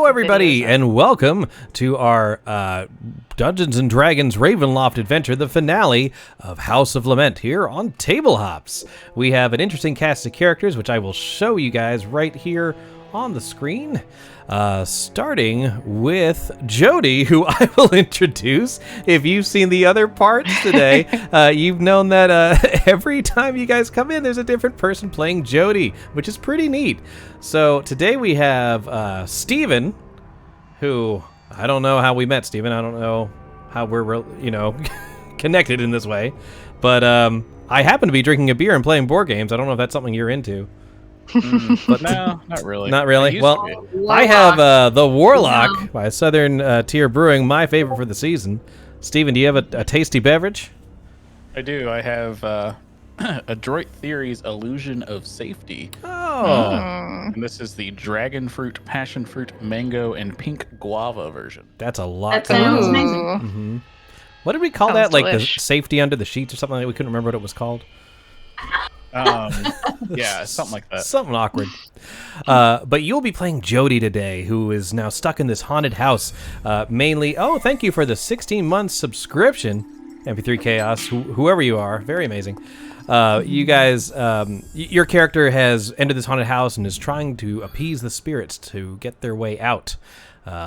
Hello, everybody, and welcome to our Dungeons & Dragons Ravenloft adventure, the finale of House of Lament, here on Table Hops. We have an interesting cast of characters, which I will show you guys right here on the screen. Starting with Jody, who I will introduce. If you've seen the other parts today, you've known that every time you guys come in, there's a different person playing Jody, which is pretty neat. So today we have Steven, who I don't know how we met, Steven. I don't know how we're, connected in this way. But I happen to be drinking a beer and playing board games. I don't know if that's something you're into. But no, not really. Not really. Well, I have the Warlock by Southern Tier Brewing, my favorite for the season. Steven, do you have a tasty beverage? I do. I have Adroit Theory's Illusion of Safety. Oh. And this is the dragon fruit, passion fruit, mango, and pink guava version. That's a lot. That sounds amazing. Mm-hmm. What did we call that? Like the safety under the sheets or something? Like we couldn't remember what it was called. Yeah, something like that. Something awkward. But you'll be playing Jody today, who is now stuck in this haunted house. Mainly, thank you for the 16-month subscription, MP3 Chaos, whoever you are. Very amazing. You guys, your character has entered this haunted house and is trying to appease the spirits to get their way out.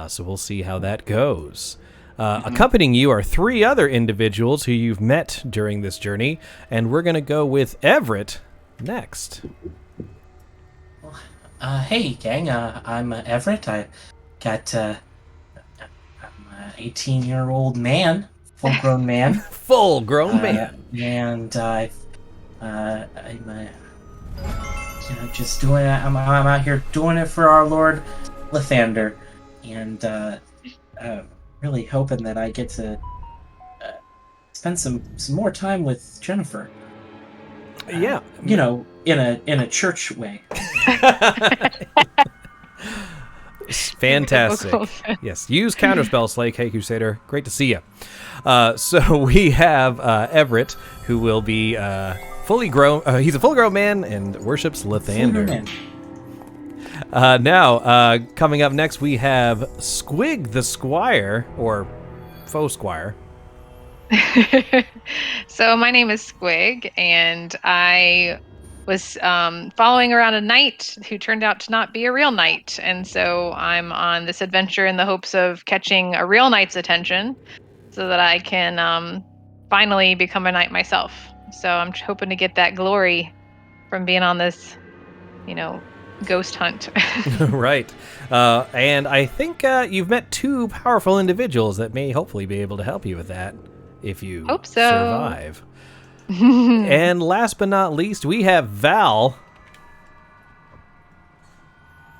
So we'll see how that goes. Accompanying you are three other individuals who you've met during this journey, and we're going to go with Everett next. Hey, gang. I'm Everett. I'm an 18-year-old man, full-grown man. Full-grown man. And I'm just doing it. I'm out here doing it for our Lord Lathander, and really hoping that I get to spend some more time with Jennifer. Yeah, in a church way. Fantastic. Yes, use Counterspell, Slay K Crusader. Great to see you. So we have Everett, who will be fully grown. He's a full-grown man and worships Lathander. Now, coming up next, we have Squig the Squire, or Faux Squire. So my name is Squig, and I was following around a knight who turned out to not be a real knight. And so I'm on this adventure in the hopes of catching a real knight's attention so that I can finally become a knight myself. So I'm hoping to get that glory from being on this, ghost hunt. Right. And I think you've met two powerful individuals that may hopefully be able to help you with that if you Hope so. Survive. And last but not least, we have Val.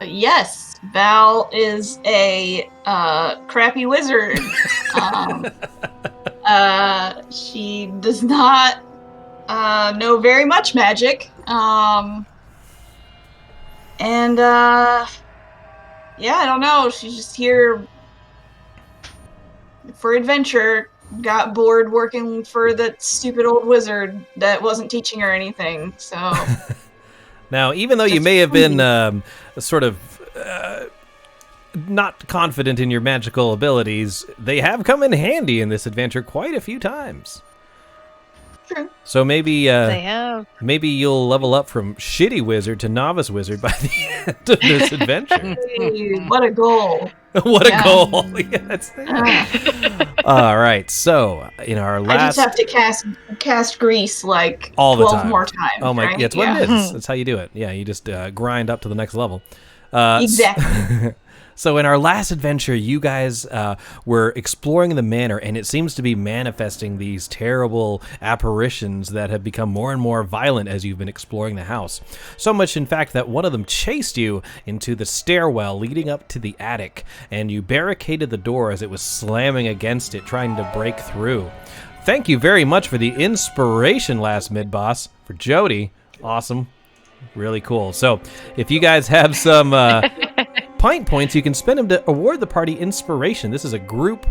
Yes, Val is a crappy wizard. She does not know very much magic. And I don't know. She's just here for adventure. Got bored working for that stupid old wizard that wasn't teaching her anything. So now, even though you may have been sort of not confident in your magical abilities, they have come in handy in this adventure quite a few times. True. So maybe They have. Maybe you'll level up from shitty wizard to novice wizard by the end of this adventure. Hey, what a goal! What a goal! Yeah, that's all right. So in our last, I just have to cast grease like all the 12 time. more times. Oh my! Right? Yeah, it's what it is. That's how you do it. Yeah, you just grind up to the next level. Exactly. So in our last adventure, you guys were exploring the manor, and it seems to be manifesting these terrible apparitions that have become more and more violent as you've been exploring the house. So much, in fact, that one of them chased you into the stairwell leading up to the attic, and you barricaded the door as it was slamming against it, trying to break through. Thank you very much for the inspiration last mid-boss for Jody. Awesome. Really cool. So if you guys have some pint points, you can spend them to award the party inspiration. This is a group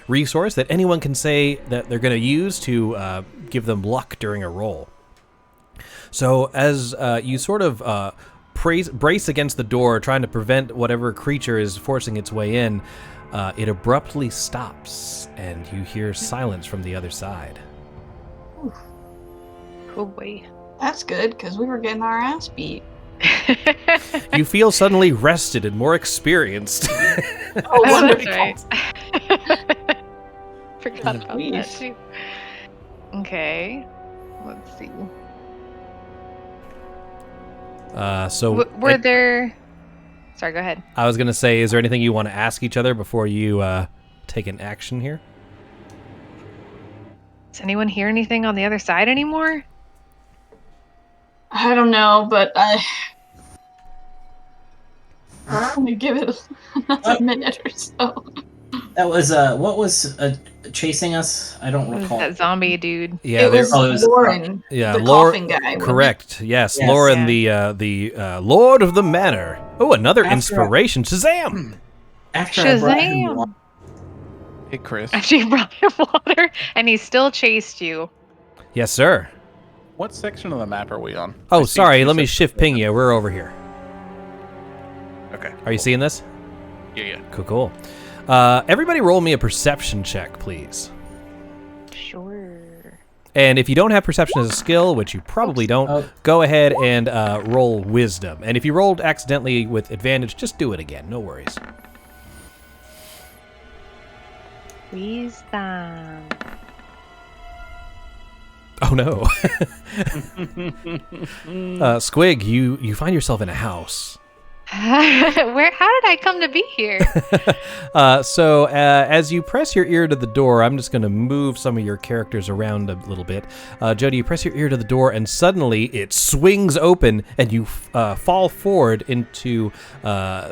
resource that anyone can say that they're going to use to give them luck during a roll. So as you sort of brace against the door, trying to prevent whatever creature is forcing its way in, it abruptly stops, and you hear silence from the other side. Oh boy. That's good, because we were getting our ass beat. You feel suddenly rested and more experienced. Oh, That's wonderful. right. Forgot about that Please. too. Okay. Let's see. So Were there... Sorry, go ahead. I was going to say, is there anything you want to ask each other before you take an action here? Does anyone hear anything on the other side anymore? I don't know, but I'm gonna give it another minute or so. That was what was chasing us? I don't It was recall. that zombie dude. Yeah, It was Oh, it was- Lauren, yeah, the Laura- coughing guy. wasn't it? Correct. Yes, Yes. Lauren, Yeah. the Lord of the Manor. Oh, another After- inspiration. Shazam! After I brought him Shazam! water, Hey, Chris. After you brought him water, and he still chased you. Yes, sir. What section of the map are we on? Oh, I see sorry. two Let me sections. shift ping you. We're over here. Okay. Are you seeing this? Yeah. Cool. Everybody roll me a perception check, please. Sure. And if you don't have perception as a skill, which you probably don't, Oh. go ahead and roll wisdom. And if you rolled accidentally with advantage, just do it again. No worries. Wisdom. Oh no. Squig, you find yourself in a house. How did I come to be here? So as you press your ear to the door, I'm just going to move some of your characters around a little bit. Jody, you press your ear to the door, and suddenly it swings open, and you fall forward into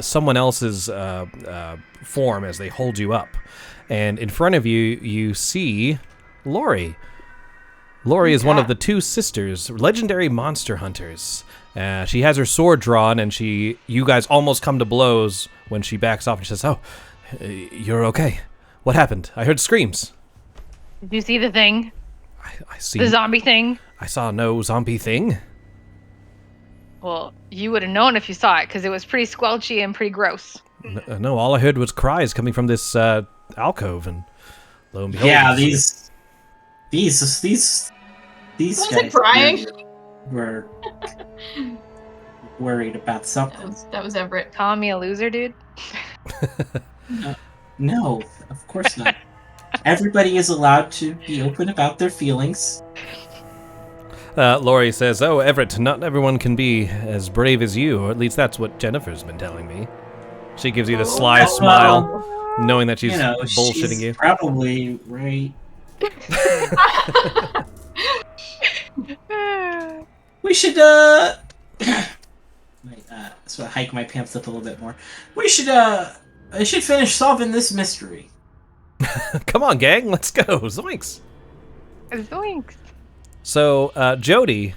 someone else's form as they hold you up. And in front of you, you see Lori. Lori is one of the two sisters, legendary monster hunters. She has her sword drawn, and you guys almost come to blows when she backs off and says, "Oh, you're okay. What happened? I heard screams." Did you see the thing? I see. The zombie thing? I saw no zombie thing. Well, you would have known if you saw it, because it was pretty squelchy and pretty gross. No, all I heard was cries coming from this alcove, and lo and behold, yeah, these Was guys it crying? were worried about something. That was Everett. Calling me a loser, dude? No, of course not. Everybody is allowed to be open about their feelings. Lori says, "Oh, Everett, not everyone can be as brave as you, or at least that's what Jennifer's been telling me." She gives you the sly Oh, smile, knowing that she's You know, bullshitting she's you. probably right. We should sort of hike my pants up a little bit more. We should I should finish solving this mystery. Come on, gang, let's go. Zoinks. Zoinks. So, Jody,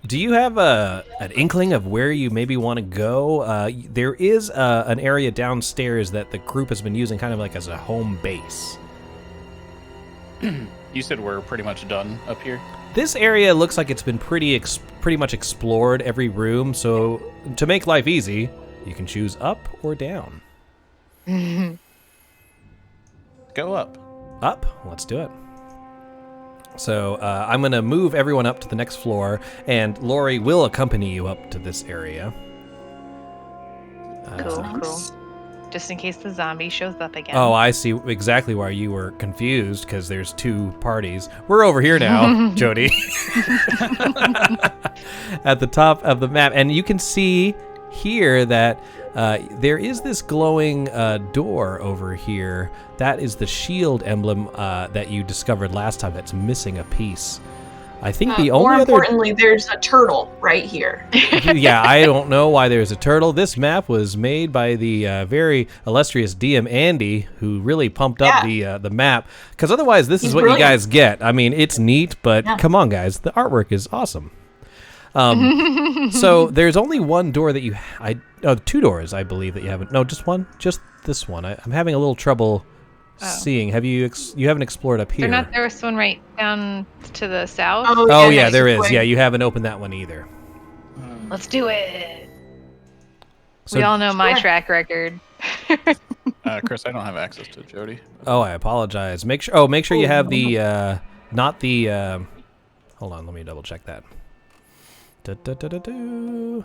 do you have an inkling of where you maybe want to go? There is an area downstairs that the group has been using kind of like as a home base. You said we're pretty much done up here. This area looks like it's been pretty much explored, every room, so to make life easy, you can choose up or down. Go up. Up? Let's do it. So I'm going to move everyone up to the next floor, and Lori will accompany you up to this area. Cool. Just in case the zombie shows up again. Oh, I see exactly why you were confused, because there's two parties. We're over here now, Jody. At the top of the map. And you can see here that there is this glowing door over here. That is the shield emblem that you discovered last time that's missing a piece. I think the More only other... importantly, there's a turtle right here. Yeah, I don't know why there's a turtle. This map was made by the very illustrious DM Andy, who really pumped up the map. Because otherwise, this is He's what brilliant. you guys get. I mean, it's neat, but Yeah. come on, guys, the artwork is awesome. So there's only one door that two doors, I believe, that you haven't. No, just one. Just this one. I'm having a little trouble seeing. Have you? You haven't explored up here? There was one right down to the south. Oh yeah, next there is. way. Yeah, you haven't opened that one either. Let's do it. So, we all know my Sure. track record. Chris, I don't have access to Jody. oh, I apologize. Make sure you have the not the. Hold on, let me double check that. Da-da-da-da-do.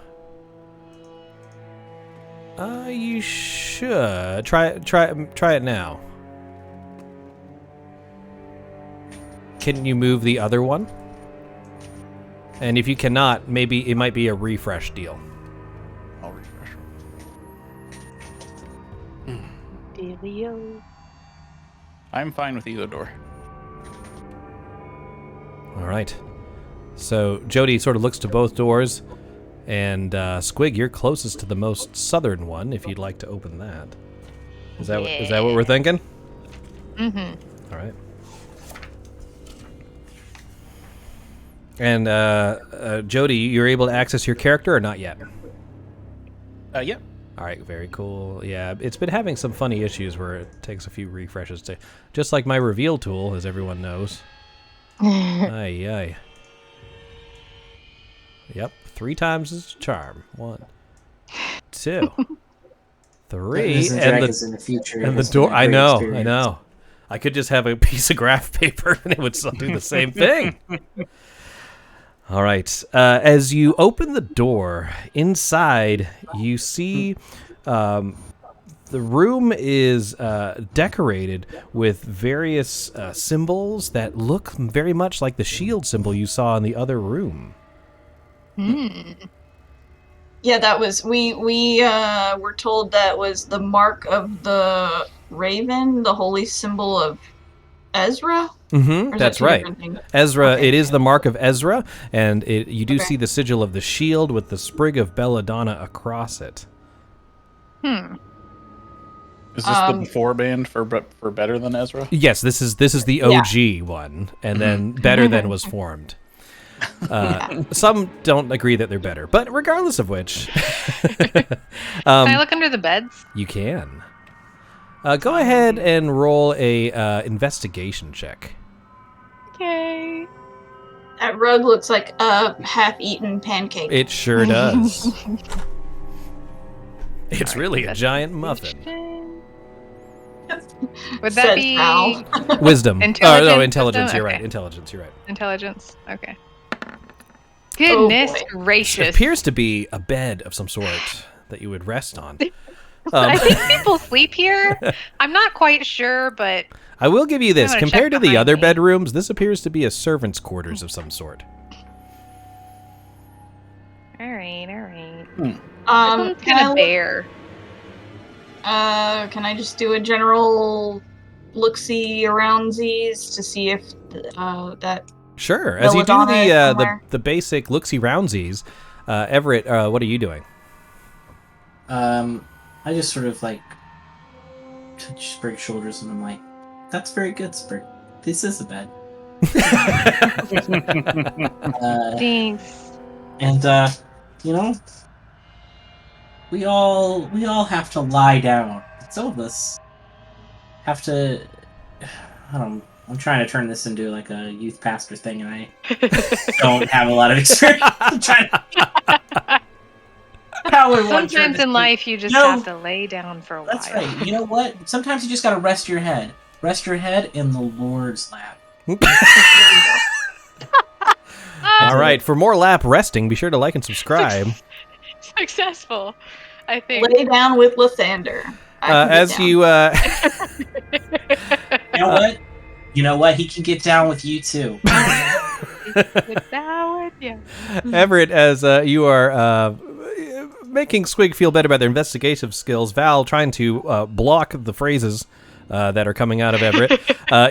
You should try it now. Can you move the other one? And if you cannot, maybe it might be a refresh deal. I'll refresh. Dealio. I'm fine with either door. All right. So Jody sort of looks to both doors, and Squig, you're closest to the most southern one. If you'd like to open that, is that what we're thinking? Mm-hmm. All right. And Jody, you're able to access your character or not yet? Yep. All right, very cool. Yeah, it's been having some funny issues where it takes a few refreshes to, just like my reveal tool, as everyone knows. Aye, aye. Yep, 3 times is charm. 1, 2, 3, Dungeons and and Dragons in the future. the has door. been a I great know, experience. I know. I could just have a piece of graph paper and it would still do the same thing. All right. As you open the door, inside you see the room is decorated with various symbols that look very much like the shield symbol you saw in the other room. Yeah, that was we were told that was the mark of the raven, the holy symbol of Ezra. Mm-hmm. Or is that That's two right. different things? Ezra, Okay. it is the mark of Ezra, and you do Okay. see the sigil of the shield with the sprig of belladonna across it. Is this the before band for better than Ezra? Yes, this is the OG one, and then better than was formed. Some don't agree that they're better, but regardless of which, Can I look under the beds? you can. Go ahead and roll a investigation check. Yay. That rug looks like a half-eaten pancake. It sure does. It's Alright, really a that's giant muffin. Would that Says be Al. Wisdom. Oh, Intelligence? no, intelligence. Wisdom? You're right. Okay. Intelligence. You're right. intelligence? Okay. Goodness boy. It gracious. appears to be a bed of some sort that you would rest on. I think people sleep here. I'm not quite sure, but I will give you this. I'm gonna Compared to check the behind other me. bedrooms, this appears to be a servant's quarters of some sort. all right. Can Get I a look, bear. can I just do a general look-see around these to see if that Sure. As you do Belladonna is somewhere. the basic look-see roundsies, Everett, what are you doing? I just sort of like touch Sprig's shoulders and I'm like, "That's very good, Sprig. This is a bed." Thanks. And you know, we all have to lie down. Some of us have to. I don't. I'm trying to turn this into like a youth pastor thing, and I don't have a lot of experience. I'm trying to. How would one turn Sometimes this in thing- life, you just No. have to lay down for a while. That's right. You know what? Sometimes you just gotta rest your head. Rest your head in the Lord's lap. All right. For more lap resting, be sure to like and subscribe. Successful, I think. lay down with Lathander. I can get As down. you You know what? You know what? He can get down with you too. Yeah. Everett, as you are making Squig feel better about their investigative skills, Val trying to block the phrases that are coming out of Everett,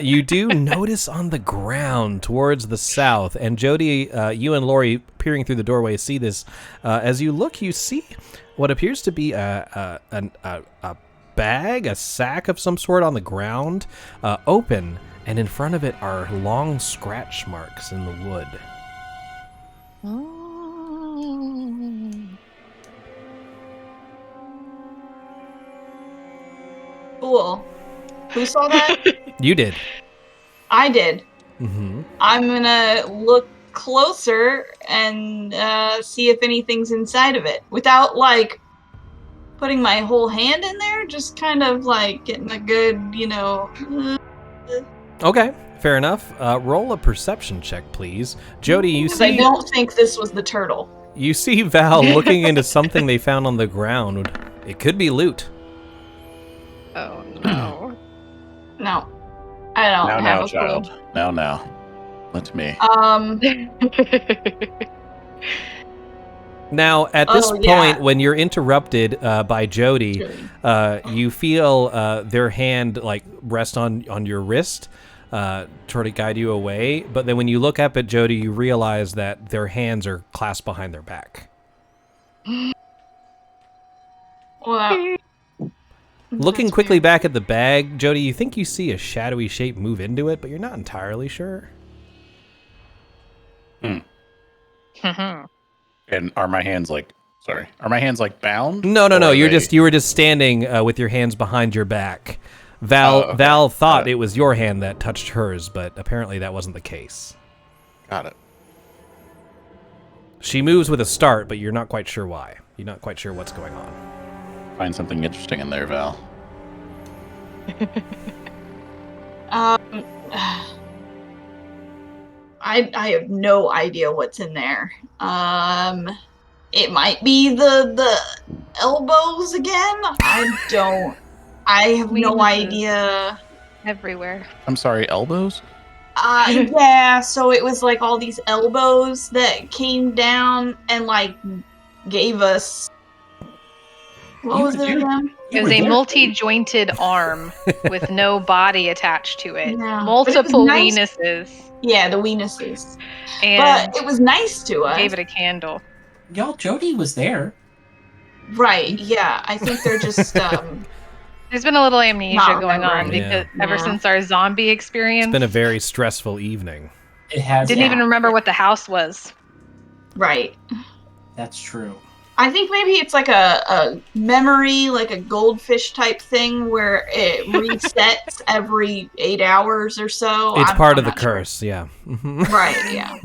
you do notice on the ground towards the south, and Jody, you and Lori peering through the doorway see this. As you look, you see what appears to be a bag, a sack of some sort on the ground, open, and in front of it are long scratch marks in the wood. Cool. Who saw that? You did. I did. Mm-hmm. I'm gonna look closer and see if anything's inside of it without like putting my whole hand in there, just kind of like getting a good, Okay, fair enough. Roll a perception check, please. Jody, you because I see don't think this was the turtle. you see Val looking into something they found on the ground. It could be loot. Oh no. No, I don't have a child. clue. Now. Let me. Now, at this point, yeah. when you're interrupted by Jody, you feel their hand like rest on your wrist, try to guide you away. But then when you look up at Jody, you realize that their hands are clasped behind their back. Well, Looking quickly back at the bag, Jody, you think you see a shadowy shape move into it, but you're not entirely sure. And are my hands like bound? No. Or You they- were just standing with your hands behind your back. Val thought it was your hand that touched hers, but apparently that wasn't the case. Got it. She moves with a start, but you're not quite sure why. You're not quite sure what's going on. Find something interesting in there, Val. I have no idea what's in there. It might be the elbows again. I have no Weaknesses. idea. Everywhere. I'm sorry, elbows? Yeah, so it was like all these elbows that came down and like gave us. What was it again? It was a multi-jointed arm with no body attached to it. Yeah, Multiple but it was nice. weenuses. Yeah, the weenuses. And But it was nice to us. gave it a candle. Y'all, Jody was there. Right, yeah. I think they're just There's been a little amnesia Not going on remembering. because Yeah. ever since our zombie experience, It's been a very stressful evening. It has. didn't even remember what the house was. right. That's true. I think maybe it's like a memory, like a goldfish type thing where it resets every 8 hours or so. It's I'm part of the not sure. curse, yeah. Mhm. Right, yeah.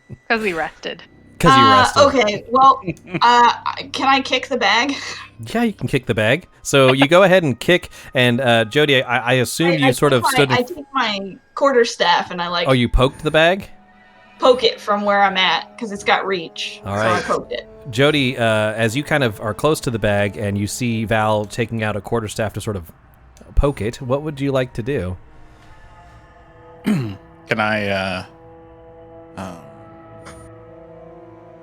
Because we rested. Because you rested. Okay, well, can I kick the bag? Yeah, you can kick the bag. So you go ahead and kick, and Jody, I assume you sort of stood... I take my quarterstaff and I like Oh, you poked the bag? poke it from where I'm at because it's got reach. All so right. I poked it. Jody, as you kind of are close to the bag and you see Val taking out a quarterstaff to sort of poke it, what would you like to do? Can I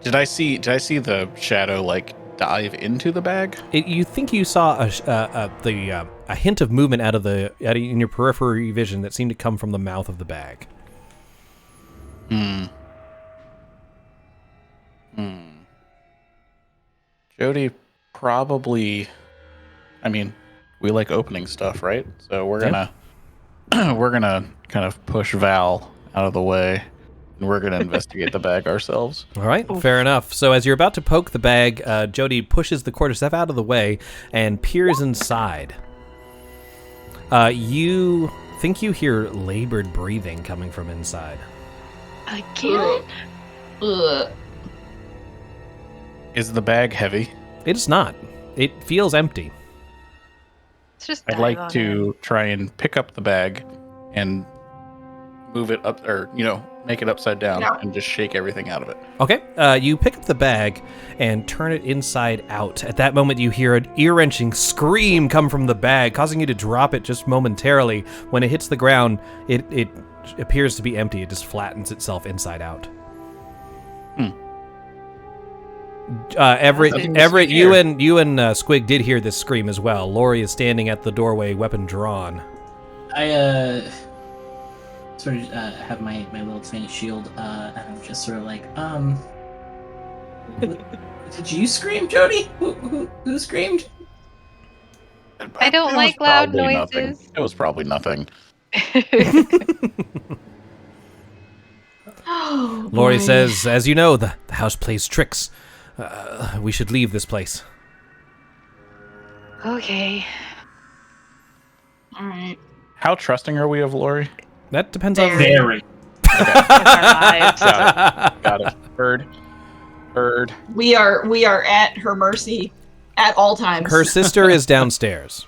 Did I see the shadow like dive into the bag? You think you saw a hint of movement in your periphery vision that seemed to come from the mouth of the bag. Jody probably. I mean, we like opening stuff, right? So we're gonna kind of push Val out of the way, and we're gonna investigate the bag ourselves. All right, fair enough. So as you're about to poke the bag, Jody pushes the quarterstaff out of the way and peers inside. You think you hear labored breathing coming from inside. Again? Ugh. Is the bag heavy? It's not. It feels empty. Let's just I'd dive like on to try and pick up the bag and move it up, or make it upside down and just shake everything out of it. Okay, you pick up the bag and turn it inside out. At that moment, you hear an ear-wrenching scream come from the bag, causing you to drop it just momentarily. When it hits the ground, it appears to be empty. It just flattens itself inside out. Everett, you and Squig did hear this scream as well. Lori is standing at the doorway, weapon drawn. I sort of have my little tiny shield, and I'm just sort of like, did you scream, Jody? Who screamed? I don't It was like loud probably noises. nothing. It was probably nothing. Oh, Lori boy. says, as you know, the house plays tricks. We should leave this place. Okay. All right. How trusting are we of Lori? That depends on... Very. With our lives. Got it. Heard. We are at her mercy at all times. Her sister is downstairs.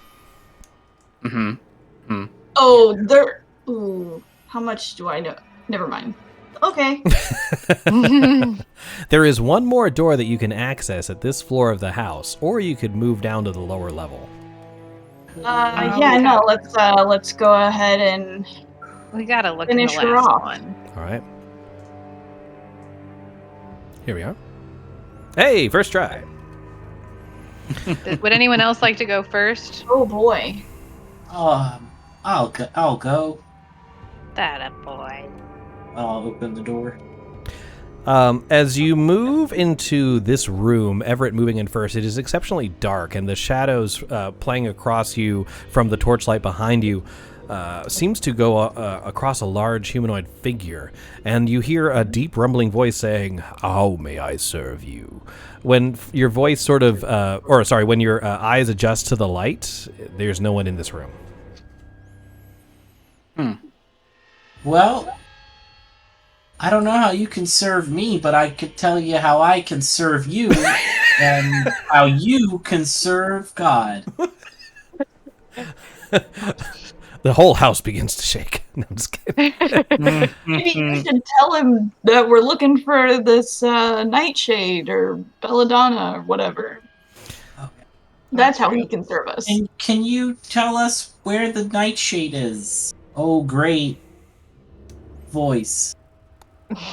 Oh, there. Ooh, how much do I know? Never mind. Okay. There is one more door that you can access at this floor of the house, or you could move down to the lower level. Yeah, no. Let's go ahead and We gotta look in finish the her last off. one. All right. Here we are. Hey, first try. Would anyone else like to go first? Oh boy. I'll go. That a boy. I'll open the door. As you move into this room, Everett moving in first, it is exceptionally dark, and the shadows playing across you from the torchlight behind you seems to go across a large humanoid figure, and you hear a deep rumbling voice saying, "How may I serve you?" When your voice sort of, when your eyes adjust to the light, there's no one in this room. Well, I don't know how you can serve me, but I could tell you how I can serve you, and how you can serve God. The whole house begins to shake. No, I'm just kidding. Maybe you should tell him that we're looking for this Nightshade or Belladonna or whatever. Okay. That's how he can serve us. And can you tell us where the Nightshade is? Oh, great voice.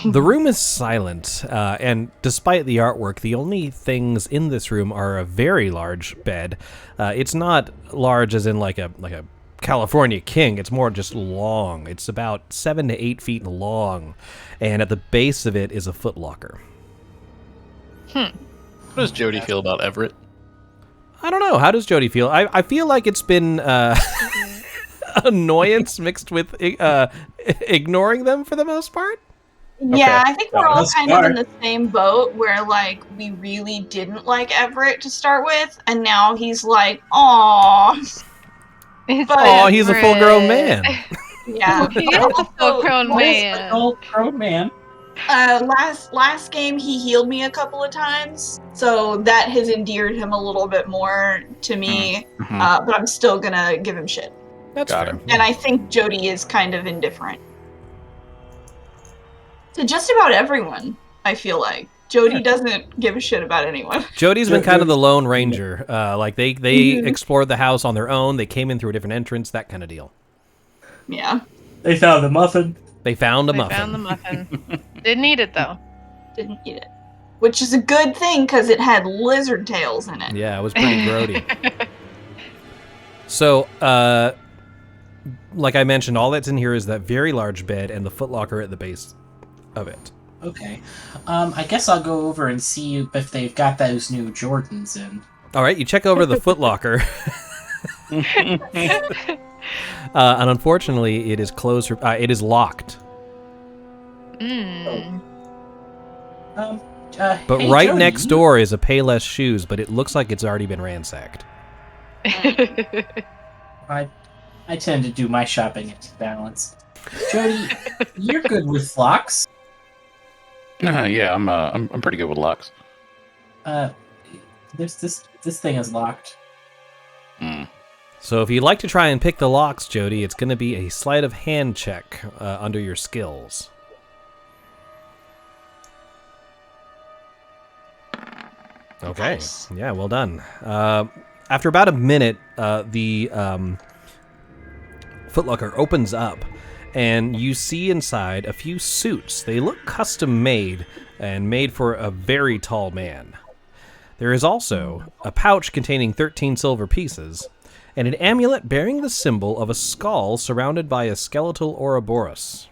The room is silent, and despite the artwork, the only things in this room are a very large bed. It's not large as in like a California king. It's more just long. It's about 7 to 8 feet long, and at the base of it is a footlocker. How does Jody feel about Everett? I don't know. How does Jody feel? I feel like it's been annoyance mixed with ignoring them for the most part. Yeah, Okay. I think we're all That's kind smart. of in the same boat where, like, we really didn't like Everett to start with, and now he's like, "Aw." It's Oh, he's a full-grown Everett. man. Yeah. He is a full-grown man. Adult grown man. Last game he healed me a couple of times, so that has endeared him a little bit more to me. But I'm still gonna give him shit, That's Got fair. him. and I think Jody is kind of indifferent to just about everyone. I feel like Jody doesn't give a shit about anyone. Jody's been kind of the lone ranger. Like they explored the house on their own. They came in through a different entrance. That kind of deal. Yeah, They found the muffin. They found a They muffin. found the muffin. Didn't eat it though. didn't eat it, which is a good thing because it had lizard tails in it. Yeah, it was pretty grody. So, like I mentioned, all that's in here is that very large bed and the footlocker at the base of it. Okay. I guess I'll go over and see if they've got those new Jordans in. All right, you check over the footlocker. And unfortunately, it is closed. It is locked. Mm. But hey, right Jody, next door is a Payless Shoes, but it looks like it's already been ransacked. I tend to do my shopping at balance. Jody, you're good with locks. Yeah, I'm pretty good with locks. This thing is locked. So if you'd like to try and pick the locks, Jody, it's going to be a sleight of hand check under your skills. Okay. Nice. Yeah, well done. After about a minute, the footlocker opens up, and you see inside a few suits. They look custom made and made for a very tall man. There is also a pouch containing 13 silver pieces, and an amulet bearing the symbol of a skull surrounded by a skeletal Ouroboros.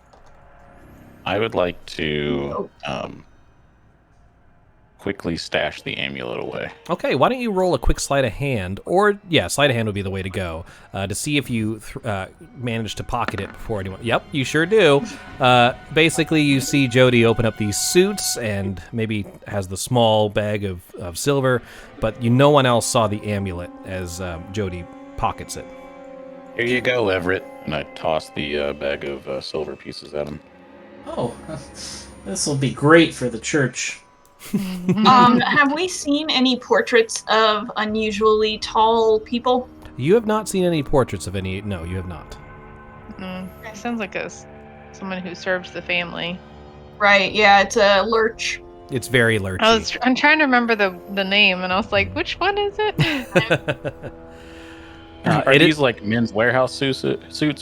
I would like to quickly stash the amulet away. Okay, why don't you roll a quick sleight of hand, or sleight of hand would be the way to go, to see if you manage to pocket it before anyone. Yep, you sure do. Basically, you see Jody open up these suits and maybe has the small bag of silver, but no one else saw the amulet as Jody pockets it. Here you go, Everett. And I toss the bag of silver pieces at him. Oh, this will be great for the church. Have we seen any portraits of unusually tall people? You have not seen any portraits of any. No, you have not. Sounds like someone who serves the family. Right, yeah, it's a lurch. It's very lurchy. I'm trying to remember the name, and I was like, which one is it? Are these like men's warehouse suits? Or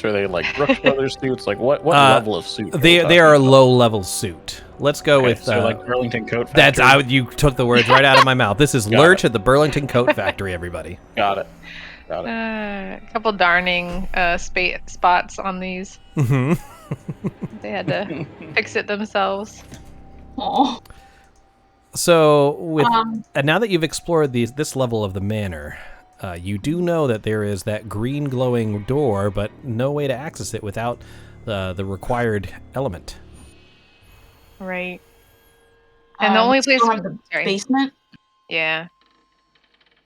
are they like Brooks Brothers suits? Like what level of suit? They are a low level suit. Let's go with so like Burlington Coat that's Factory. you took the words right out of my mouth. This is Lurch at the Burlington Coat Factory. Everybody. Got it. A couple darning spots on these. Mm-hmm. They had to fix it themselves. Oh. So with now that you've explored this level of the manor, you do know that there is that green glowing door, but no way to access it without the required element. Right. And the only place still have the basement. Yeah.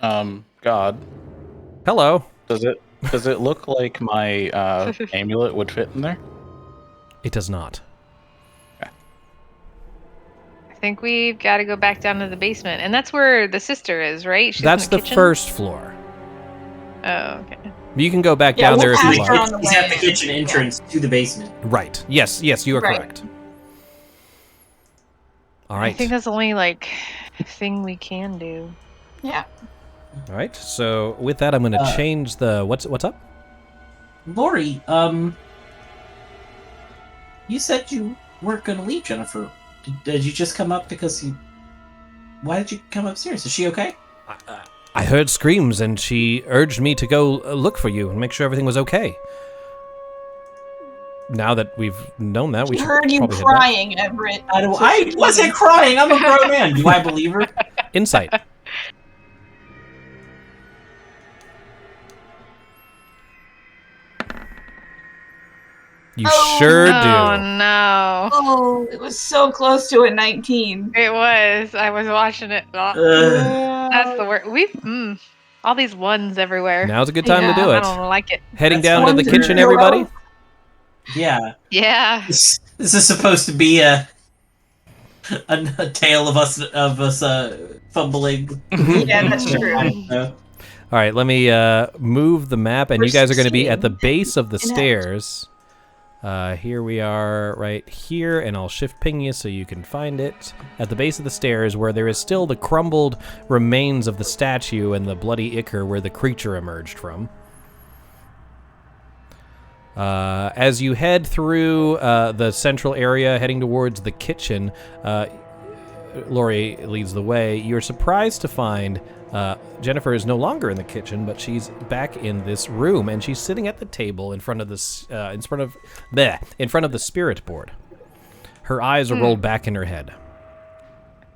God. Hello. Does it look like my amulet would fit in there? It does not. I think we've got to go back down to the basement, and that's where the sister is, right? She's That's in the the kitchen? first floor. Oh, okay. You can go back Yeah, down we'll there if pass you her like. on the He's at way. the kitchen entrance to the basement. Right. Yes, you are Right. correct. All right. I think that's the only thing we can do. Yeah. All right. So with that, I'm going to change the what's up. Lori, you said you weren't going to leave Jennifer. Did you just come up because you... Why did you come upstairs? Is she okay? I heard screams, and she urged me to go look for you and make sure everything was okay. Now that we've known that, we She should heard you probably head crying, Everett. I wasn't crying. I'm a grown man. Do I believe her? back. Insight. You sure Oh do. no! Oh, it was so close to a 19. It was. I was watching it. That's the word. All these ones everywhere. Now's a good time to Yeah, do I it. don't like it. Heading That's down to the fine. kitchen, everybody. Yeah. Yeah. This is supposed to be a tale of us fumbling. Yeah, that's true. All right, let me move the map, and We're you guys are going to be 16. at the base of the Inept. stairs. Here we are right here, and I'll shift ping you so you can find it. At the base of the stairs, where there is still the crumbled remains of the statue and the bloody ichor where the creature emerged from. As you head through the central area, heading towards the kitchen, Lori leads the way. You're surprised to find Jennifer is no longer in the kitchen, but she's back in this room, and she's sitting at the table in front of this, in front of the spirit board. Her eyes are rolled back in her head.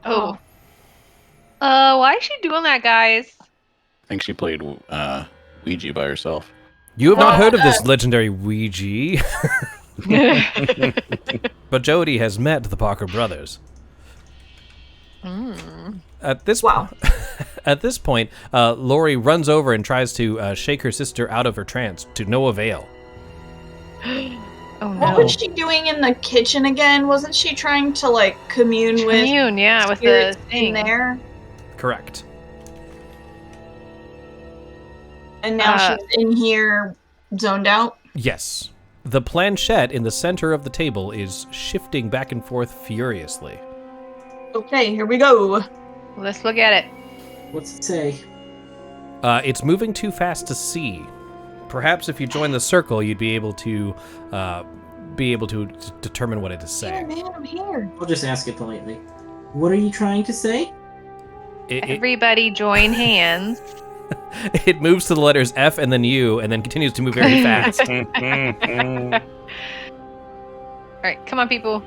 Oh. Why is she doing that, guys? I think she played Ouija by herself. You have not heard of this legendary Ouija, but Jody has met the Parker brothers. At this at this point, Lori runs over and tries to shake her sister out of her trance, to no avail. Oh no. What was she doing in the kitchen again? Wasn't she trying to commune with yeah, with the spirits thing in there? Correct. And now she's in here, zoned out. Yes. The planchette in the center of the table is shifting back and forth furiously. Okay, here we go. Let's look at it. What's it say? It's moving too fast to see. Perhaps if you join the circle, you'd be able to determine what it is Here, saying. man, I'm here. I'll just ask it politely. What are you trying to say? Everybody join hands. It moves to the letters F and then U, and then continues to move very fast. All right, come on, people.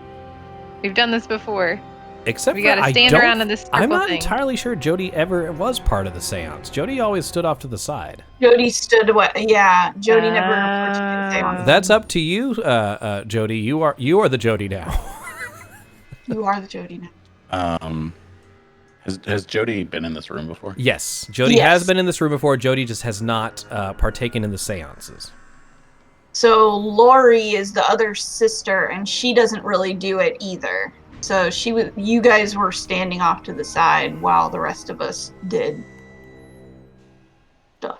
We've done this before. Except We for gotta stand around in this circle I'm not thing. entirely sure Jody ever was part of the seance. Jody always stood off to the side. Jody stood away. Yeah, Jody never participated. That's up to you, Jody. You are the Jody now. You are the Jody now. Has Jody been in this room before? Yes, Jody Yes. has been in this room before. Jody just has not partaken in the seances. So Lori is the other sister, and she doesn't really do it either. So you guys were standing off to the side while the rest of us did stuff.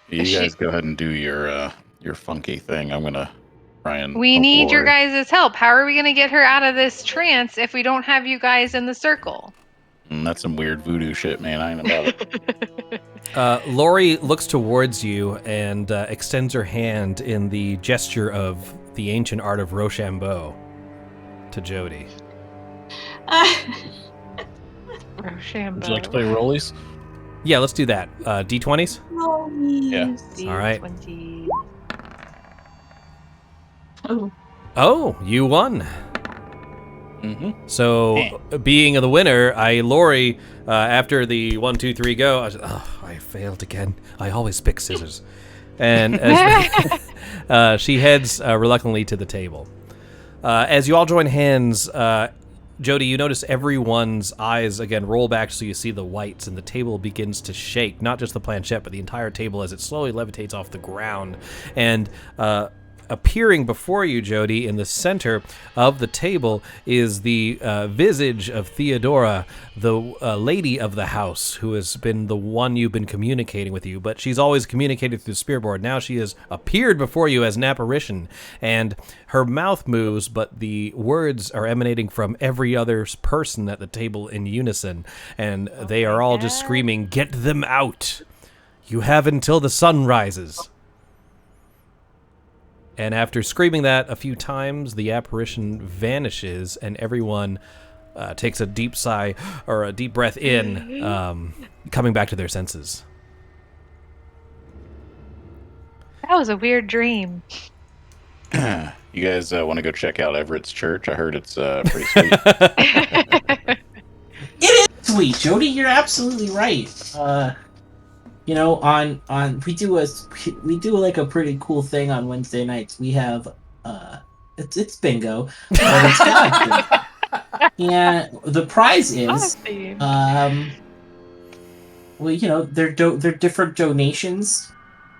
You guys go ahead and do your funky thing. I'm gonna try and We help need your Lori. guys' help. How are we going to get her out of this trance if we don't have you guys in the circle? That's some weird voodoo shit, man. I ain't about it. Lori looks towards you and extends her hand in the gesture of the ancient art of Rochambeau to Jody. Rochambeau. Would you like to play rollies? Yeah, let's do that. D20s? Yeah. All right. 20. Oh. Oh, you won. Mm-hmm. So, being the winner, Lori, after the 1, 2, 3 go, I failed again. I always pick scissors. And as she heads reluctantly to the table. As you all join hands, Jody, you notice everyone's eyes again roll back so you see the whites, and the table begins to shake. Not just the planchette, but the entire table as it slowly levitates off the ground. And appearing before you, Jody, in the center of the table is the visage of Theodora, the lady of the house, who has been the one you've been communicating with you, but she's always communicated through the spirit board. Now she has appeared before you as an apparition, and her mouth moves, but the words are emanating from every other person at the table in unison, and they are all just screaming, "Get them out! You have until the sun rises." And after screaming that a few times, the apparition vanishes, and everyone takes a deep sigh or a deep breath in, coming back to their senses. That was a weird dream. You guys want to go check out Everett's church? I heard it's pretty sweet. It is sweet, Jody. You're absolutely right. You know, on we do like a pretty cool thing on Wednesday nights. We have it's bingo, but it's God. And the prize is well, you know, they're different donations,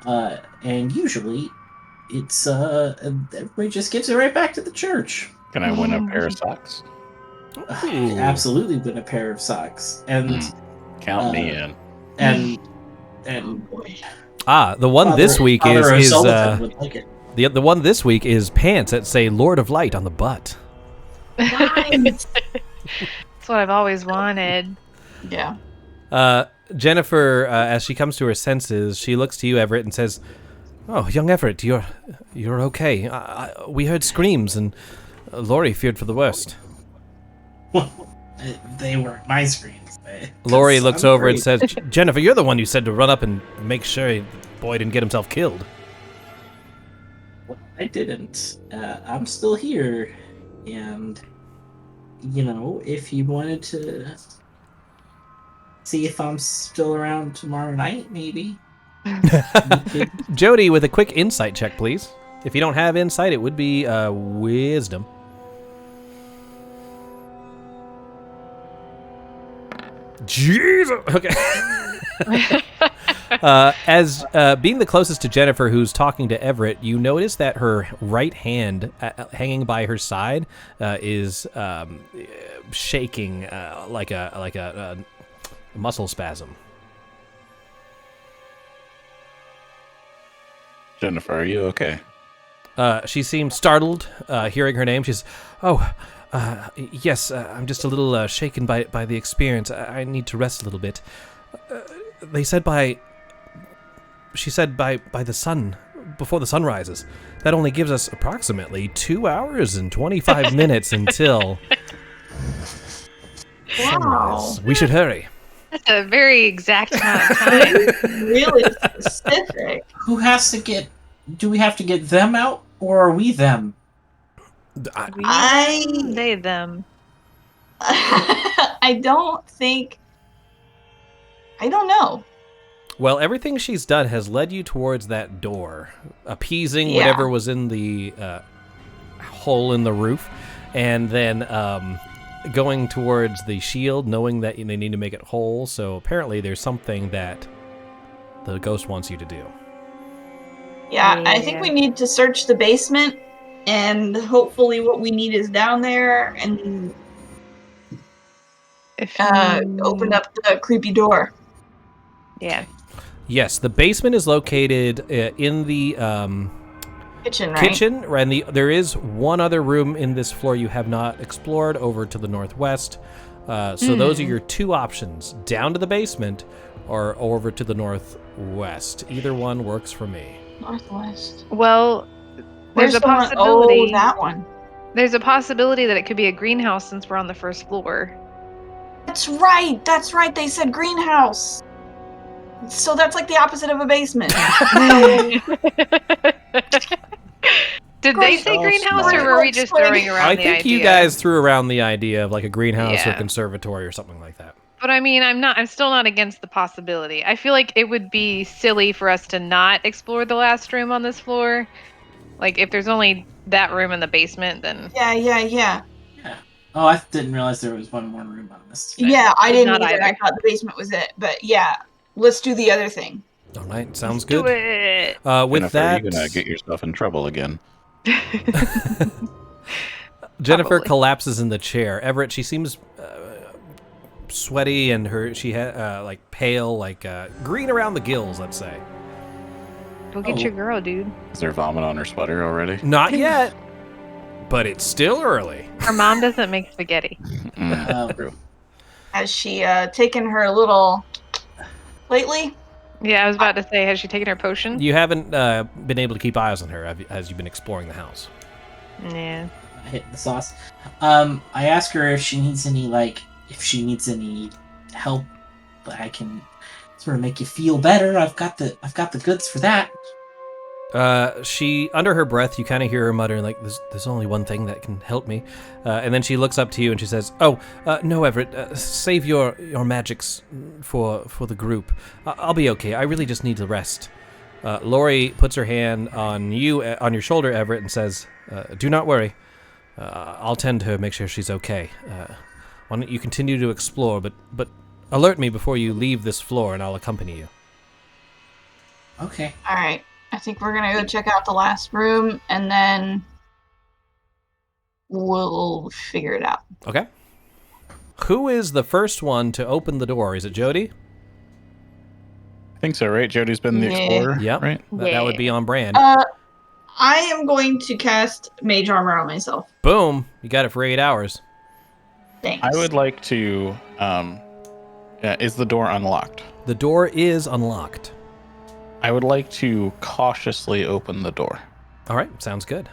and usually it's everybody just gives it right back to the church. Can I win a pair of socks? Absolutely win a pair of socks, and Count me in. and the one this week Father is O'Sullivan would like it. the one this week is pants that say Lord of Light on the butt. Nice. That's what I've always wanted. Yeah. Jennifer, as she comes to her senses, she looks to you, Everett, and says, "Oh, young Everett, you're okay. We heard screams, and Lori feared for the worst." They were my screams. Lori looks over and says, "Jennifer, you're the one who said to run up and make sure the boy didn't get himself killed." Well, I didn't. I'm still here, and you know, if you wanted to see if I'm still around tomorrow night, maybe. Jody, with a quick insight check, please. If you don't have insight, it would be wisdom. Jesus. Okay. As being the closest to Jennifer, who's talking to Everett, you notice that her right hand, hanging by her side, is shaking like a muscle spasm. Jennifer, are you okay? She seems startled hearing her name. She's, yes, I'm just a little shaken by the experience. I need to rest a little bit. She said by the sun, before the sun rises. That only gives us approximately 2 hours and 25 minutes until sunrise. We should hurry. That's a very exact amount of time. Really specific. Who has to get? Do we have to get them out, or are we them? They, them. I don't know. Well, everything she's done has led you towards that door, appeasing whatever was in the hole in the roof, and then going towards the shield, knowing that they need to make it whole. So apparently there's something that the ghost wants you to do. Yeah, I think we need to search the basement and hopefully what we need is down there, and If open up the creepy door. Yeah. Yes, the basement is located in the Kitchen, right? kitchen, and there is one other room in this floor you have not explored over to the northwest. So those are your two options: down to the basement or over to the northwest. Either one works for me. Northwest. Well, Where's there's a the one? possibility. Oh, that one. There's a possibility that it could be a greenhouse since we're on the first floor. That's right. That's right. They said greenhouse. So that's like the opposite of a basement. Did they say greenhouse, or were we just throwing around I the think idea? you guys threw around the idea of like a greenhouse or Yeah. conservatory or something like that. But I mean, I'm still not against the possibility. I feel like it would be silly for us to not explore the last room on this floor. Like, if there's only that room in the basement, then Yeah. Yeah. Oh, I didn't realize there was one more room on this. Yeah, I Did didn't not either. I either. thought the basement was it. But yeah, let's do the other thing. All right, sounds do good. it. With Jennifer, that, you're gonna get yourself in trouble again. Jennifer Probably. collapses in the chair. Everett, she seems sweaty and she had like pale, like green around the gills, let's say. Go get your girl, dude. Is there vomit on her sweater already? Not yet, but it's still early. Her mom doesn't make spaghetti. True. Has she taken her little lately? Yeah, I was about to say, has she taken her potion? You haven't been able to keep eyes on her as you've been exploring the house. Yeah. Hitting the sauce. I ask her if she needs any help, but I can sort of make you feel better. I've got the goods for that. She, under her breath, you kind of hear her muttering, like, there's only one thing that can help me. And then she looks up to you and she says, no, Everett, save your magics for the group. I'll be okay. I really just need to rest. Lori puts her hand on your shoulder, Everett, and says, do not worry. I'll tend to her, make sure she's okay. Why don't you continue to explore, but alert me before you leave this floor and I'll accompany you. Okay. All right. I think we're gonna go check out the last room, and then we'll figure it out. Okay. Who is the first one to open the door? Is it Jody? I think so, right? Jody's been the Yeah. explorer, Yep. right? That would be on brand. I am going to cast Mage Armor on myself. Boom. You got it for 8 hours. Thanks. I would like to. Is the door unlocked? The door is unlocked. I would like to cautiously open the door. All right, sounds good.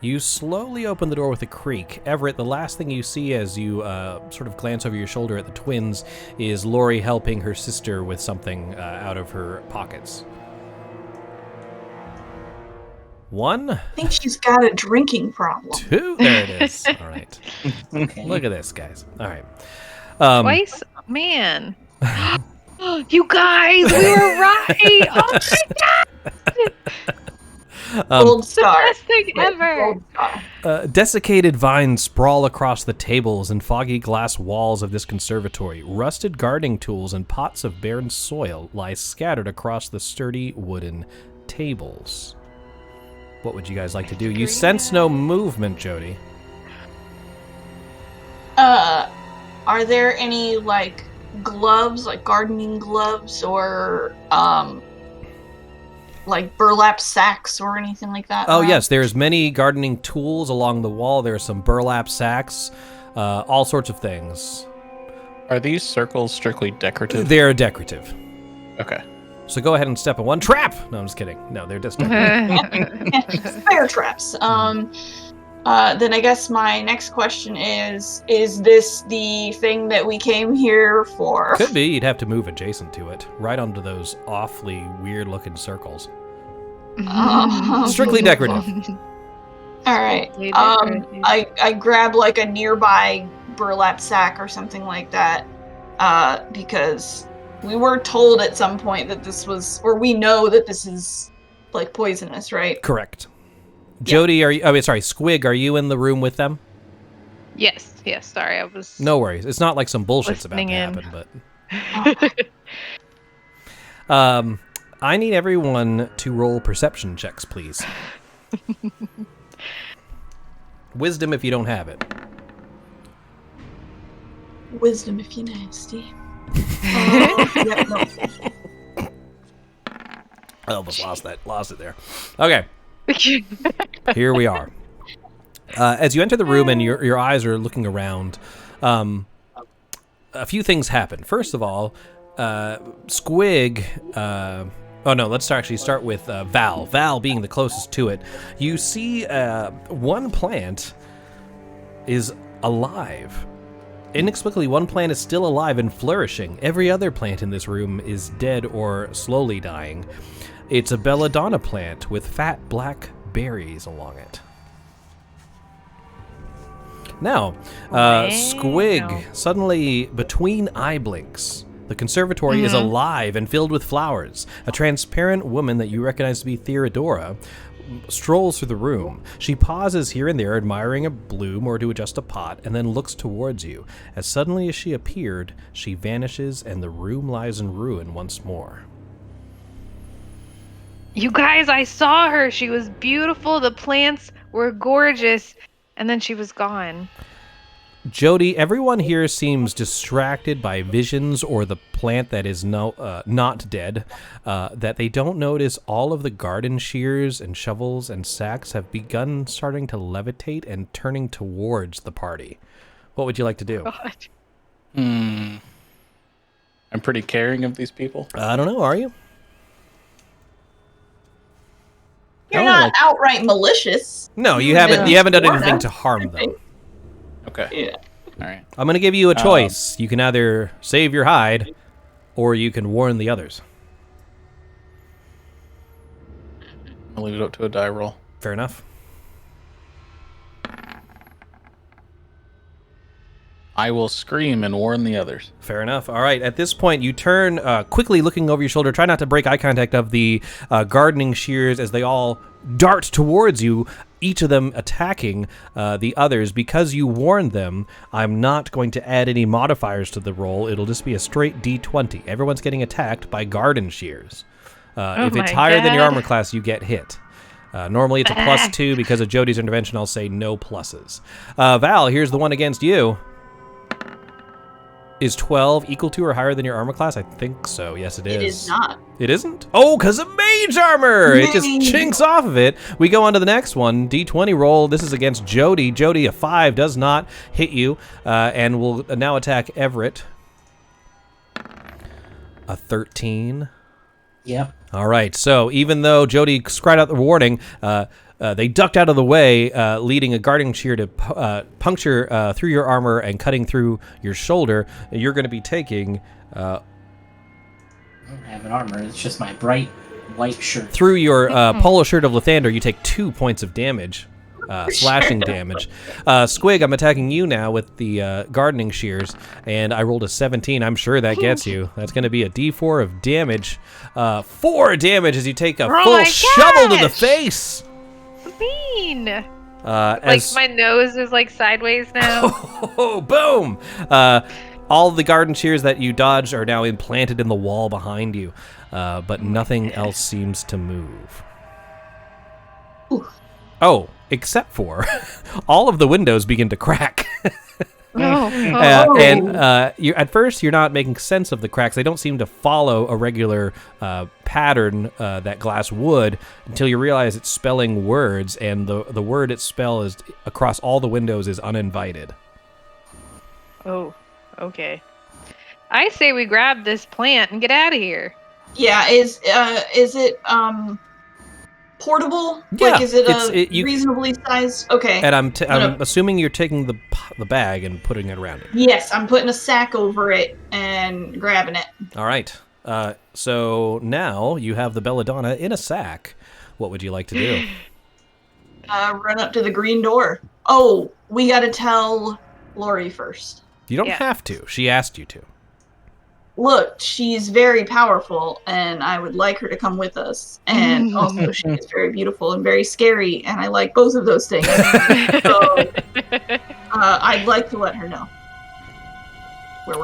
You slowly open the door with a creak. Everett, the last thing you see as you sort of glance over your shoulder at the twins is Lori helping her sister with something out of her pockets. 1, I think she's got a drinking problem. 2. There it is. All right. Okay. Look at this, guys. All right. Twice? Man. You guys, we were right. Oh my god. Gold star. Best thing ever. Gold star. Desiccated vines sprawl across the tables and foggy glass walls of this conservatory. Rusted gardening tools and pots of barren soil lie scattered across the sturdy wooden tables. What would you guys like to do? You sense no movement, Jody. Are there any like gloves, like gardening gloves, or like burlap sacks or anything like that? Oh, around? yes, there's many gardening tools along the wall. There are some burlap sacks, all sorts of things. Are these circles strictly decorative? They're decorative. Okay. So go ahead and step on one. Trap! No, I'm just kidding. No, they're just decorative. Bear traps. Then I guess my next question is this the thing that we came here for? Could be. You'd have to move adjacent to it, right onto those awfully weird-looking circles. Strictly decorative. All right. Strictly decorative. I grab like a nearby burlap sack or something like that, because we were told at some point that this was, or we know that this is like poisonous, right? Correct. Jody, are you? Oh, sorry, Squig. Are you in the room with them? Yes. Sorry, I was. No worries. It's not like some bullshit's about to Listening in. happen, but I need everyone to roll perception checks, please. Wisdom if you don't have it. Wisdom if you nasty. Yeah, no. I almost lost it there. Okay. Here we are. As you enter the room and your eyes are looking around, a few things happen. First of all, Squig... let's actually start with Val. Val being the closest to it. You see one plant is alive. Inexplicably, one plant is still alive and flourishing. Every other plant in this room is dead or slowly dying. It's a belladonna plant with fat black berries along it. Now, Squig, suddenly between eye blinks, the conservatory is alive and filled with flowers. A transparent woman that you recognize to be Theodora strolls through the room. She pauses here and there, admiring a bloom or to adjust a pot, and then looks towards you. As suddenly as she appeared, she vanishes and the room lies in ruin once more. You guys, I saw her. She was beautiful. The plants were gorgeous. And then she was gone. Jody, everyone here seems distracted by visions or the plant that is not dead, that they don't notice all of the garden shears and shovels and sacks have begun starting to levitate and turning towards the party. What would you like to do? God. I'm pretty caring of these people. I don't know, are you? You're not outright malicious. No, you haven't done anything to harm them. Okay. Yeah. All right. I'm going to give you a choice. You can either save your hide, or you can warn the others. I'll leave it up to a die roll. Fair enough. I will scream and warn the others. Fair enough. All right. At this point, you turn, quickly looking over your shoulder. Try not to break eye contact of the gardening shears as they all dart towards you, each of them attacking the others. Because you warned them, I'm not going to add any modifiers to the roll. It'll just be a straight D20. Everyone's getting attacked by garden shears. If it's higher than your armor class, you get hit. Normally it's a +2. Because of Jody's intervention, I'll say no pluses. Val, here's the one against you. Is 12 equal to or higher than your armor class? I think so. Yes, it is. It is not. It isn't? Oh, because of mage armor! It just chinks off of it. We go on to the next one. D20 roll. This is against Jody. Jody, a 5 does not hit you, and will now attack Everett. A 13. Yep. All right. So even though Jody cried out the warning, they ducked out of the way, leading a guarding shear to puncture through your armor and cutting through your shoulder. You're going to be taking... I don't have an armor. It's just my bright white shirt. Through your polo shirt of Lathander, you take 2 points of damage, slashing damage. Squig, I'm attacking you now with the gardening shears, and I rolled a 17. I'm sure that gets you. That's going to be a D4 of damage. 4 damage as you take a full shovel to the face. Mean. Like my nose is like sideways now. Oh, boom! All the garden shears that you dodged are now implanted in the wall behind you, but nothing else seems to move. Ooh. Oh, except for all of the windows begin to crack. You at first you're not making sense of the cracks. They don't seem to follow a regular pattern that glass would until you realize it's spelling words, and the word it spells across all the windows is uninvited. Oh, okay. I say we grab this plant and get out of here. Yeah, is it portable? Yeah, like, is it reasonably sized? Okay. And I'm assuming you're taking the bag and putting it around it. Yes, I'm putting a sack over it and grabbing it. All right. So now you have the belladonna in a sack. What would you like to do? Run up to the green door. Oh, we gotta tell Lori first. You don't have to. She asked you to. Look, she's very powerful, and I would like her to come with us. And also, she is very beautiful and very scary, and I like both of those things. So, I'd like to let her know.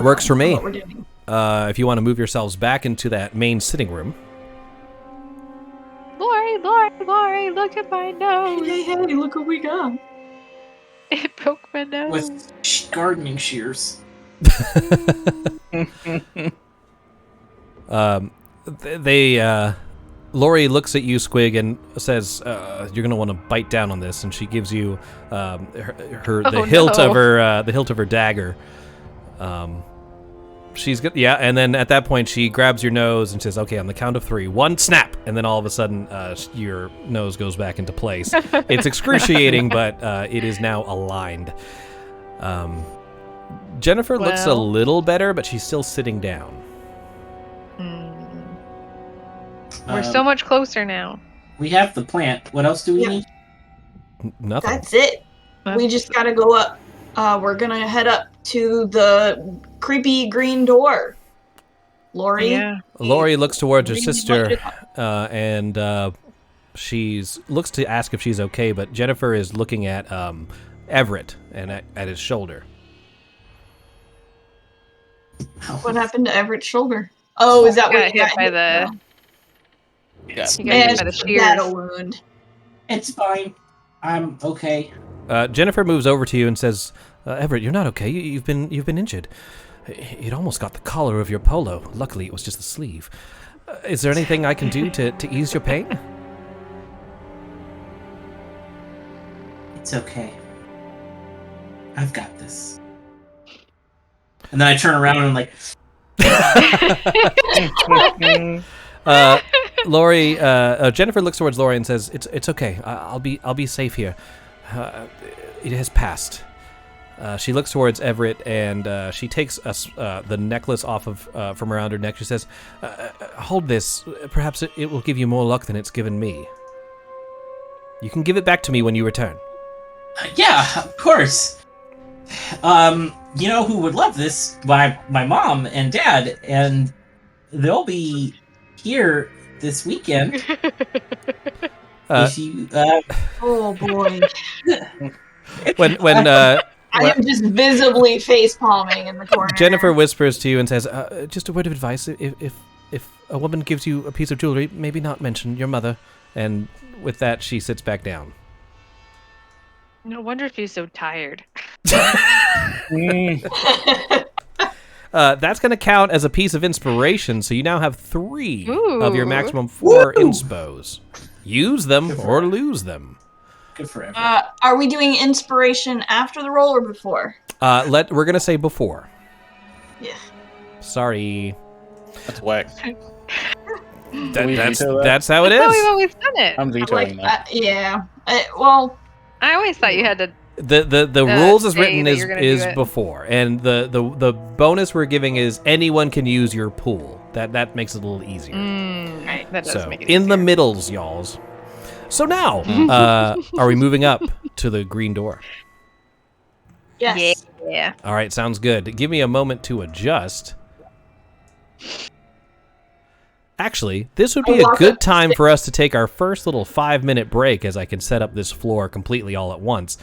Works for me. What we're doing. If you want to move yourselves back into that main sitting room. Lori, look at my nose. Hey, look what we got. It broke my nose. with gardening shears. Lori looks at you, Squig, and says, "You're gonna want to bite down on this." And she gives you the hilt of her dagger. She's good, yeah. And then at that point, she grabs your nose and says, "Okay, on the count of 3, 1, snap!" And then all of a sudden, your nose goes back into place. It's excruciating, but it is now aligned. Jennifer looks a little better, but she's still sitting down. We're so much closer now. We have the plant. What else do we need? Nothing. That's it. We just gotta go up. We're gonna head up to the creepy green door. Lori? Yeah. Lori looks towards her sister, and she looks to ask if she's okay, but Jennifer is looking at Everett and at his shoulder. What happened to Everett's shoulder? Oh, is that Got what you hit got by hit the? Yes. You got hit by the Is shears. that a wound? It's fine. I'm okay. Jennifer moves over to you and says, "Everett, you're not okay. You've been injured. It almost got the collar of your polo. Luckily, it was just the sleeve. Is there anything I can do to ease your pain?" It's okay. I've got this. And then I turn around and I'm like, Lori, Jennifer looks towards Lori and says, "It's okay. I'll be safe here. It has passed." She looks towards Everett and she takes the necklace off of from around her neck. She says, "Hold this. Perhaps it will give you more luck than it's given me. You can give it back to me when you return." yeah, of course. You know who would love this? My mom and dad, and they'll be here this weekend. If you, Oh boy. When I am just visibly face palming in the corner. Jennifer whispers to you and says, "Just a word of advice. If a woman gives you a piece of jewelry, maybe not mention your mother." And with that, she sits back down. No wonder she's so tired. That's going to count as a piece of inspiration, so you now have 3 of your Ooh. maximum 4 Woo! inspos. Use them or lose them. good for everyone. Are we doing inspiration after the roll or before? We're going to say before. Yeah. Sorry. That's whack. That's how it That's how we've is. always done it. I'm vetoing that. Yeah. Well, I always thought you had to. The rules as say written that you're gonna do is it. before, and the bonus we're giving is anyone can use your pool. That makes it a little easier. Right. That does So make it in the easier. middles, y'alls. So now, are we moving up to the green door? yes. Yeah. All right, sounds good. Give me a moment to adjust. Actually, this would be a good time for us to take our first little 5-minute break as I can set up this floor completely all at once.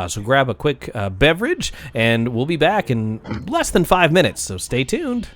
So grab a quick beverage, and we'll be back in less than 5 minutes, so stay tuned.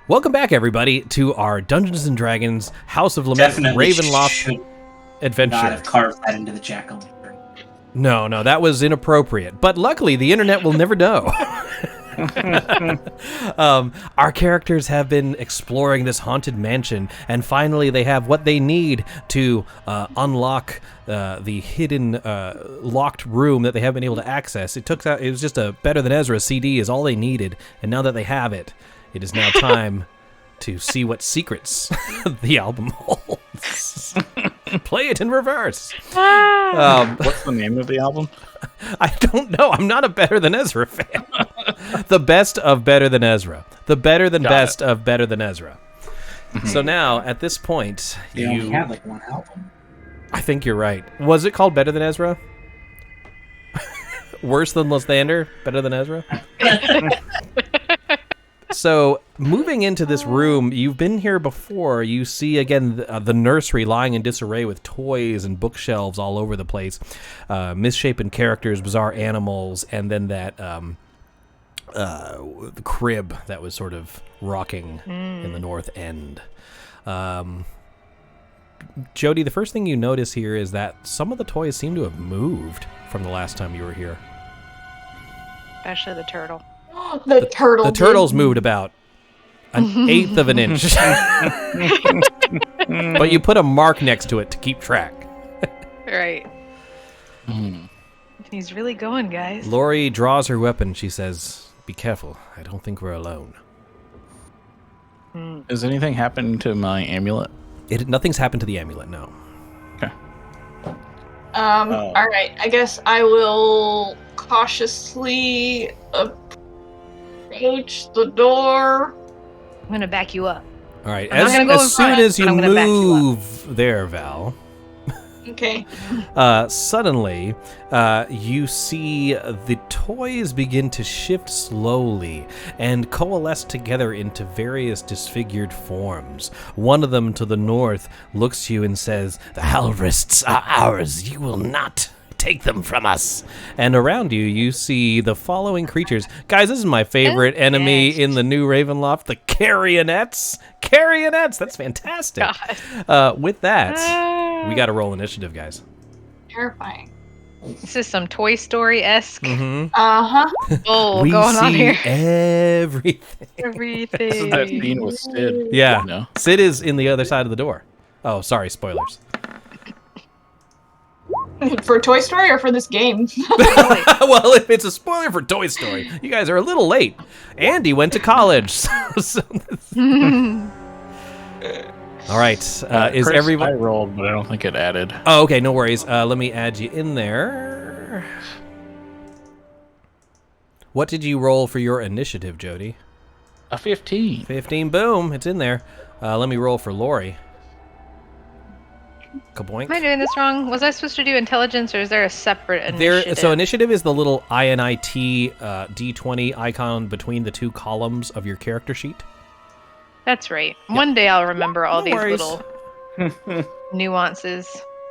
Welcome back, everybody, to our Dungeons and Dragons House of Lament Definitely Ravenloft should adventure. not have carved that into the jack-o'-lantern. No, that was inappropriate. But luckily, the internet will never know. Our characters have been exploring this haunted mansion, and finally they have what they need to unlock the hidden locked room that they haven't been able to access. It was just a Better Than Ezra CD is all they needed, and now that they have it, it is now time to see what secrets the album holds. Play it in reverse. What's the name of the album? I don't know. I'm not a Better Than Ezra fan. The best of Better Than Ezra. The better than best of Better Than Ezra. So now, at this point, They only had like one album. I think you're right. Was it called Better Than Ezra? Worse than Lathander? Better Than Ezra? So, moving into this room, you've been here before. You see, again, the nursery lying in disarray with toys and bookshelves all over the place. Misshapen characters, bizarre animals, and then that the crib that was sort of rocking in the north end. Jody, the first thing you notice here is that some of the toys seem to have moved from the last time you were here. Especially the turtle. The turtle. The turtles moved about an eighth of an inch. But you put a mark next to it to keep track. Right. He's really going, guys. Lori draws her weapon. She says, "Be careful. I don't think we're alone." Has anything happened to my amulet? Nothing's happened to the amulet, no. Okay. All right. I guess I will cautiously approach the door. I'm gonna back you up. All right. I'm not gonna go As in soon front, as you but I'm gonna back you up. move there, Val, Okay. suddenly you see the toys begin to shift slowly and coalesce together into various disfigured forms. One of them to the north looks to you and says, "The Halvrists are ours. You will not take them from us." And around you, you see the following creatures. Guys, this is my favorite enemy in the new Ravenloft, the Carrionettes. Carrionettes, that's fantastic. With that, we got to roll initiative, guys. Terrifying. This is some Toy Story-esque. Uh-huh. Oh, We going on see here. everything. This is that Everything. scene with Sid. Yeah, You know? Sid is in the other side of the door. Oh, sorry, spoilers. For Toy Story or for this game? Well, if it's a spoiler for Toy Story, you guys are a little late. Andy went to college. All right, is Chris, everyone? I rolled, but I don't think it added. Oh, okay, no worries. Let me add you in there. What did you roll for your initiative, Jody? A 15. 15, boom, it's in there. Let me roll for Lori. Kaboink. Am I doing this wrong? Was I supposed to do intelligence, or is there a separate initiative? So initiative is the little INIT D20 icon between the two columns of your character sheet. That's right. One day I'll remember all No these worries. little nuances.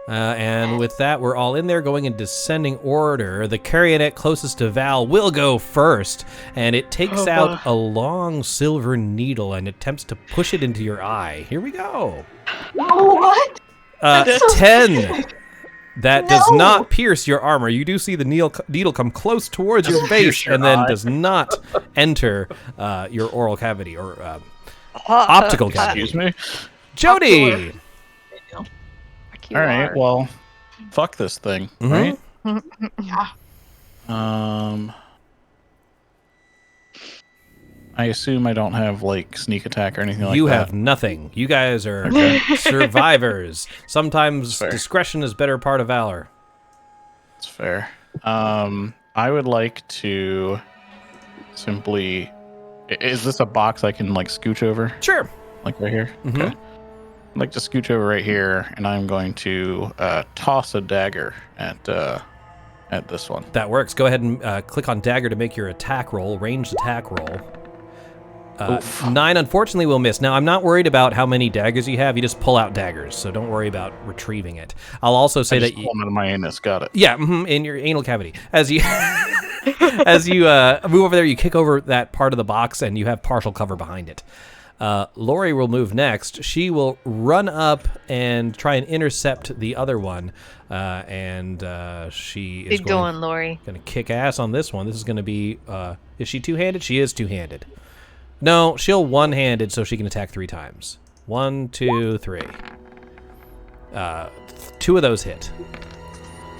And with that, we're all in there going in descending order. The Carrionet closest to Val will go first, and it takes out a long silver needle and attempts to push it into your eye. Here we go. What? 10. That does No. not pierce your armor. You do see the needle come close towards your face your and then eye. does not enter your oral cavity or optical cavity. Excuse me? Jody! Like you All right, are. well, fuck this thing, Mhm. right? Yeah. I assume I don't have, like, sneak attack or anything like that. You have nothing. You guys are survivors. Sometimes Fair. discretion is better part of valor. That's fair. I would like to simply... Is this a box I can, like, scooch over? Sure. Like right here? Mhm. Okay. I'd like to scooch over right here, and I'm going to toss a dagger at this one. That works. Go ahead and click on dagger to make your attack roll, ranged attack roll. Oof. 9 unfortunately will miss. Now, I'm not worried about how many daggers you have. You just pull out daggers, so don't worry about retrieving it. I'll also say I just that... pull them out of my anus. Got it. Yeah, in your anal cavity. As you as you move over there, you kick over that part of the box, and you have partial cover behind it. Lori will move next. She will run up and try and intercept the other one. She is Big going, Lori. going to kick ass on this one. This is going to be... is she two-handed? She is two-handed. No, she'll one-handed so she can attack 3 times. 1, 2, 3. 2 of those hit.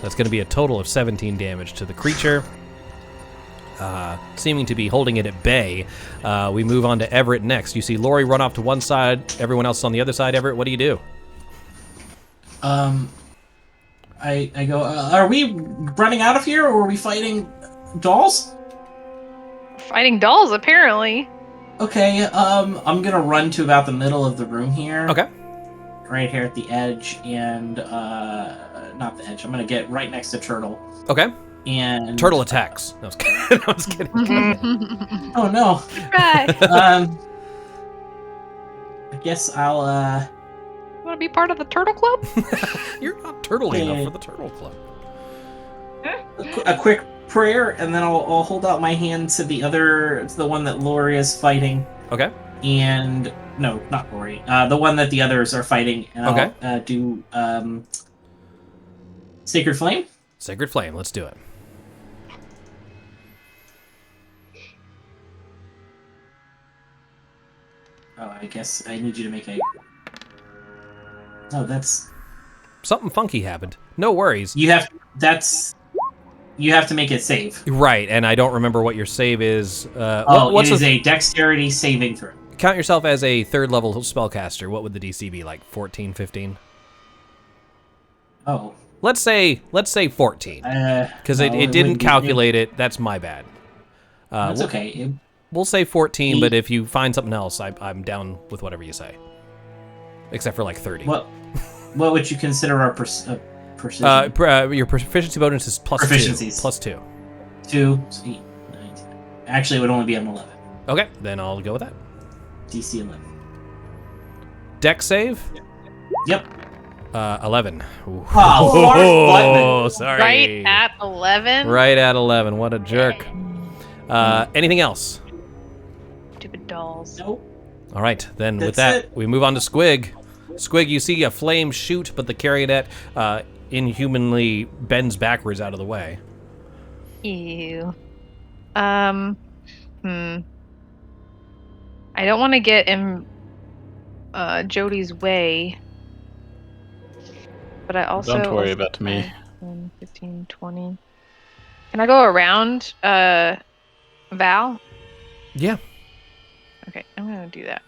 That's going to be a total of 17 damage to the creature. Seeming to be holding it at bay. We move on to Everett next. You see Lori run off to one side, everyone else on the other side. Everett, what do you do? I go, are we running out of here, or are we fighting dolls? Fighting dolls, apparently. Okay, I'm gonna run to about the middle of the room here. Okay. Right here at the edge, and, not the edge. I'm gonna get right next to Turtle. Okay. And... Turtle attacks. No, I was kidding. Oh, no. Right. I guess I'll, Want to be part of the Turtle Club? You're not turtly enough for the Turtle Club. a quick prayer, and then I'll hold out my hand to the one that Lori is fighting. Okay. And no, not Lori. The one that the others are fighting. And Okay. I'll do Sacred Flame. Sacred Flame. Let's do it. Oh, I guess I need you to make a. Oh, that's. Something funky happened. No worries. You have. You have to make it save. Right, and I don't remember what your save is. It is a dexterity saving throw. Count yourself as a 3rd level spellcaster. What would the DC be, like 14, 15? Oh. Let's say 14. Because it didn't calculate it. That's my bad. That's okay. We'll say 14, but if you find something else, I'm down with whatever you say. Except for like 30. What would you consider our precision? Your proficiency bonus is plus 2. Proficiencies. Plus 2. 2, 8, 9, 10. Actually, it would only be an 11. Okay, then I'll go with that. DC 11. Dex save? Yep. 11. Ooh. Oh, sorry. Right at 11? Right at 11. What a jerk. Anything else? Stupid dolls. Nope. All right, then with That's that, we move on to Squig. Squig, you see a flame shoot, but the carionet inhumanly bends backwards out of the way. Ew. I don't want to get in Jody's way. But I also... Don't worry about me. 10, 15, 20. Can I go around Val? Yeah. Okay, I'm going to do that.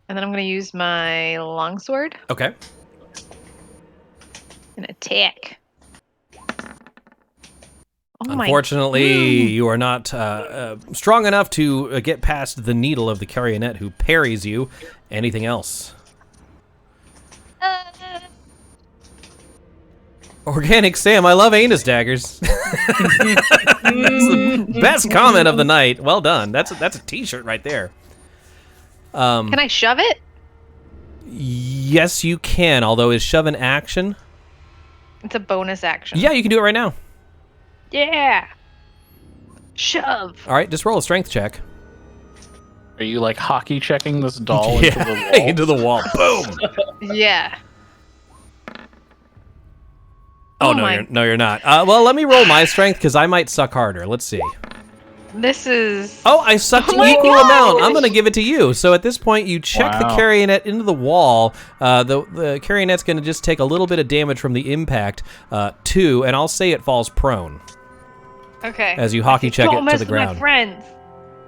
And then I'm going to use my longsword Okay. and attack. Oh Unfortunately, you are not strong enough to get past the needle of the carionet who parries you. Anything else? Organic Sam, I love anus daggers. That's the best comment of the night. Well done. That's a t-shirt right there. Can I shove it? Yes, you can, although is shove an action? It's a bonus action. Yeah, you can do it right now. Yeah. Shove. All right, just roll a strength check. Are you like hockey checking this doll into the wall? Into the wall. Boom. Yeah. Oh, Oh no, you're not. Well, let me roll my strength because I might suck harder. Let's see. This is... Oh, I sucked an my equal gosh! amount. I'm going to give it to you. So at this point, you check the Wow. carionet into the wall. The carionet's going to just take a little bit of damage from the impact, 2, and I'll say it falls prone Okay. as you hockey check Don't it mess to the with my ground. friends.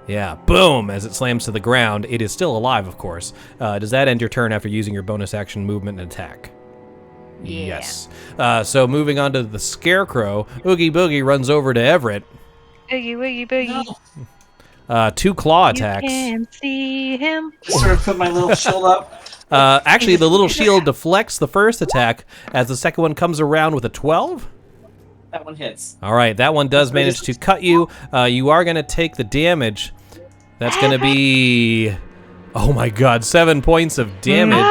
Yeah, boom, as it slams to the ground. It is still alive, of course. Does that end your turn after using your bonus action movement and attack? Yeah. Yes. So moving on to the Scarecrow, Oogie Boogie runs over to Everett. Boogie, woogie, boogie. No. 2 claw You attacks. can see him. Just sort of put my little shield up. Actually, the little shield deflects the first attack as the second one comes around with a 12. That one hits. All right, that one does manage to cut you. You are going to take the damage. That's going to be, oh my god, 7 points of damage.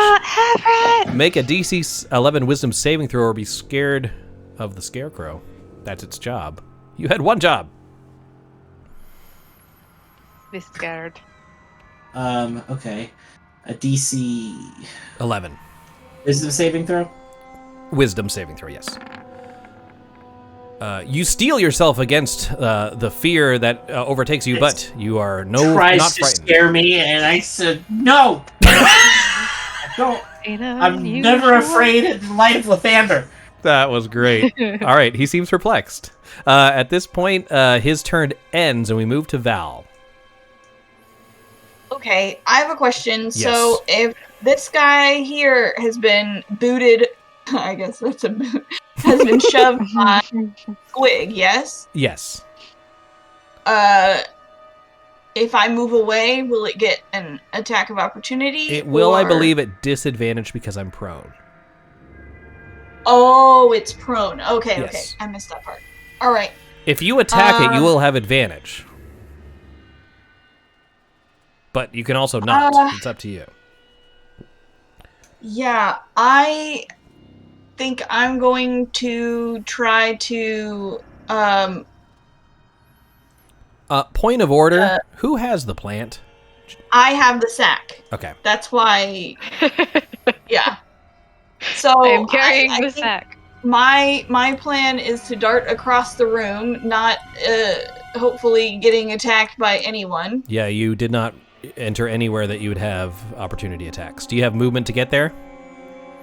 Make a DC 11 Wisdom saving throw or be scared of the Scarecrow. That's its job. You had one job. Be scared. Okay. A DC 11. wisdom saving throw? Wisdom saving throw, yes. You steel yourself against the fear that overtakes you, but you are Tries not to frightened. scare me, and I said, no! I don't. I'm never afraid in the light of Lathander. That was great. All right, he seems perplexed. At this point, his turn ends, and we move to Val. Okay, I have a question. Yes. So if this guy here has been booted, I guess that's a boot, has been shoved by Squig, yes? Yes. If I move away, will it get an attack of opportunity? It will, I or- believe, at disadvantage because I'm prone. Oh, it's prone. Okay, Yes. okay. I missed that part. All right. If you attack it, you will have advantage. But you can also not. It's up to you. Yeah, I think I'm going to try to Point of order. Who has the plant? I have the sack. Okay. That's why yeah. So I'm carrying I the think sack. my plan is to dart across the room, not hopefully getting attacked by anyone. Yeah, you did not enter anywhere that you would have opportunity attacks. Do you have movement to get there?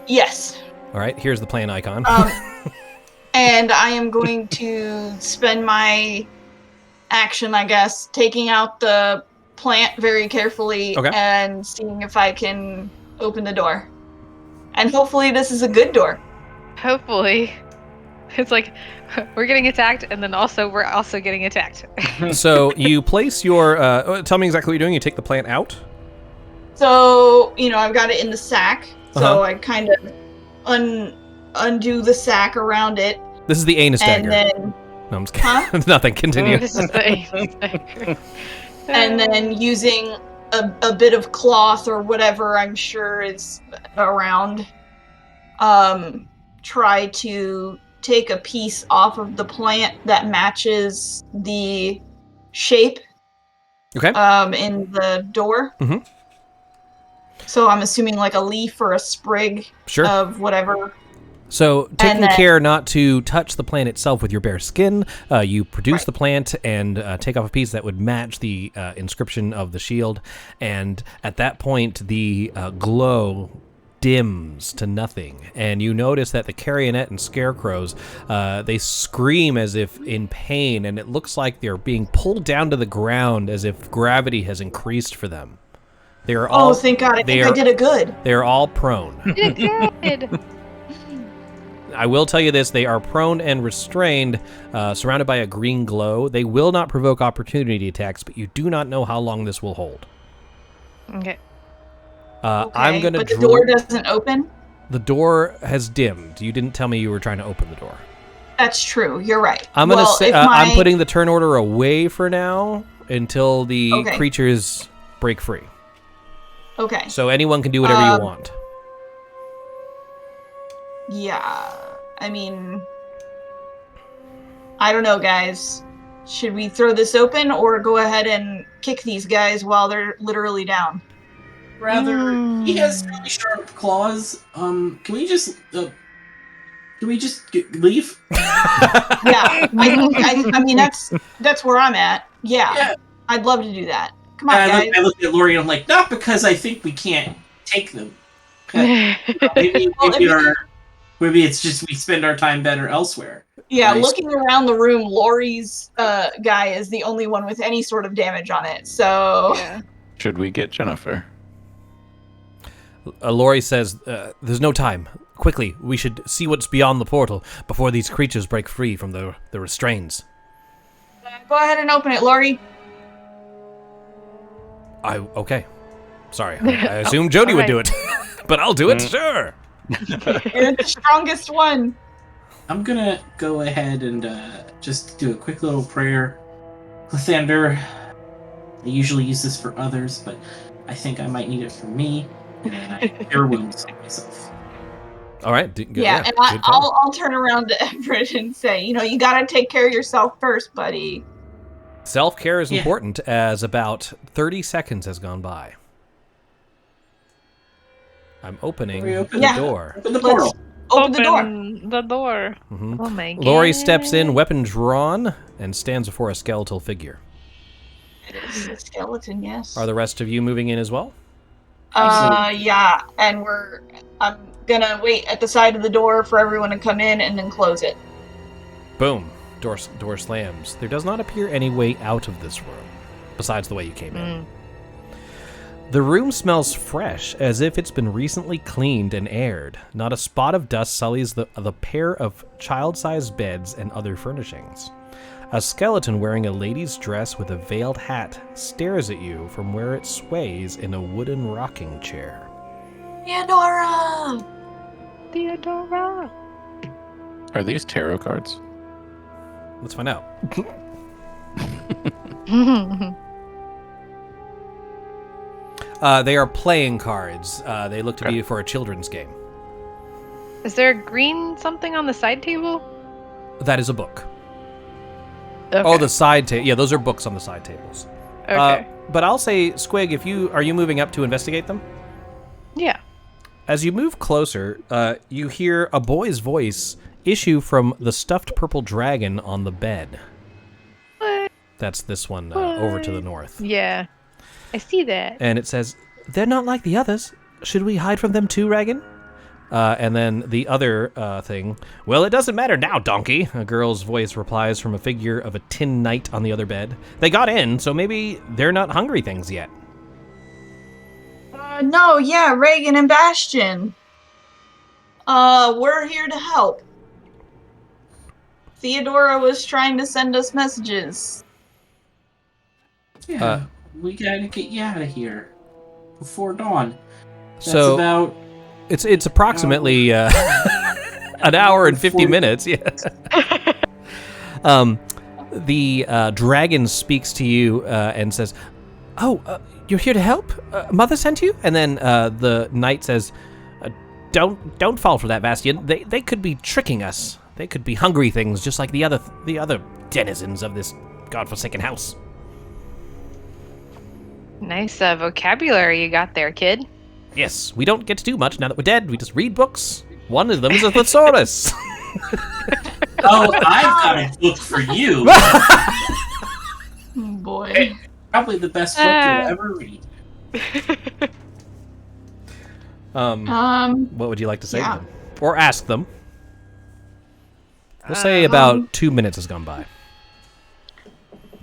Yes. All right, here's the plan icon. And I am going to spend my action, I guess, taking out the plant very carefully and seeing if I can open the door. And hopefully this is a good door. Hopefully. It's like we're getting attacked, and then we're also getting attacked. So you place your... tell me exactly what you're doing. You take the plant out? So, I've got it in the sack. So I kind of undo the sack around it. This is the anus dagger. And then... No, I'm just kidding. Nothing. Continue. This is the anus dagger. And then using a bit of cloth or whatever I'm sure is around, try to take a piece off of the plant that matches the shape in the door. Mm-hmm. So I'm assuming like a leaf or a sprig of whatever. So, taking care not to touch the plant itself with your bare skin, you produce the plant and take off a piece that would match the inscription of the shield. And at that point, the glow dims to nothing. And you notice that the carionet and scarecrows, they scream as if in pain, and it looks like they're being pulled down to the ground as if gravity has increased for them. They are all, thank God. I think I did it good. They are all prone. You did good. I will tell you this, they are prone and restrained, surrounded by a green glow. They will not provoke opportunity attacks, but you do not know how long this will hold. Okay. I'm going to But the door doesn't open? The door has dimmed. You didn't tell me you were trying to open the door. That's true. You're right. I'm going to say I'm putting the turn order away for now until the creatures break free. Okay. So anyone can do whatever you want. Yeah. I mean, I don't know, guys. Should we throw this open or go ahead and kick these guys while they're literally down? Rather, he has really sharp claws. Can we just leave? Yeah, I mean that's where I'm at. Yeah, I'd love to do that. Come on, guys. I look at Lori and I'm like, not because I think we can't take them. Maybe it's just we spend our time better elsewhere. Yeah, looking around the room, Lori's guy is the only one with any sort of damage on it. So should we get Jennifer? Lori says, there's no time. Quickly, we should see what's beyond the portal before these creatures break free from the restraints. Go ahead and open it, Lori. Okay. Sorry, I assumed Jody would do it. But I'll do it, sure. You're the strongest one. I'm gonna go ahead and just do a quick little prayer. Lathander, I usually use this for others, but I think I might need it for me. And I cure wounds on myself. All right. And I'll turn around to Everett and say, you gotta take care of yourself first, buddy. Self-care is important, as about 30 seconds has gone by. I'm opening We open the door. Open the portal. Open the door. The door. Mhm. Oh my god. Lori steps in, weapon drawn, and stands before a skeletal figure. It is a skeleton, yes. Are the rest of you moving in as well? Yeah, and I'm gonna wait at the side of the door for everyone to come in and then close it. Boom. Door slams. There does not appear any way out of this room, besides the way you came in. The room smells fresh, as if it's been recently cleaned and aired. Not a spot of dust sullies the pair of child-sized beds and other furnishings. A skeleton wearing a lady's dress with a veiled hat stares at you from where it sways in a wooden rocking chair. Theodora! Theodora. Are these tarot cards? Let's find out. They are playing cards. They look to be for a children's game. Is there a green something on the side table? That is a book. Okay. Oh, the side table. Yeah, those are books on the side tables. Okay. But I'll say, Squig, are you moving up to investigate them? Yeah. As you move closer, you hear a boy's voice issue from the stuffed purple dragon on the bed. What? That's this one over to the north. Yeah. I see that. And it says, "They're not like the others. Should we hide from them too, Regan?" And then the other thing, "Well, it doesn't matter now, donkey," a girl's voice replies from a figure of a tin knight on the other bed. "They got in, so maybe they're not hungry things yet." No, yeah, Reagan and Bastion. We're here to help. Theodora was trying to send us messages. Yeah, we gotta get you out of here before dawn. That's So about it's approximately an hour and 50 minutes. Yeah. The dragon speaks to you and says, "Oh, you're here to help? Mother sent you?" And then the knight says, "Don't fall for that, Bastion. They could be tricking us. They could be hungry things, just like the other denizens of this godforsaken house." Nice vocabulary you got there, kid. Yes, we don't get to do much now that we're dead. We just read books. One of them is a thesaurus. Oh, I've got a book for you. Oh, boy. Probably the best book you'll ever read. What would you like to say yeah. to them? Or ask them? We'll say about 2 minutes has gone by.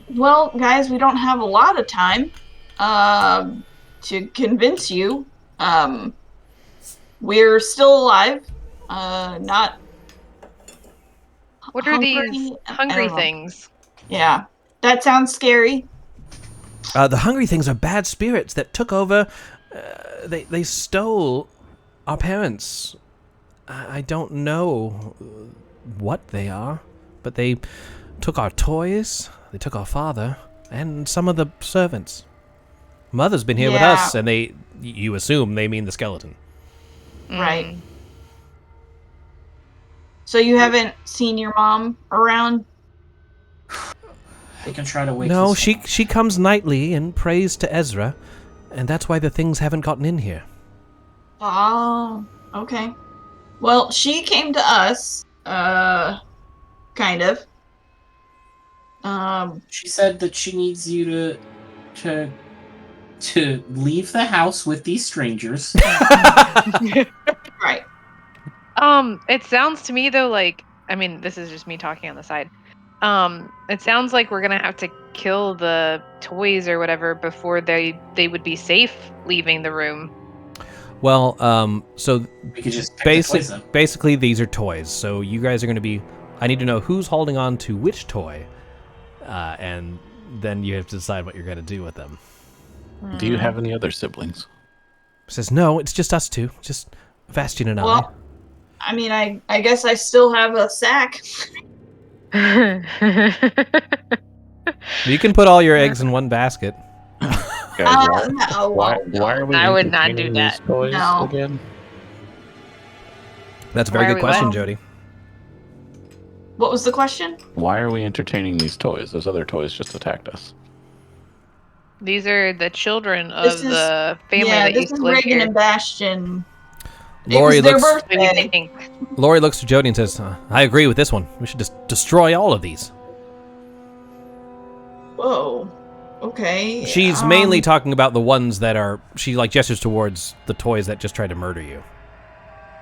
Well, guys, we don't have a lot of time to convince you. We're still alive. Not What are these I hungry don't know. things? Yeah, that sounds scary. The hungry things are bad spirits that took over. They stole our parents. I don't know what they are, but they took our toys, they took our father, and some of the servants. Mother's been here with Yeah. us, and you assume they mean the skeleton. Right. So you haven't seen your mom around? They can try to wake No, us up. she comes nightly and prays to Ezra, and that's why the things haven't gotten in here. Oh, okay. Well, she came to us, kind of. She said that she needs you to leave the house with these strangers. Right. It sounds to me though like, I mean, this is just me talking on the side. It sounds like we're gonna have to kill the toys or whatever before they would be safe leaving the room. Well, so We could just pick the toys up. basically these are toys. So you guys are going to be. I need to know who's holding on to which toy, and then you have to decide what you're going to do with them. Do you have any other siblings? Says no, it's just us two, just Bastion and Well, I mean, I guess I still have a sack. I. You can put all your eggs in one basket. Guys, No. why are we I would not entertaining do these that. toys No. again? That's a very Why are good we question, what? Jody. What was the question? Why are we entertaining these toys? Those other toys just attacked us. These are the children of This is- the family yeah, that this used is to live Reagan here. and Bastion. Lori their looks. What do you birthday. think? Lori looks to Jody and says, "I agree with this one. We should just destroy all of these." Whoa. Okay. She's mainly talking about the ones that are. She like gestures towards the toys that just tried to murder you.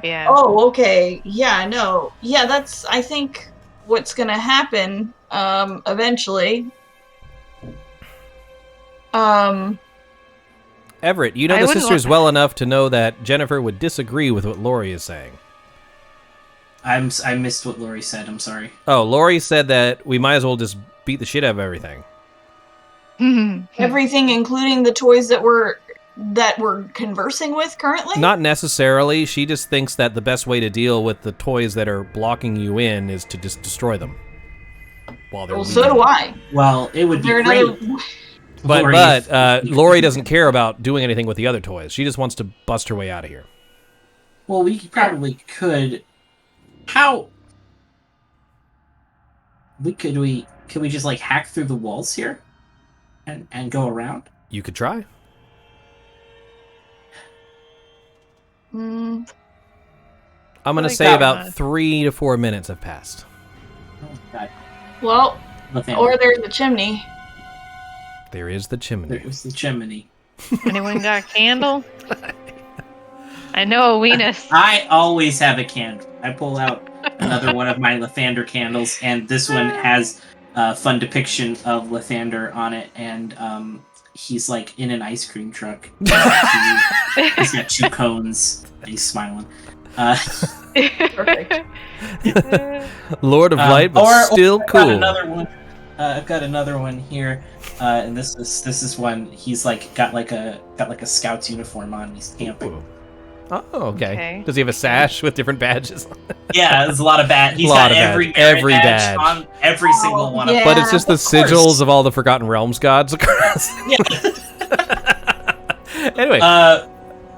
Yeah. Oh, okay. Yeah, no. Yeah, that's I think what's gonna happen eventually. Everett, you know I the wouldn't sisters well enough to know that Jennifer would disagree with what Lori is saying. I missed what Lori said. I'm sorry. Oh, Lori said that we might as well just beat the shit out of everything. Everything including the toys that we're conversing with currently? Not necessarily. She just thinks that the best way to deal with the toys that are blocking you in is to just destroy them. While they're Well, so do I. Well, it would Is be there great. another But Lori doesn't care about doing anything with the other toys. She just wants to bust her way out of here. Well, we probably could. How? Could we just like hack through the walls here, and go around? You could try. I'm going to Like say that about one. 3 to 4 minutes have passed. Oh God! Well, Nothing. or there's the chimney. There is the chimney. There's the chimney. Anyone got a candle? I know a weenus. I always have a candle. I pull out another one of my Lathander candles, and this one has a fun depiction of Lathander on it, and he's like in an ice cream truck. He's got 2 cones, and he's smiling. Perfect. Lord of Light, but still I've cool. got another one. I've got another one here, and this is one. He's like got like a scout's uniform on. And he's camping. Ooh. Oh, okay. Okay. Does he have a sash with different badges? Yeah, there's a lot of badge. He's Lot got of every badge. Every merit badge. on every single one of yeah. them. But it's just the of course. sigils of all the Forgotten Realms gods across. Yeah. Anyway,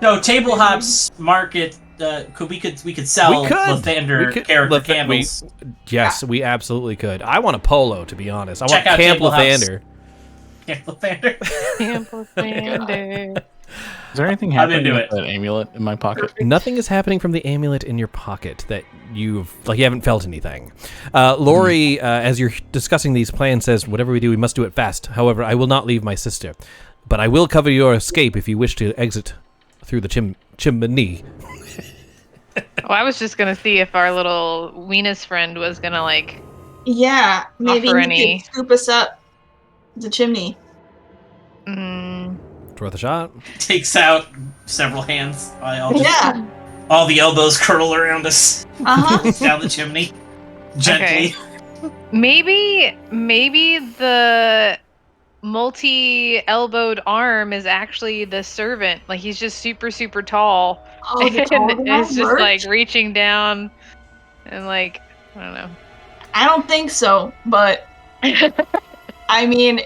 No, Table Hops Market. We could sell Lathander character candles. Yes, we absolutely could. I want a polo, to be honest. I Check want out Camp Table Hops. Lathander. Lathander. Is there anything I'm happening into with it. that amulet in my pocket? Nothing is happening from the amulet in your pocket that you haven't felt anything. Lori, as you're discussing these plans, says, "Whatever we do, we must do it fast. However, I will not leave my sister, but I will cover your escape if you wish to exit through the chimney." Oh, I was just gonna see if our little weenus friend was gonna like. Yeah, maybe Offer he any- could scoop us up the chimney. It's worth a shot. Takes out several hands. Yeah. All the elbows curl around us Uh-huh. down the chimney, gently. Maybe the multi-elbowed arm is actually the servant. Like he's just super, super tall. Oh, the tall And guy it's just worked? like reaching down and like I don't know. I don't think so, but I mean,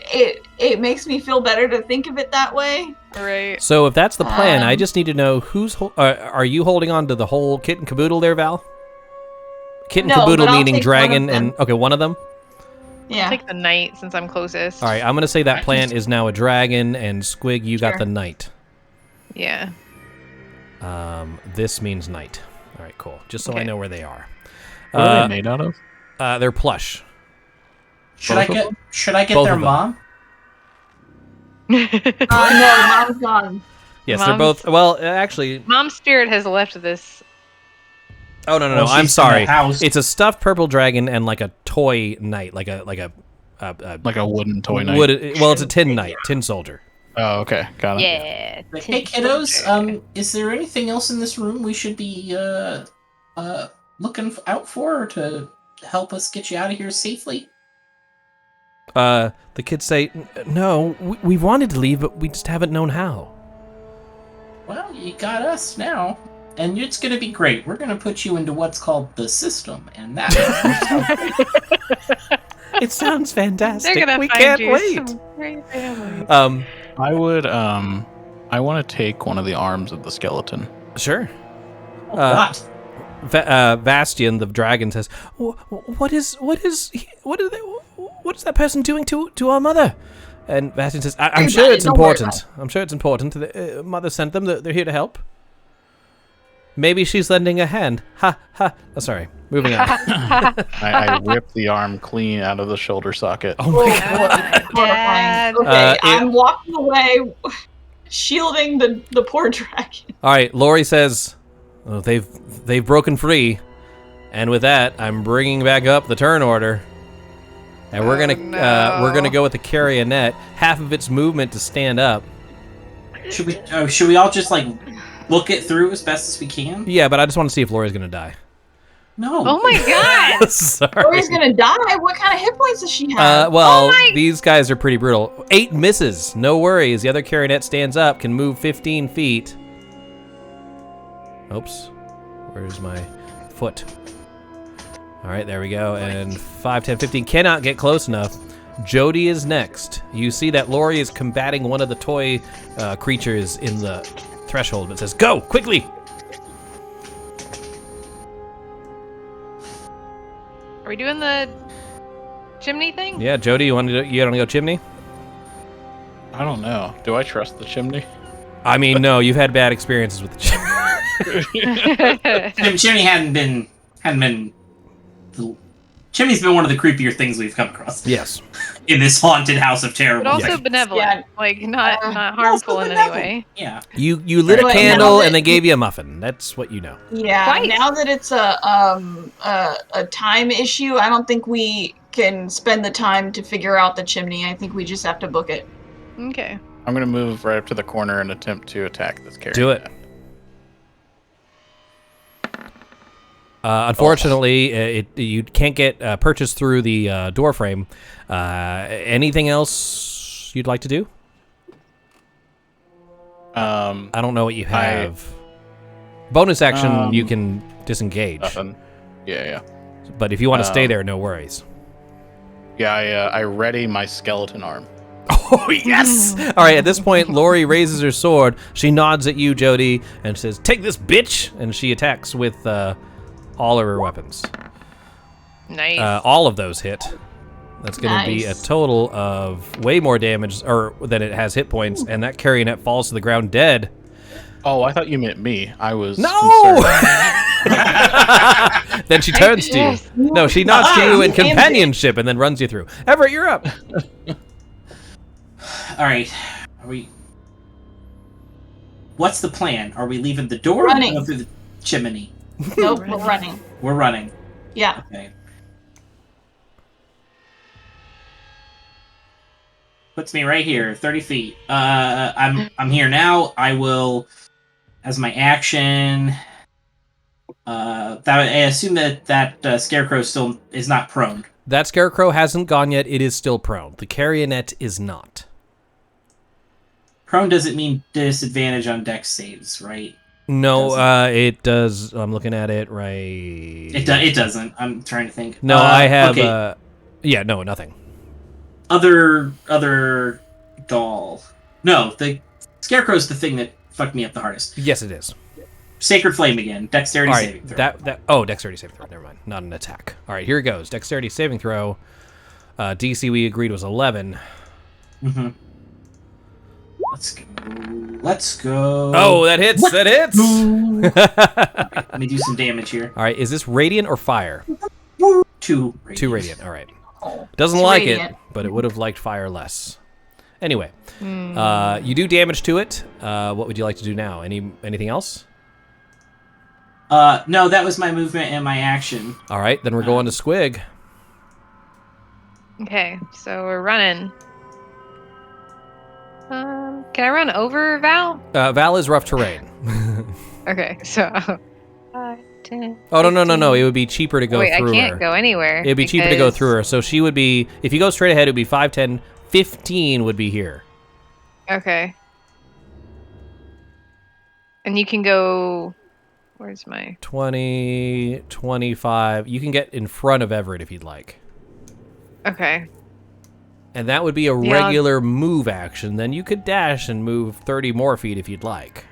it makes me feel better to think of it that way. Right. So if that's the plan, I Um, just need to know who's. Are you holding on to the whole kit and caboodle there, Val? Kit and No, caboodle but I'll meaning take one dragon of them. and okay, one of them. Yeah. Take the knight since I'm closest. All right, I'm gonna say that plan is now a dragon, and Squig, you got Sure. the knight. Yeah. This means knight. All right, cool. Just so I Okay. know where they are. What are they made out of? They're plush. Should I Both of get Both their of them. mom? No, mom's gone. Yes, they're Mom's- both. Well, actually, Mom's spirit has left this. oh no, Well, I'm she's in the sorry. house. It's a stuffed purple dragon and like a toy knight, like a Like a wooden toy knight. wood. Well, it's a tin knight, tin soldier. Oh, okay, got it. Yeah. Hey kiddos, is there anything else in this room we should be looking out for to help us get you out of here safely? The kids say, "No, we wanted to leave, but we just haven't known how." Well, you got us now, and it's gonna be great. We're gonna put you into what's called the system, and that. It sounds fantastic. They're gonna We find can't you wait. some great family. I would, I want to take one of the arms of the skeleton. Sure. What? Bastian, the dragon, says, what is that person doing to our mother?" And Bastian says, I'm You sure got it, it's don't worry important. I'm sure it's important. The mother sent them. They're here to help. Maybe she's lending a hand. Ha ha. Oh, sorry. Moving on. I whip the arm clean out of the shoulder socket. Oh my god. Dad. Okay, I'm walking away, shielding the poor dragon. All right, Lori says, oh, they've broken free, and with that, I'm bringing back up the turn order, and we're gonna go with the carionet. Half of its movement to stand up. Should we all just like look it through as best as we can? Yeah, but I just want to see if Lori's gonna die. No. Oh my god! Sorry. Lori's gonna die. What kind of hit points does she have? Well, these guys are pretty brutal. 8 misses. No worries. The other carionet stands up, can move 15 feet. Oops. Where's my foot? All right, there we go. And 5, 10, 15 cannot get close enough. Jody is next. You see that Lori is combating one of the toy creatures in the threshold. It says, "Go quickly!" Are we doing the chimney thing? Yeah, Jody, you want to go chimney? I don't know. Do I trust the chimney? I mean, no. You've had bad experiences with the chimney. Chimney hadn't been. Chimney's been one of the creepier things we've come across. Yes. In this haunted house of terror. But also benevolent, Yeah. like not harmful in any way. Yeah. You lit a Right. candle Now that- and they gave you a muffin. That's what you know. Yeah. Twice. Now that it's a time issue, I don't think we can spend the time to figure out the chimney. I think we just have to book it. Okay. I'm gonna move right up to the corner and attempt to attack this carrier. Do it. Unfortunately, you can't get purchased through the door frame. Anything else you'd like to do? I don't know what you have. Bonus action, you can disengage. Nothing. Yeah. But if you want to stay there, no worries. Yeah, I ready my skeleton arm. Oh, yes! All right, at this point, Lori raises her sword. She nods at you, Jody, and says, "Take this, bitch!" And she attacks with all of her weapons. Nice. All of those hit. That's going to be a Nice. total of way more damage than it has hit points, and that carionet falls to the ground dead. Oh, I thought you meant me. I was No! concerned. Then she turns to you. No, she nods to you in companionship and then runs you through. Everett, you're up. All right. Are we? What's the plan? Are we leaving the door Running. or go through the chimney? Nope, we're running. We're running. Yeah. Okay. Puts me right here, 30 feet. I'm here now. I will, as my action. I assume that scarecrow still is not prone. That scarecrow hasn't gone yet. It is still prone. The carionet is not. Prone doesn't mean disadvantage on dex saves, right? No, it does. I'm looking at it right. It doesn't. I'm trying to think. No, I have. Okay. Yeah, no, nothing. Other doll. No, the scarecrow's the thing that fucked me up the hardest. Yes, it is. Sacred Flame again. Dexterity All saving right, throw. dexterity saving throw. Never mind, not an attack. All right, here it goes. Dexterity saving throw. DC we agreed was 11. Mm-hmm. Let's go. Oh, that hits. That hits. Alright, let me do some damage here. All right, is this radiant or fire? 2 radiant. 2 radiant. All right. Oh, Doesn't it's like radiant. it, but it would have liked fire less. Anyway, you do damage to it. What would you like to do now? Anything else? No, that was my movement and my action. All right, then we're going to Squig. Okay, so we're running. Can I run over Val? Val is rough terrain. Okay, so 5, 10. Oh, no. 15. It would be cheaper to go Wait, through I can't her. go anywhere. It'd be cheaper to go because- through her. So she would be, if you go straight ahead, it would be 5, 10, 15 would be here. Okay. And you can go. Where's my. 20, 25. You can get in front of Everett if you'd like. Okay. And that would be a Yeah. regular move action. Then you could dash and move 30 more feet if you'd like.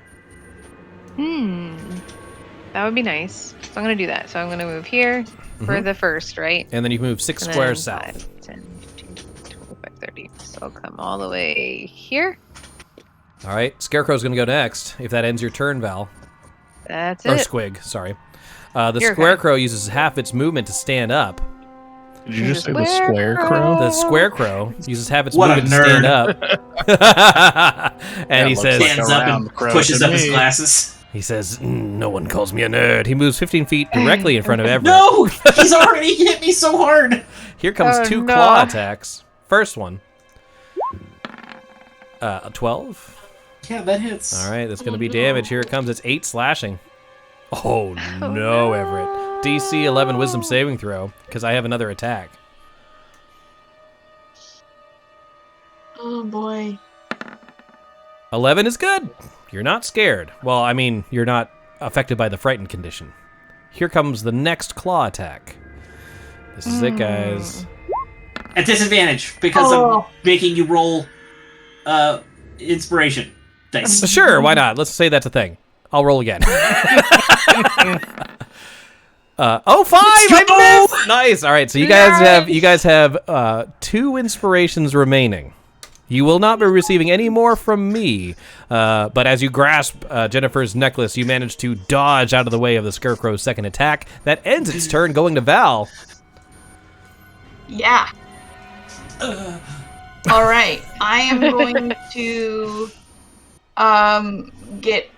That would be nice. So I'm going to do that. So I'm going to move here for the first, right? And then you move 6 And squares then south. 5, 10, 15, 25, 30. So I'll come all the way here. All right, Scarecrow's going to go next, if that ends your turn, Val. That's Or it. squig, sorry. The Here, scarecrow uses half its movement to stand up. Did you just say the Square square crow. crow? The scarecrow uses half its What a movement to stand up. And he looks says, like Stands a up and round crow pushes to up his me. glasses. no one calls me a nerd. He moves 15 feet directly in front of Everett. No! He's already hit me so hard! Here comes Oh, 2 no. claw attacks. First one. 12. Yeah, that hits. All right, that's going to be damage. Here it comes. It's 8 slashing. Oh, no, Everett. DC 11 wisdom saving throw, because I have another attack. Oh boy. 11 is good. You're not scared. Well, I mean, you're not affected by the frightened condition. Here comes the next claw attack. This is it, guys. At disadvantage, because I'm making you roll inspiration dice. Sure, why not? Let's say that's a thing. I'll roll again. 5! I missed! Nice. All right, so you guys have 2 inspirations remaining. You will not be receiving any more from me, but as you grasp Jennifer's necklace, you manage to dodge out of the way of the Scarecrow's second attack. That ends its turn, going to Val. Yeah. All right. I am going to get.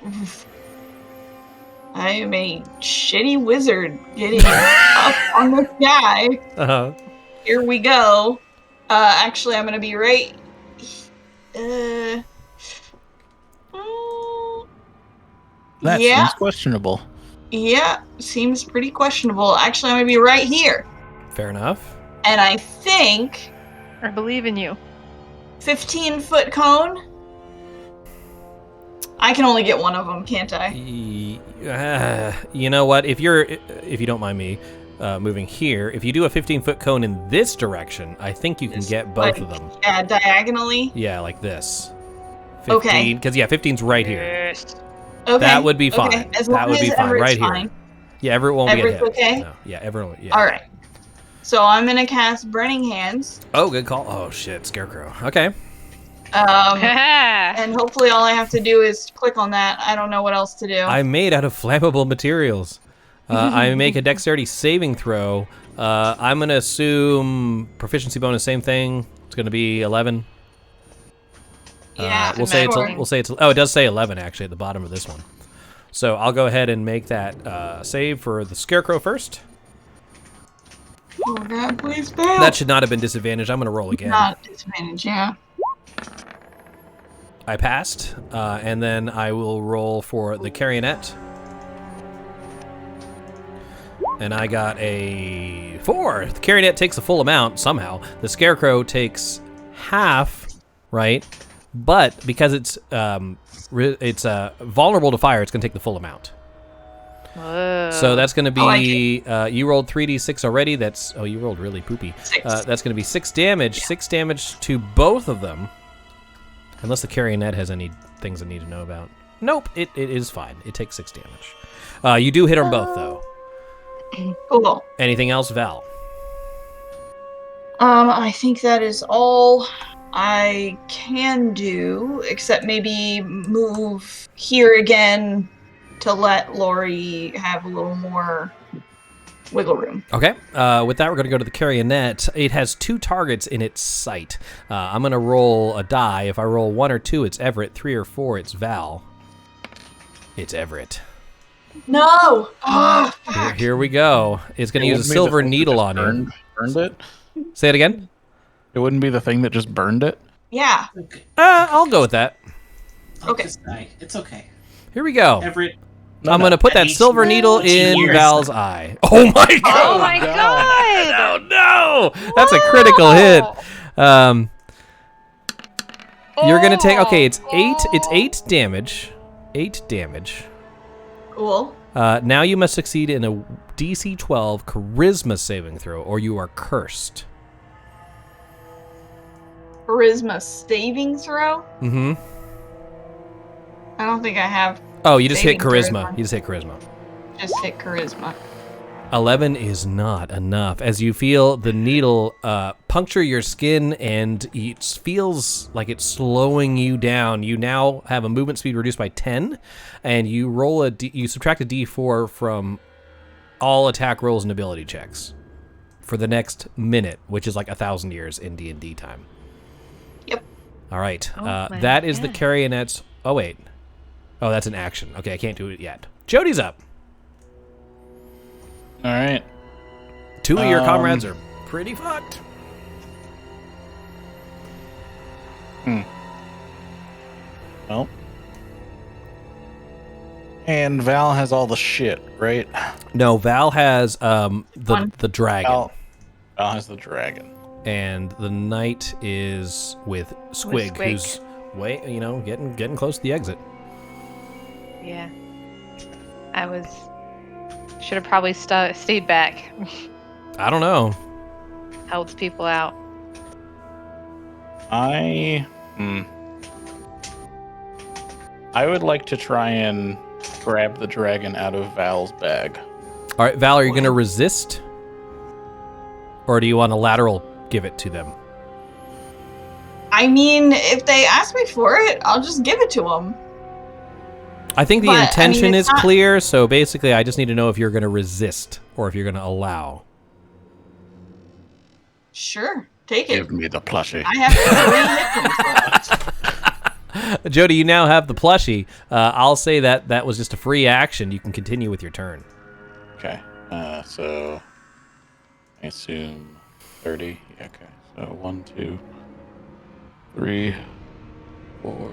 I am a shitty wizard getting up on this guy. Uh-huh. Here we go. Actually, I'm gonna be right. That yeah, seems questionable. yeah, seems pretty questionable. Actually, I'm gonna be right here, Fair enough. and I think I believe in you. 15-foot cone. I can only get one of them, can't I? You know what? If you don't mind me moving here, if you do a 15-foot cone in this direction, I think you can get both of them. Yeah, diagonally. Yeah, like this. 15, Okay. Because 15's right here. Yes. Okay. That would be fine. Okay. As That long would be as fine Everett's right fine. here. Yeah, Everett won't Everett's get hit. okay? No. Yeah, Everett. Yeah. All right. So I'm gonna cast Burning Hands. Oh, good call. Oh shit, Scarecrow. Okay. And hopefully all I have to do is click on that. I don't know what else to do. I'm made out of flammable materials. I make a dexterity saving throw. I'm gonna assume proficiency bonus, same thing. It's gonna be 11. Yeah, we'll say sure. it's. Oh, it does say 11 actually at the bottom of this one. So I'll go ahead and make that save for the Scarecrow first. Oh God, please fail. That should not have been disadvantaged. I'm gonna roll again. Not disadvantage, yeah. I passed, and then I will roll for the Carionet. And I got a 4. The Carionet takes the full amount somehow. The Scarecrow takes half, right? But because it's vulnerable to fire, it's going to take the full amount. Whoa. So that's going to I be, you rolled 3d6 already. You rolled really poopy. 6. That's going to be 6 damage. 6 damage to both of them. Unless the Carionet has any things I need to know about. Nope, it is fine. It takes 6 damage. You do hit them both, though. Cool. Anything else, Val? I think that is all I can do, except maybe move here again to let Lori have a little more wiggle room. Okay. With that, we're going to go to the Carionet. It has 2 targets in its sight. I'm going to roll a die. If I roll 1 or 2, it's Everett. 3 or 4, it's Val. It's Everett. No! Oh, Here we go. It's going to use a silver needle on you. Burned it? Say it again? It wouldn't be the thing that just burned it? yeah. Okay. I'll go with that. I'll just die. It's okay. Here we go. Everett. I'm going to put that silver needle in years. Val's eye. Oh my god! Oh my god! Oh no! That's a critical hit. You're going to take... Okay, it's 8. It's 8 damage. 8 damage. Cool. Now you must succeed in a DC 12 Charisma saving throw, or you are cursed. Charisma saving throw? Mm-hmm. I don't think I have. Oh, you just hit Saving charisma. charisma. You just hit charisma. Just hit charisma. 11 is not enough. As you feel the needle puncture your skin, and it feels like it's slowing you down. You now have a movement speed reduced by 10, and you roll you subtract a d4 from all attack rolls and ability checks for the next minute, which is like 1,000 years in D&D time. Yep. All right. Oh my that is the God. Carionet's... Oh, wait. Oh, that's an action. Okay, I can't do it yet. Jody's up. All right. 2 of your comrades are pretty fucked. Well. And Val has all the shit, right? No, Val has the dragon. Val has the dragon. And the knight is with Squig, Squig. who's getting close to the exit. Yeah. Should have probably stayed back. I don't know. Helped people out. I would like to try and grab the dragon out of Val's bag. All right, Val, are you going to resist? Or do you want a lateral give it to them? I mean, if they ask me for it, I'll just give it to them. I think the But, I mean, intention it's is not- clear, so basically I just need to know if you're going to resist or if you're going to allow. Sure, take it. Give me the plushie. I have 3 hit points. Jody, you now have the plushie. I'll say that was just a free action. You can continue with your turn. Okay. So I assume 30. Yeah, okay. So 1, 2, 3, 4,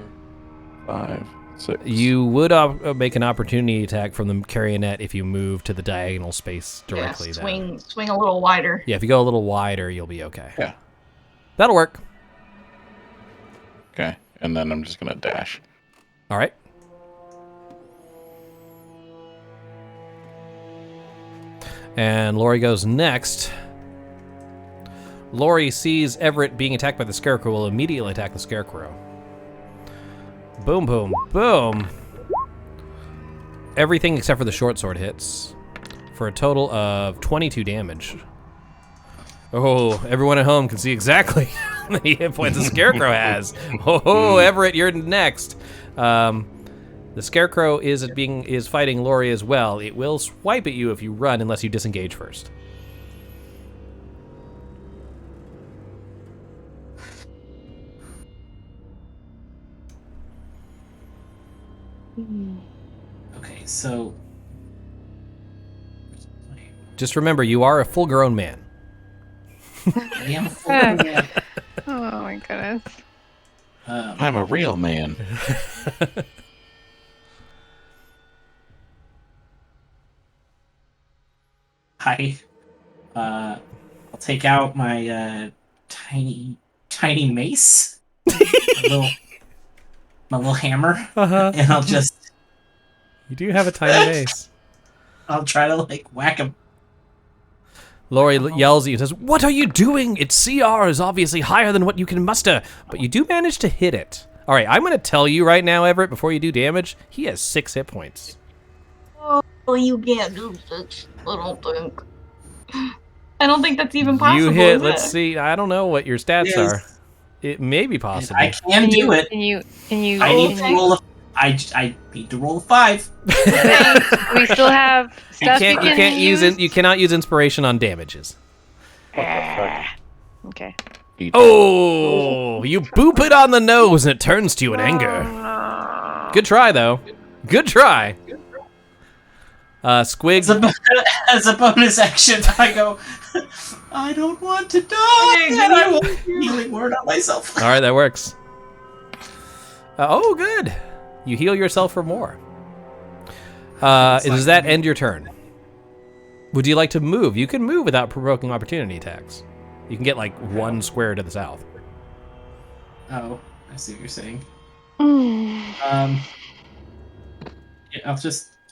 5, 6. You would make an opportunity attack from the Carionet if you move to the diagonal space directly. Yeah, then. swing a little wider. Yeah, if you go a little wider, you'll be okay. Yeah. That'll work. Okay. And then I'm just gonna dash. All right. And Lori goes next. Lori sees Everett being attacked by the Scarecrow, will immediately attack the Scarecrow. Boom, boom, boom. Everything except for the short sword hits for a total of 22 damage. Oh, everyone at home can see exactly how many hit points the Scarecrow has. Oh, Everett, you're next. The Scarecrow is fighting Lori as well. It will swipe at you if you run unless you disengage first. Okay, so Just remember, you are a full-grown man. I am full man. Oh my goodness. I'm a real man. I'll take out my tiny mace, my little hammer, Uh-huh. and I'll just You do have a tiny base. I'll try to like whack him. Lori yells at you and says, "What are you doing? Its CR is obviously higher than what you can muster, but you do manage to hit it." All right, I'm going to tell you right now, Everett, before you do damage, he has 6 hit points. Oh, you can't do this. I don't think. I don't think that's even possible. You hit, is let's it? see, I don't know what your stats Yes. are. It may be possible. I can do it. Can you? I need to roll a. I need to roll a 5. We still have stuff you can't use it. You cannot use inspiration on damages. Okay. Oh, you boop it on the nose and it turns to you in anger. Good try, though. Good try. Squig. As a bonus action, I go. I don't want to die, and I will healing word on myself. All right, that works. Oh, good. You heal yourself for more. Does that end your turn? Would you like to move? You can move without provoking opportunity attacks. You can get like 1 square to the south. Oh, I see what you're saying. Mm. Yeah,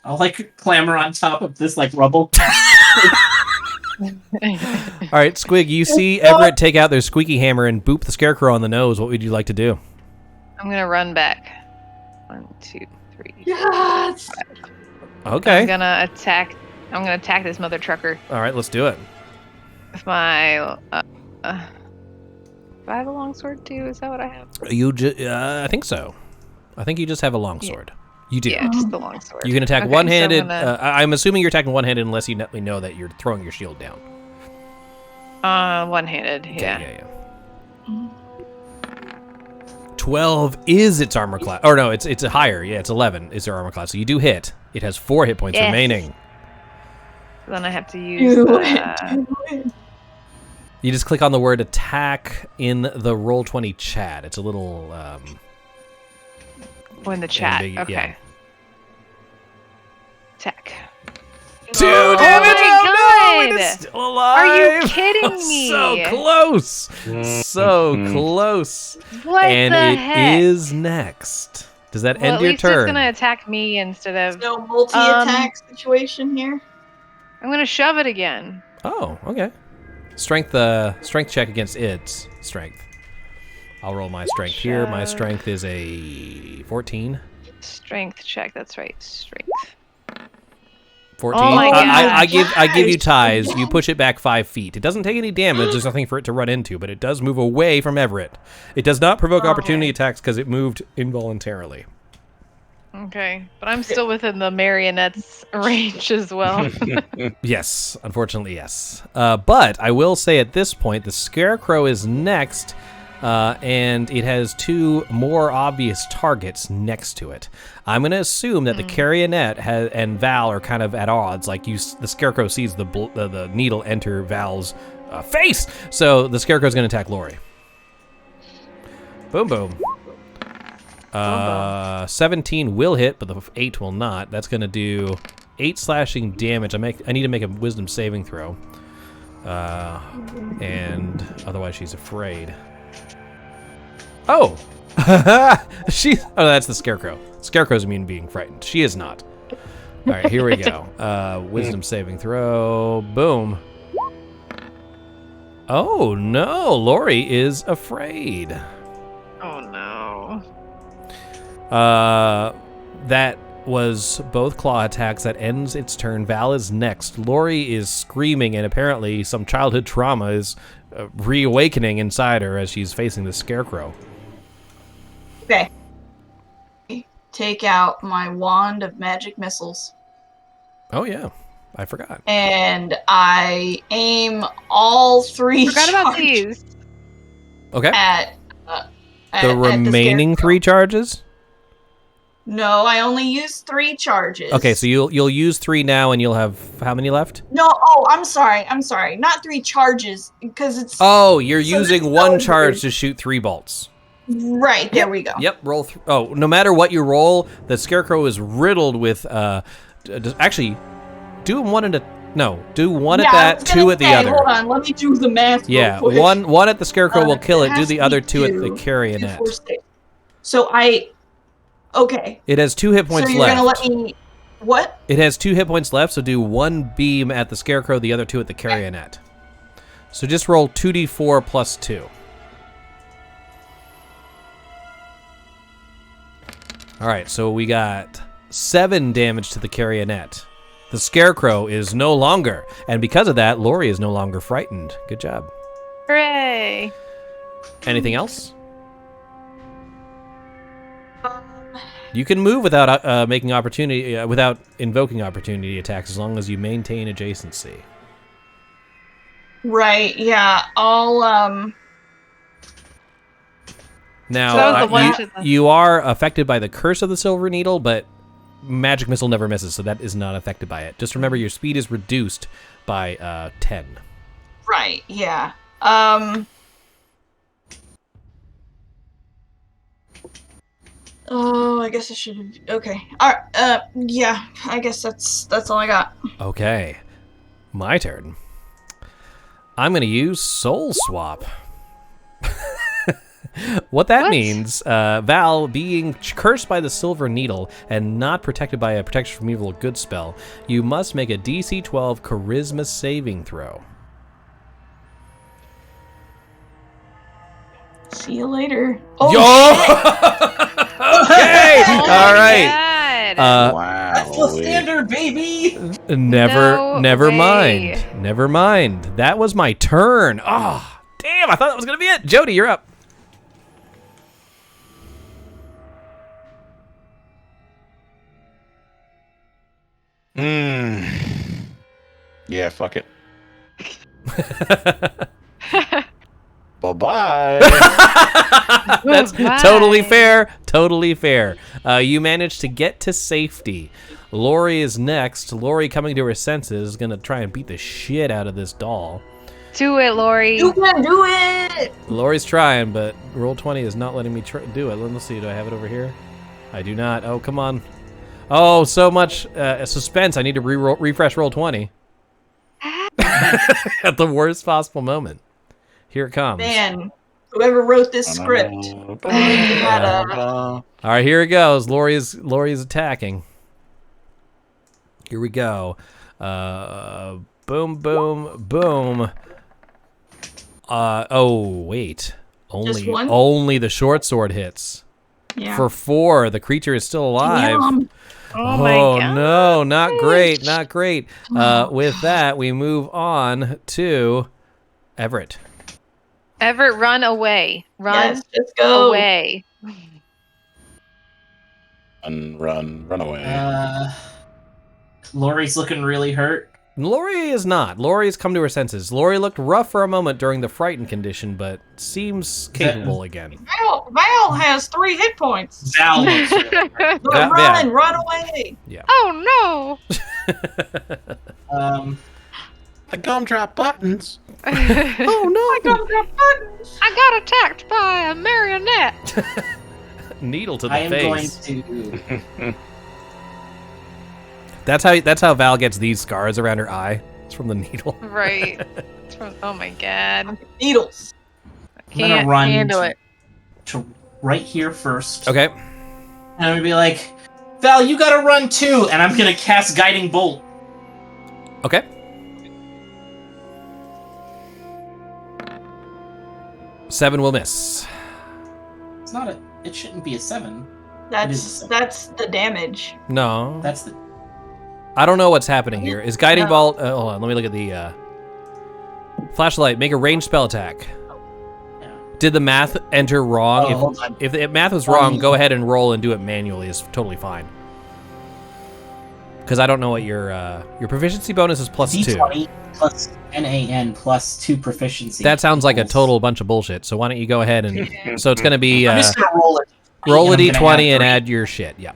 I'll like clamber on top of this like rubble. All right, Squig, you see Everett take out their squeaky hammer and boop the Scarecrow on the nose. What would you like to do? I'm gonna run back. 1, 2, 3. Yes. Okay. I'm gonna attack I'm gonna attack this mother trucker All right, let's do it. with my. Do I have a longsword too? Is that what I have? I think so. I think you just have a longsword. You do. Yeah, just the longsword. You can attack Okay, one-handed. So I'm, I'm assuming you're attacking one-handed unless you know that you're throwing your shield down. one-handed. Okay, Yeah. 12 is its armor class. Or no, it's a higher. Yeah, it's 11 is their armor class. So you do hit. It has 4 hit points Yes. remaining. Then I have to use. You just click on the word attack in the Roll20 chat. It's a little in the chat. ambiguous. Okay. Yeah. Attack. 2 Oh damage. my Oh no, God. it is still alive. Are you kidding me? So close. So close. What And the it heck? is next. Does that Well, end at your least turn? it's gonna attack me instead of. No multi-attack situation here. I'm gonna shove it again. Oh, okay. Strength check against its strength. I'll roll my strength here. My Shove. strength is a 14. Strength check. That's right. Strength. 14. Oh my I gosh. give you ties. You push it back 5 feet. It doesn't take any damage. There's nothing for it to run into, but it does move away from Everett. It does not provoke opportunity attacks because it moved involuntarily. Okay, but I'm still within the marionette's range as well. Yes, unfortunately, yes. But I will say at this point, the Scarecrow is next, and it has 2 more obvious targets next to it. I'm going to assume that the Carionette and Val are kind of at odds. Like the Scarecrow sees the needle enter Val's face, so the Scarecrow is going to attack Lori. Boom, boom. 17 will hit, but the 8 will not. That's going to do 8 slashing damage. I need to make a wisdom saving throw. And otherwise she's afraid. Oh! That's the Scarecrow. Scarecrow's immune to being frightened. She is not. All right, here we go. Wisdom saving throw. Boom. Oh, no. Lori is afraid. Oh no. That was both claw attacks. That ends its turn. Val is next. Lori is screaming, and apparently some childhood trauma is reawakening inside her as she's facing the Scarecrow. Okay. Take out my wand of magic missiles. Oh, yeah. I forgot. And I aim all 3 Forgot about charges these. Okay. at The remaining 3 charges? No, I only used 3 charges. Okay, so you'll use 3 now, and you'll have how many left? No, I'm sorry. Not 3 charges, because it's... Oh, you're So using that's 1 so charge weird. to shoot 3 bolts. Right, there we go. Yep, roll. Oh, no matter what you roll, the Scarecrow is riddled with. Actually, do one at a. No, do one at I that, was gonna 2 at the say, other. Hold on, let me do the math real Yeah, quick. one at the Scarecrow will kill it. Do has the to other be 2 at the 2, Carionette. 4, 6. So okay. It has 2 hit points So you're left. gonna let me... What? It has 2 hit points left, so do 1 beam at the Scarecrow, the other 2 at the Carionette. So just roll 2d4 plus 2. All right, so we got 7 damage to the Carionette. The Scarecrow is no longer, and because of that, Lori is no longer frightened. Good job. Hooray! Anything else? You can move without making opportunity, without invoking opportunity attacks, as long as you maintain adjacency. Right, yeah. I'll, Now, So that was the one to the- you are affected by the curse of the Silver Needle, but magic missile never misses, so that is not affected by it. Just remember your speed is reduced by 10. Right, yeah. Oh, I guess I should have... Okay. Alright, yeah. I guess that's all I got. Okay. My turn. I'm going to use Soul Swap. What that means, Val, being cursed by the Silver Needle and not protected by a Protection from Evil good spell, you must make a DC 12 Charisma saving throw. See you later. Oh, Yo! Okay! Oh All my right. God. Wow. That's Lathander, baby! Never way. mind. Never mind. That was my turn. Oh, damn, I thought that was going to be it. Jody, you're up. Yeah, fuck it. Bye-bye. That's Bye. totally fair. Totally fair. You managed to get to safety. Lori is next. Lori, coming to her senses, is going to try and beat the shit out of this doll. Do it, Lori. You can do it! Lori's trying, but Roll20 is not letting me do it. Let's see. Do I have it over here? I do not. Oh, come on. Oh, so much suspense. I need to refresh Roll20. At the worst possible moment. Here it comes. Man, whoever wrote this script. had All right, here it goes. Lori's attacking. Here we go. Boom, boom, boom. Oh wait. Just one? Only the short sword hits. Yeah. For 4, the creature is still alive. Damn. Oh my god. No, not great, not great. With that, we move on to Everett. Everett, run away. Run Yes, just go. away. Run away. Lori's looking really hurt. Lori is not. Lori's come to her senses. Lori looked rough for a moment during the frightened condition, but seems capable again. Val has 3 hit points. Val looks really hurt. Run away. Yeah. Oh The gumdrop buttons. no. Oh no! I got attacked by a marionette. Needle to the I am going face. to... That's how Val gets these scars around her eye. It's from the needle. Right. Oh my god. Needles. I'm gonna Can't run handle it. to right here first. Okay. And I'm gonna be like, Val, you gotta run too! And I'm gonna cast Guiding Bolt. Okay. Seven will miss. It's not a... It shouldn't be a 7. That's the damage. No. That's the... I don't know what's happening here. Is Guiding Bolt... hold on, let me look at the... Flashlight, make a ranged spell attack. Yeah. Did the math enter wrong? Oh, hold on. If the math was wrong, go ahead and roll and do it manually. It's totally fine. Because I don't know what your proficiency bonus is +2. D20 plus NAN plus 2 proficiency. That sounds like a total bunch of bullshit. So why don't you go ahead and... So it's going to be... I'm just gonna roll it. roll a and I'm gonna d20 have and 3. add your shit. Yeah.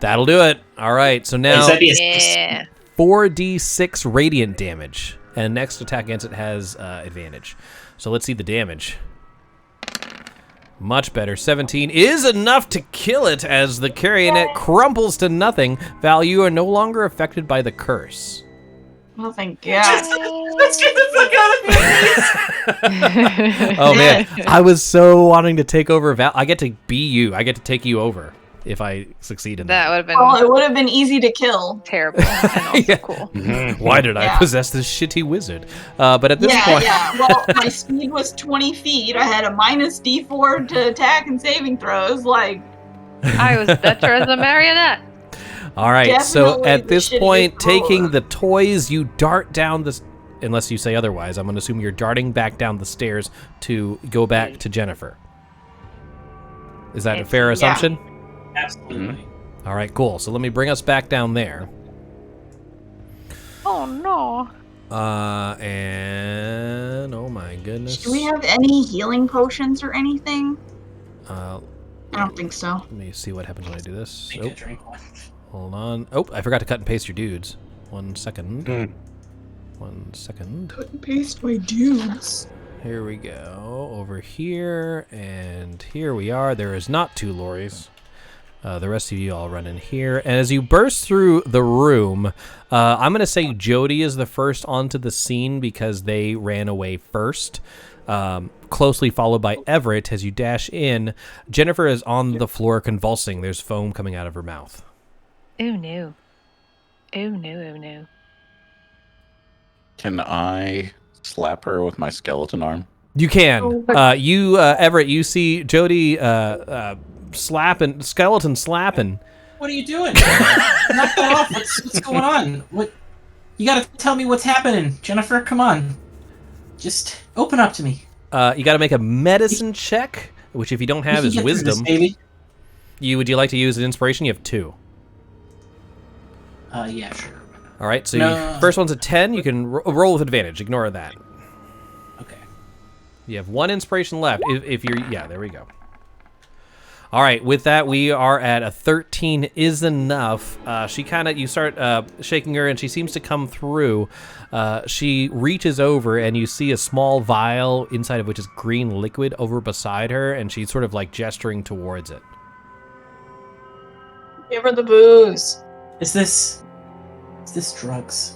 That'll do it. All right. So now... Is that be a Yeah. 4d6 radiant damage, and next attack against it has advantage. So let's see the damage. Much better. 17 is enough to kill it as the carionet crumples to nothing. Val, you are no longer affected by the curse. Oh, thank God. Let's get the fuck out of here! Oh man, I was so wanting to take over Val. I get to be you. I get to take you over if I succeed in That that. would have been Well, it would have been easy to kill. terrible and also Yeah. cool. Why did I Yeah. possess this shitty wizard? But at this Yeah, point, yeah. Well, my speed was 20 feet. I had a minus D4 to attack and saving throws. Like, I was better as a marionette. all right. So Definitely at the this shittiest point, taking roller. the toys, you dart down the. Unless you say otherwise, I'm going to assume you're darting back down the stairs to go back to Jennifer. Is that a fair Yeah. assumption? Absolutely. All right, cool. So let me bring us back down there. Oh no. And oh my goodness. do we have any healing potions or anything? Uh, I don't think so. let me see what happens when I do this. Take Oh, a drink one. hold on. Oh, I forgot to cut and paste your dudes. 1 second. Mm. 1 second. Cut and paste my dudes. Here we go. Over here, and here we are. There is not 2 Loris. The rest of you all run in here. And as you burst through the room, I'm going to say Jody is the first onto the scene because they ran away first. Closely followed by Everett as you dash in. Jennifer is on the floor convulsing. There's foam coming out of her mouth. Oh no. Oh no, oh no. Can I slap her with my skeleton arm? You can. Everett, you see Jody skeleton slapping What are you doing? Knock that off. What's going on? What? You gotta tell me what's happening, Jennifer. Come on. Just open up to me. You got to make a medicine check, which if you don't have We is can get through wisdom. this, baby. Would you like to use an inspiration? You have 2. Yeah, sure. All right, so No. first one's a 10. You can roll with advantage. Ignore that. Okay. You have 1 inspiration left. If you're, yeah, there we go. All right, with that, we are at a 13 is enough. She kind of, you start shaking her, and she seems to come through. She reaches over, and you see a small vial inside of which is green liquid over beside her, and she's sort of like gesturing towards it. Give her the booze. Is this drugs?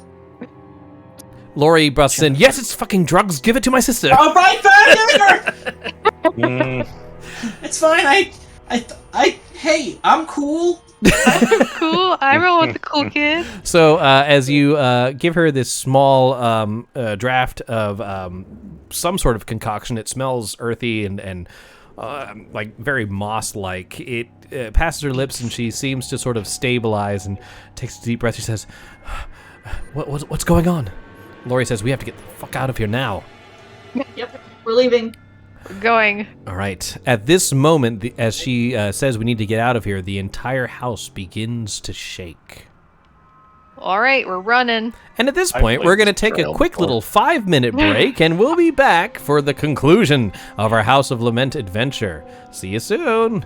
Lori busts in. Yes, it's fucking drugs. Give it to my sister. All right, fine. It's fine. Hey, I'm cool. Cool. I roll with the cool kid. So as you give her this small draft of some sort of concoction, it smells earthy and like very moss-like. It passes her lips, and she seems to sort of stabilize and takes a deep breath. She says, what's going on? Lori says, we have to get the fuck out of here now. Yep, we're leaving. We're going. All right. At this moment, as she says we need to get out of here, the entire house begins to shake. All right, we're running. And at this I've point, played we're going to this take a trail quick before. little 5-minute break, and we'll be back for the conclusion of our House of Lament adventure. See you soon.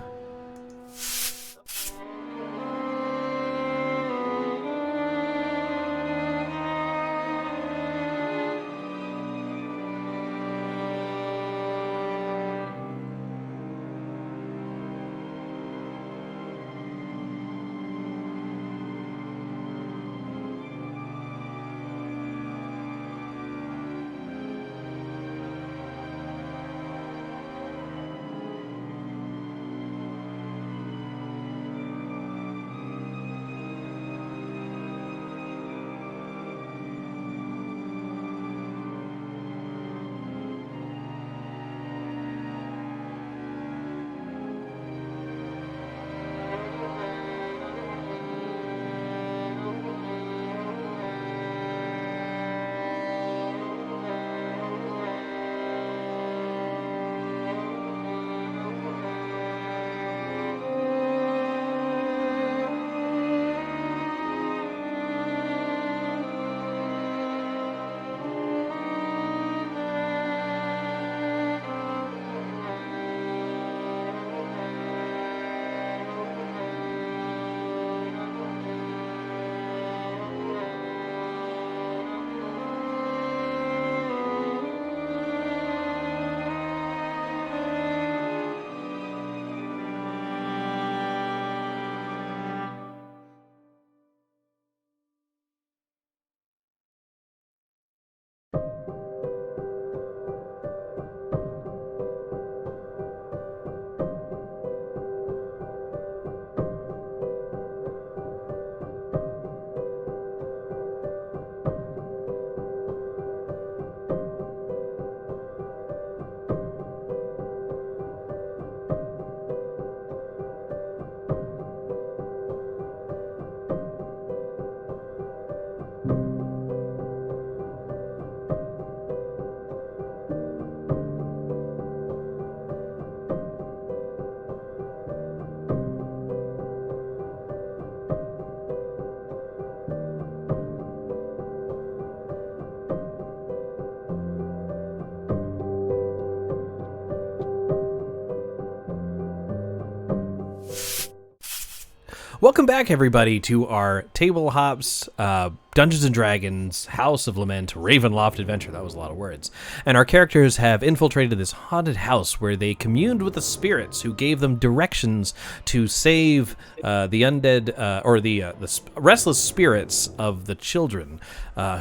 Welcome back, everybody, to our Table Hops, Dungeons & Dragons, House of Lament, Ravenloft adventure. That was a lot of words. And our characters have infiltrated this haunted house where they communed with the spirits who gave them directions to save the undead, or the restless spirits of the children,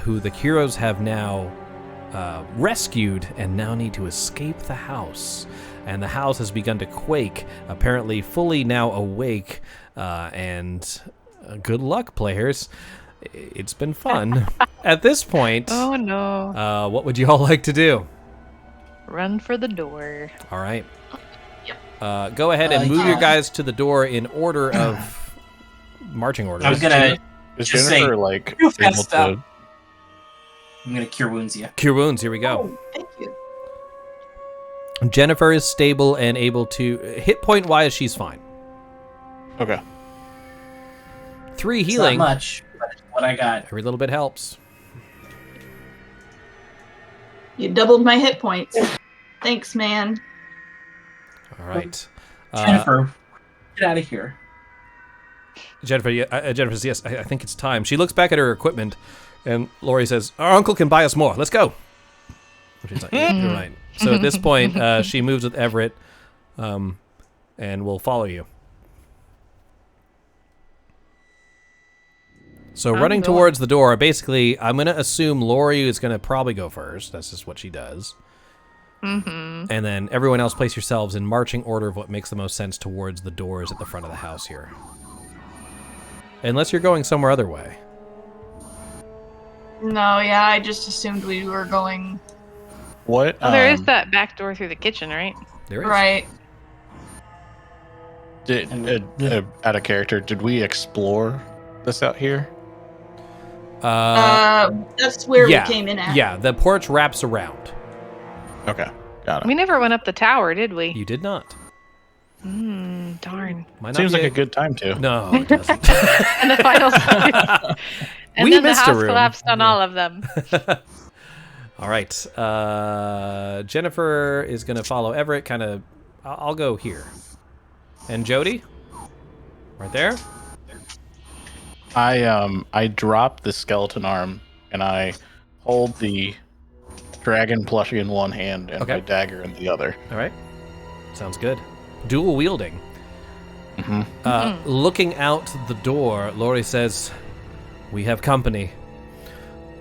who the heroes have now rescued and now need to escape the house. And the house has begun to quake, apparently fully now awake. And good luck, players. It's been fun. At this point, Oh no. what would you all like to do? Run for the door. All right. Yep. Go ahead and move yeah. your guys to the door in order of marching order. I was gonna Is just Jennifer say, like "You able messed up." to? I'm gonna cure wounds you. Cure wounds. Here we go. Oh, thank you. Jennifer is stable and able to hit point wise. She's fine. Okay. 3 It's healing. not much, but it's what I got. Every little bit helps. You doubled my hit points. Thanks, man. All right. Jennifer, get out of here. Jennifer says, yes, I think it's time. She looks back at her equipment, and Lori says, our uncle can buy us more. Let's go. She's like, you're right. So at this point, she moves with Everett, and will follow you. So running towards the door, basically, I'm going to assume Lori is going to probably go first. That's just what she does. Mm-hmm. And then everyone else place yourselves in marching order of what makes the most sense towards the doors at the front of the house here. Unless you're going somewhere other way. No, yeah, I just assumed we were going What? Well, there is that back door through the kitchen, right? There is. right. Out of character, did we explore this out here? That's where we came in at. Yeah, the porch wraps around. Okay, got it. We never went up the tower, did we? You did not. Darn. Might not Seems be like a good time to. No, it doesn't. And the final series. And We then the missed a house room. collapsed on all of them. All right. Jennifer is going to follow Everett. Kind of. I'll go here. And Jody? Right there? I drop the skeleton arm and I hold the dragon plushie in one hand and my dagger in the other. All right. Sounds good. Dual wielding. Mm-hmm. Looking out the door, Lori says, we have company.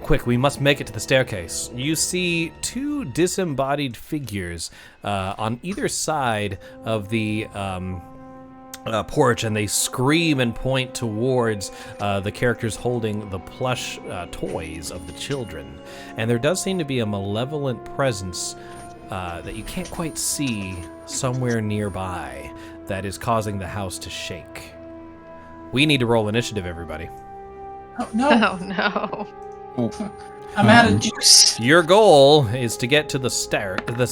Quick, we must make it to the staircase. You see 2 disembodied figures on either side of the porch, and they scream and point towards the characters holding the plush toys of the children. And there does seem to be a malevolent presence that you can't quite see somewhere nearby that is causing the house to shake. We need to roll initiative, everybody. Oh, no. Oh, no. I'm out of juice. Your goal is to get to the staircase. The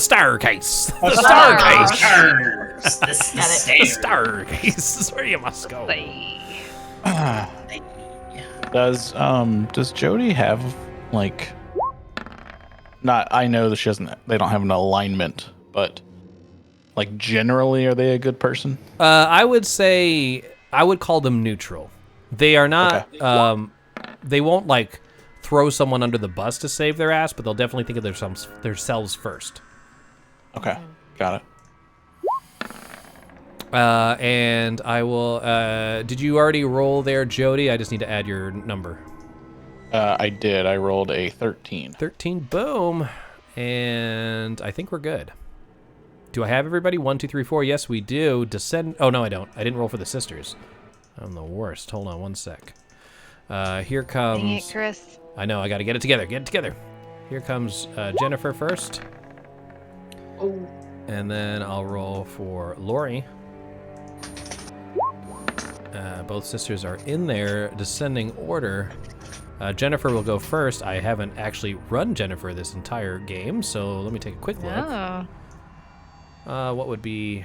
staircase. The staircase. Stairs. This Got it. The staircase is where you must go. Does Jody have like? Not. I know that she doesn't. They don't have an alignment, but like generally, are they a good person? I would say I would call them neutral. They are not. Okay. They won't like throw someone under the bus to save their ass, but they'll definitely think of themselves first. Okay, got it. And I will. Did you already roll there, Jody? I just need to add your number. I did. I rolled a 13. 13. Boom. And I think we're good. Do I have everybody? 1, 2, 3, 4. Yes, we do. Descend. Oh no, I don't. I didn't roll for the sisters. I'm the worst. Hold on one sec. Here comes. Dang it, Chris. I know. I got to get it together. Get it together. Here comes Jennifer first. Oh. And then I'll roll for Lori. Both sisters are in their descending order. Jennifer will go first. I haven't actually run Jennifer this entire game, so let me take a quick look. Oh. What would be...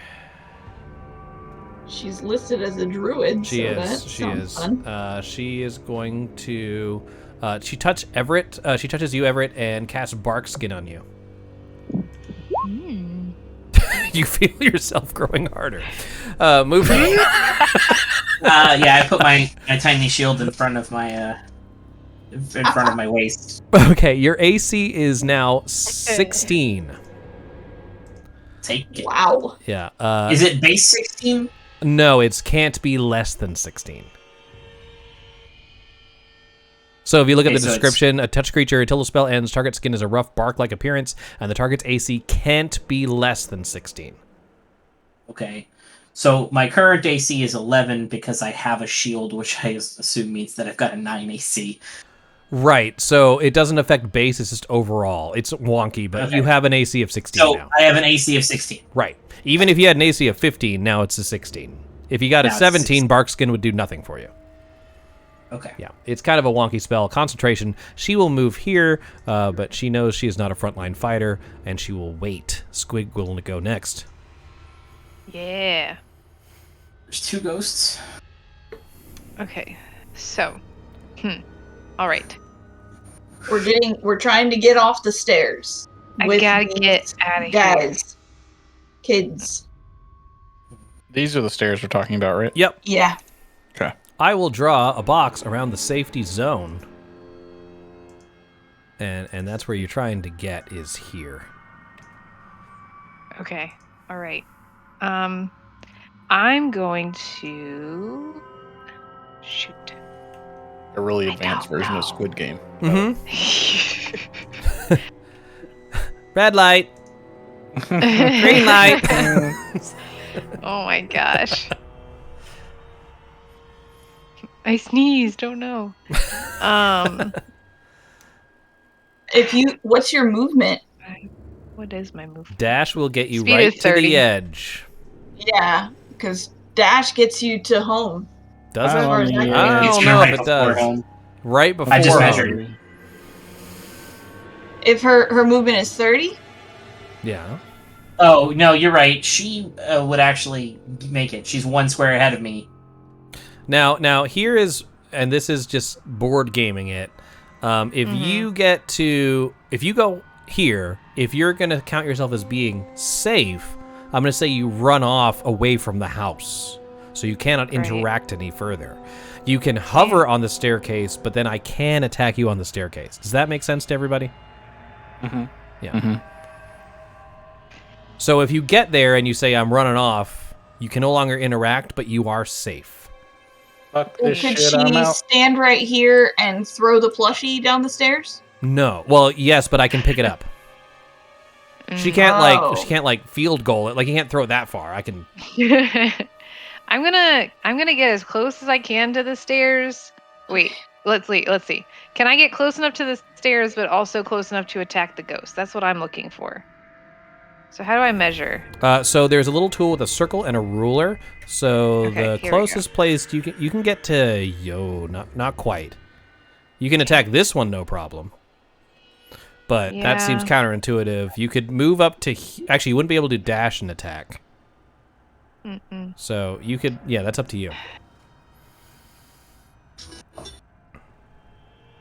She's listed as a druid. She is. She is going to... she touches Everett. She touches you, Everett, and casts Bark Skin on you. You feel yourself growing harder. Moving. Yeah, I put my tiny shield in front of my waist. Okay, your AC is now 16. Take it. Wow. Yeah. Is it base 16? No, it can't be less than 16. So if you look at Okay, the so description, a touch creature until the spell ends, target skin is a rough bark-like appearance, and the target's AC can't be less than 16. Okay. So my current AC is 11 because I have a shield, which I assume means that I've got a 9 AC. Right, so it doesn't affect base, it's just overall. It's wonky, but Okay. you have an AC of 16 So now. I have an AC of 16. Right. Even if you had an AC of 15, now it's a 16. If you got a Now it's 17, Barkskin would do nothing for you. Okay. Yeah, it's kind of a wonky spell. Concentration. She will move here, but she knows she is not a frontline fighter, and she will wait. Squig will go next. Yeah. There's 2 ghosts. Okay. So. All right. We're trying to get off the stairs. I with gotta these get out of here. guys. Kids. These are the stairs we're talking about, right? Yep. Yeah. Okay. I will draw a box around the safety zone. And that's where you're trying to get is here. Okay. All right. I'm going to shoot. A really advanced don't version of know. Squid Game. Mm-hmm. Red light. Green light. Oh my gosh. I sneezed. Oh no. What's your movement? What is my move? Dash will get you Speed right is to 30. the edge. Yeah, because dash gets you to home. Does it? I mean, I It's don't here know right if it before does. home. Right before I just home. measured. If her movement is 30? Yeah. Oh, no, you're right. She would actually make it. She's 1 square ahead of me. Now here is, and this is just board gaming it. If you go here, if you're gonna count yourself as being safe, I'm gonna say you run off away from the house, so you cannot interact any further. You can hover on the staircase, but then I can attack you on the staircase. Does that make sense to everybody? Mm-hmm. Yeah. Mm-hmm. So if you get there and you say I'm running off, you can no longer interact, but you are safe. Fuck Could this shit, I'm she out. stand right here and throw the plushie down the stairs? No. Well, yes, but I can pick it up. She can't like field goal it. Like you can't throw it that far. I can. I'm gonna get as close as I can to the stairs. Wait, let's see. Can I get close enough to the stairs, but also close enough to attack the ghost? That's what I'm looking for. So how do I measure? So there's a little tool with a circle and a ruler. So Okay, the here we closest place you can get to not quite. You can attack this one no problem. But that seems Yeah. counterintuitive. You could move up to actually you wouldn't be able to dash and attack. Mm-mm. So you could that's up to you.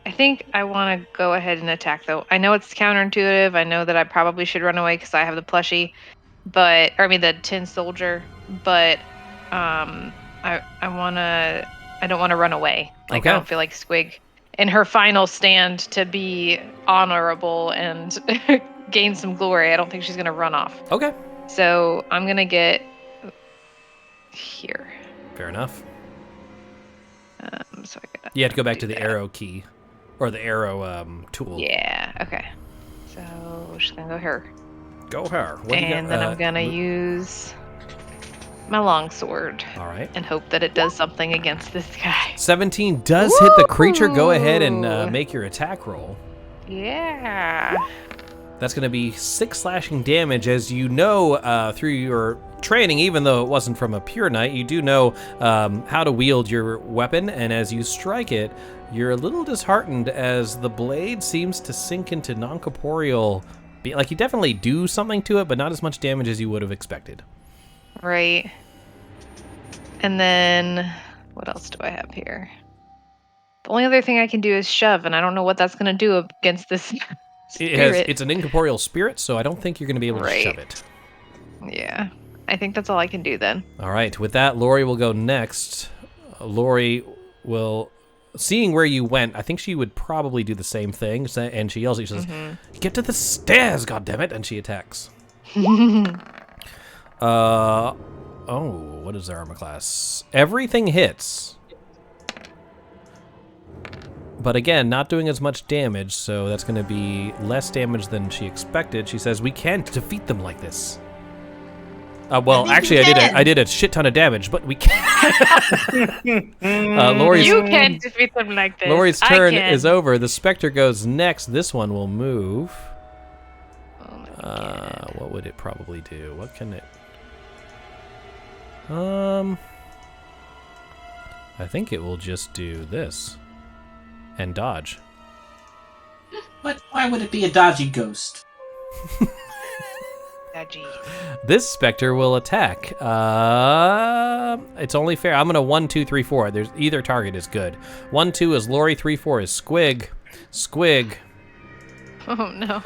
I think I want to go ahead and attack, though. I know it's counterintuitive. I know that I probably should run away because I have the plushie, the tin soldier. But I don't want to run away. Like Okay. I don't feel like Squig in her final stand to be honorable and gain some glory. I don't think she's gonna run off. Okay. So I'm gonna get here. Fair enough. So I gotta You have to go back to the that. arrow key. Or the arrow tool. Yeah. Okay. So we're just gonna go here. Go her. What do you And got? then I'm gonna use my longsword All right. and hope that it does something against this guy. 17 does hit the creature. Go ahead and Woo! make your attack roll. Yeah. That's going to be 6 slashing damage. As you know through your training, even though it wasn't from a pure knight, you do know how to wield your weapon. And as you strike it, you're a little disheartened as the blade seems to sink into non-corporeal. Like you definitely do something to it, but not as much damage as you would have expected. Right. And then what else do I have here? The only other thing I can do is shove, and I don't know what that's gonna do against this spirit. It's an incorporeal spirit, so I don't think you're going to be able to Right. shove it. Yeah. I think that's all I can do then. All right. With that, Lori will go next. Lori will, seeing where you went, I think she would probably do the same thing. And she yells at you, she says, "Get to the stairs, goddammit!" And she attacks. What is their armor class? Everything hits. But again, not doing as much damage, so that's going to be less damage than she expected. She says, "We can't defeat them like this." Well, I think actually, we I can. did a shit ton of damage, but we can't. Lori's You can't defeat them like this. Lori's I turn can. is over. The Spectre goes next. This one will move. Oh my God. What would it probably do? What can it? I think it will just do this and dodge. What? Why would it be a dodgy ghost? Dodgy. This specter will attack. It's only fair. I'm gonna 1, 2, 3, 4. There's either target is good. 1, 2 is Lori. 3, 4 is Squig. Squig. Oh no.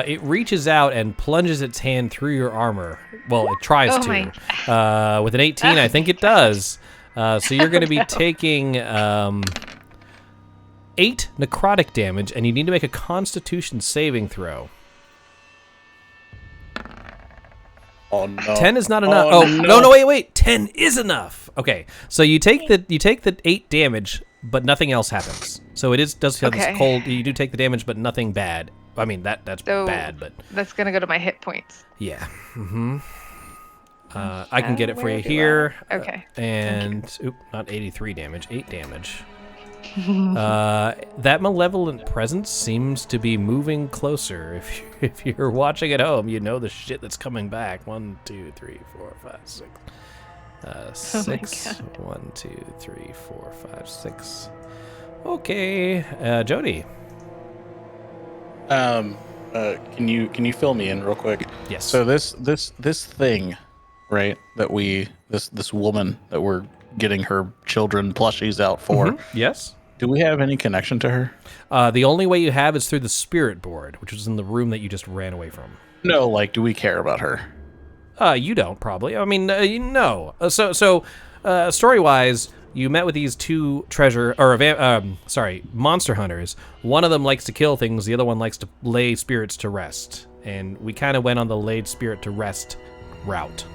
It reaches out and plunges its hand through your armor. Well, it tries Oh to. With an 18, I think it does. So you're going to be taking 8 necrotic damage, and you need to make a Constitution saving throw. Oh no. 10 is not enough. Oh, no, wait. 10 is enough. Okay, so you take the 8 damage, but nothing else happens. So does feel this Okay. cold. You do take the damage, but nothing bad. I mean that's So bad, but that's gonna go to my hit points. yeah. Mm-hmm. I can get it for Where you do here. Okay. And not 83 damage, 8 damage. That malevolent presence seems to be moving closer. If you're watching at home, you know the shit that's coming back. 1, 2, 3, 4, 5, 6. Six. 1, 2, 3, 4, 5, 6. Okay, Jody. Can you fill me in real quick? Yes. So this thing, right? This woman that we're getting her children plushies out for. Yes. Do we have any connection to her? The only way you have is through the spirit board, which was in the room that you just ran away from. No, like, do we care about her? You don't probably. I mean, no. Story-wise, you met with these two monster hunters. One of them likes to kill things. The other one likes to lay spirits to rest. And we kind of went on the laid spirit to rest route.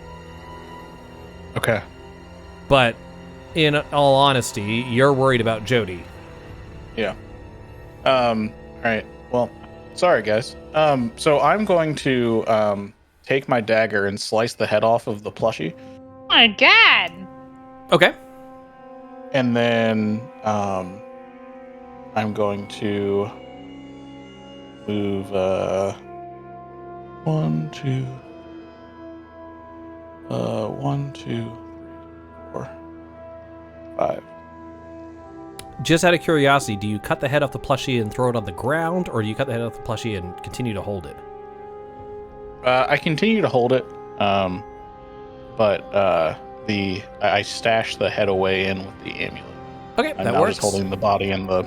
Okay. But in all honesty, you're worried about Jody. Yeah. All right. Well, sorry guys. So I'm going to take my dagger and slice the head off of the plushie, Oh my god. Okay. and then I'm going to move 1, 2, 1, 2, 4, 5. Just out of curiosity, do you cut the head off the plushie and throw it on the ground, or do you cut the head off the plushie and continue to hold it? I continue to hold it, but I stash the head away in with the amulet. Okay, I'm that now works. just holding the body, and the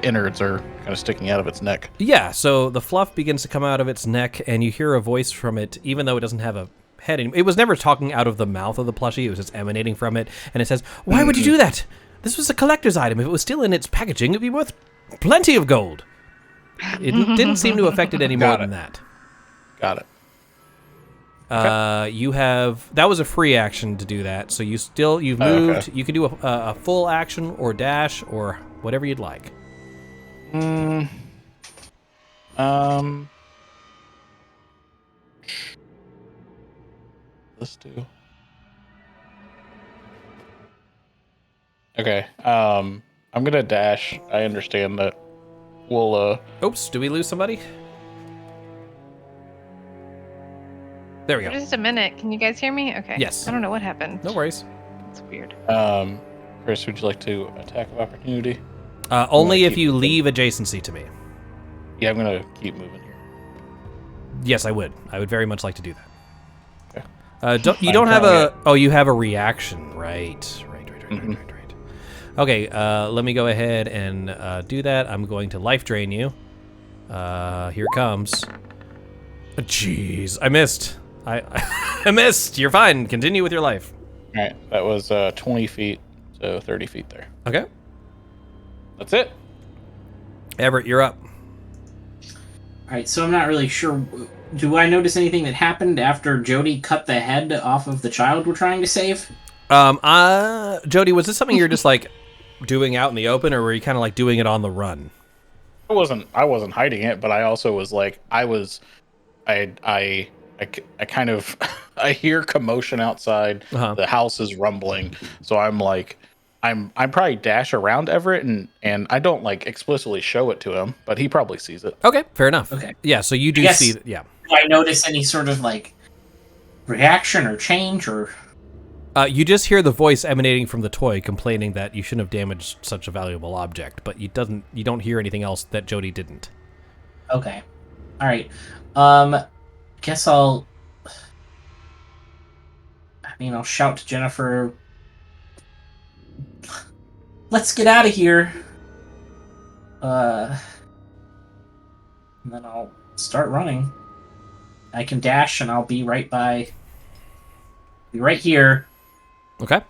innards are kind of sticking out of its neck. Yeah, so the fluff begins to come out of its neck, and you hear a voice from it, even though it doesn't have a head anymore. It was never talking out of the mouth of the plushie, it was just emanating from it, and it says, "Why would you do that? This was a collector's item. If it was still in its packaging, it'd be worth plenty of gold." It didn't seem to affect it any more than that. Got it. You have, that was a free action to do that, so you've moved. Okay. You can do a full action or dash or whatever you'd like. Let's do. Okay. I'm gonna dash. I understand that. We'll Oops, did we lose somebody? There we go. Just a minute. Can you guys hear me? Okay. Yes. I don't know what happened. No worries. It's weird. Chris, would you like to attack of opportunity? Only if keep you moving. leave adjacency to me. Yeah, I'm gonna keep moving here. Yes, I would. I would very much like to do that. Okay. You don't have currently a... Oh, you have a reaction. Right. Mhm. Okay, let me go ahead and do that. I'm going to life drain you. Here it comes. Jeez, I missed. I missed. You're fine. Continue with your life. All right, that was 20 feet, so 30 feet there. Okay. That's it. Everett, you're up. All right, so I'm not really sure. Do I notice anything that happened after Jody cut the head off of the child we're trying to save? Jody, was this something you're just like doing out in the open, or were you kind of like doing it on the run? I wasn't hiding it, but I also was like, I kind of I hear commotion outside. Uh-huh. The house is rumbling, so I'm like, I'm probably dash around Everett, and I don't like explicitly show it to him, but he probably sees it. Okay, fair enough. Okay. Yeah, so you do Yes. see. Yeah. Do I notice any sort of like reaction or change or? You just hear the voice emanating from the toy complaining that you shouldn't have damaged such a valuable object, but you don't hear anything else that Jody didn't. Okay. All right. Guess I'll shout to Jennifer. Let's get out of here. And then I'll start running. I can dash, and I'll be right here. Okay.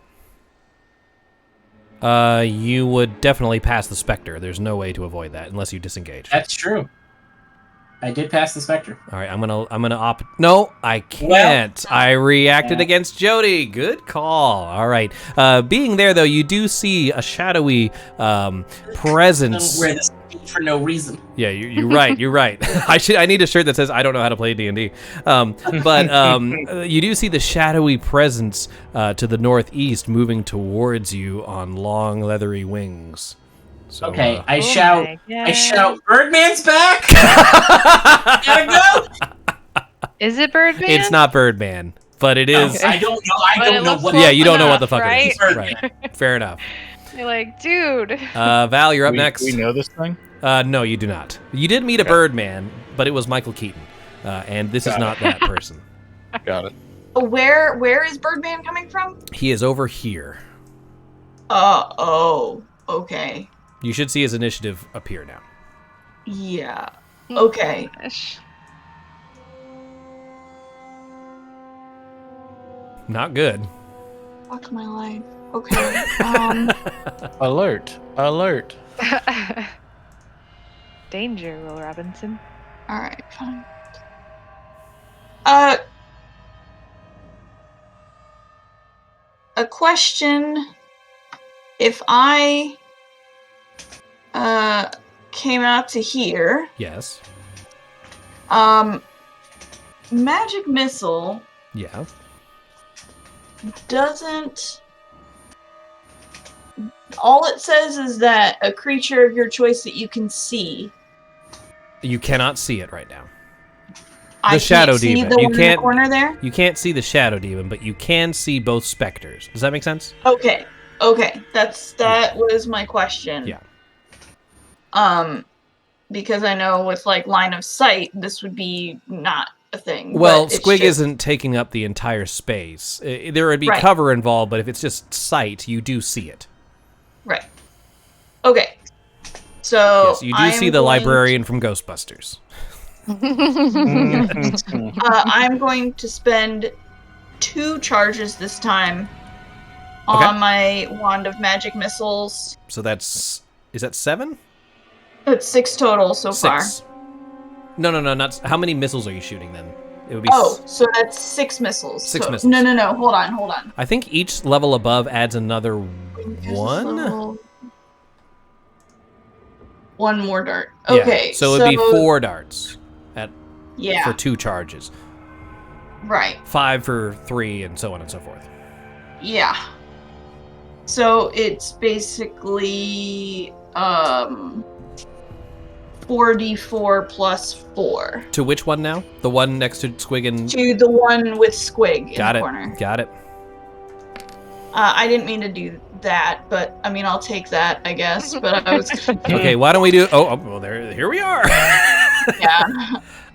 You would definitely pass the Spectre. There's no way to avoid that unless you disengage. That's true. I did pass the Spectre. All right, I'm gonna opt. No, I can't. Well, I reacted against Jody. Good call. All right. Being there though, you do see a shadowy presence. Wear this for no reason. Yeah, you're right. You're right. I need a shirt that says I don't know how to play D&D. But you do see the shadowy presence to the northeast moving towards you on long leathery wings. So, Okay, I Oh shout, Birdman's back! Gotta go! Is it Birdman? it's not Birdman, but it is. Okay. I don't know. I But don't it know looks what. Yeah, you don't know what the fuck right? it is. Right. Fair enough. You're like, dude. Val, you're up next. We know this thing? No, you do not. You did meet a Birdman, but it was Michael Keaton, and this is not that person. Got it. Where is Birdman coming from? He is over here. Oh, okay. You should see his initiative appear now. Yeah. Okay. Gosh. Not good. Fuck my life. Okay. Alert. Alert. Danger, Will Robinson. Alright, fine. A question. If I came out to here, Yes. magic missile Yeah. doesn't. All it says is that a creature of your choice that you can see. You cannot see it right now. I shadow can't see demon. the You one in can't- the corner there. You can't see the shadow demon, but you can see both specters. Does that make sense? Okay. That was my question. Yeah. Because I know with like line of sight, this would be not a thing. Well, but it's Squig just- isn't taking up the entire space. There would be Right. cover involved, but if it's just sight, you do see it. Right. Okay. So Yes, you do see the librarian from Ghostbusters. I'm going to spend 2 charges this time Okay. on my wand of magic missiles. So is that 7? It's 6 total so far. 6. No, not. How many missiles are you shooting then? It would be. So that's 6 missiles. 6 So- missiles. No. Hold on. I think each level above adds another There's one. this little- One more dart. Yeah, Okay. so it'd be 4 darts Yeah. for 2 charges, Right. 5 for 3, and so on and so forth. Yeah. So it's basically 4d4 plus 4 To which one now? The one next to Squig and. to the one with Squig Got in the it. corner. Got it. I didn't mean to do that, but I mean I'll take that, I guess. But I was Okay, why don't we do? Oh, well, here we are. yeah.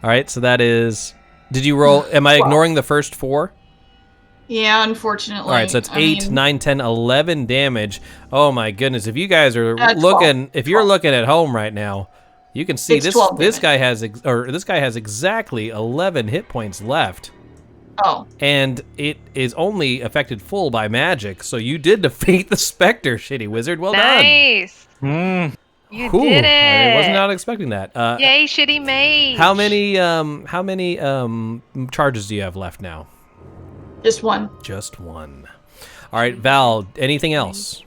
All right, so that is. Did you roll? Am I 12. ignoring the first 4? Yeah, unfortunately. All right, so it's I 8, mean, 9, 10, 11 damage. Oh my goodness! If you guys are 12. looking, if you're 12. looking at home right now, you can see It's this. 12 This damage. guy has exactly 11 hit points left, Oh, and it is only affected full by magic. So you did defeat the Spectre, shitty wizard. Well Nice. Hmm. You done. did it. I was not expecting that. Yay, shitty mage. How many charges do you have left now? just one. Just one. All right, Val. Anything else?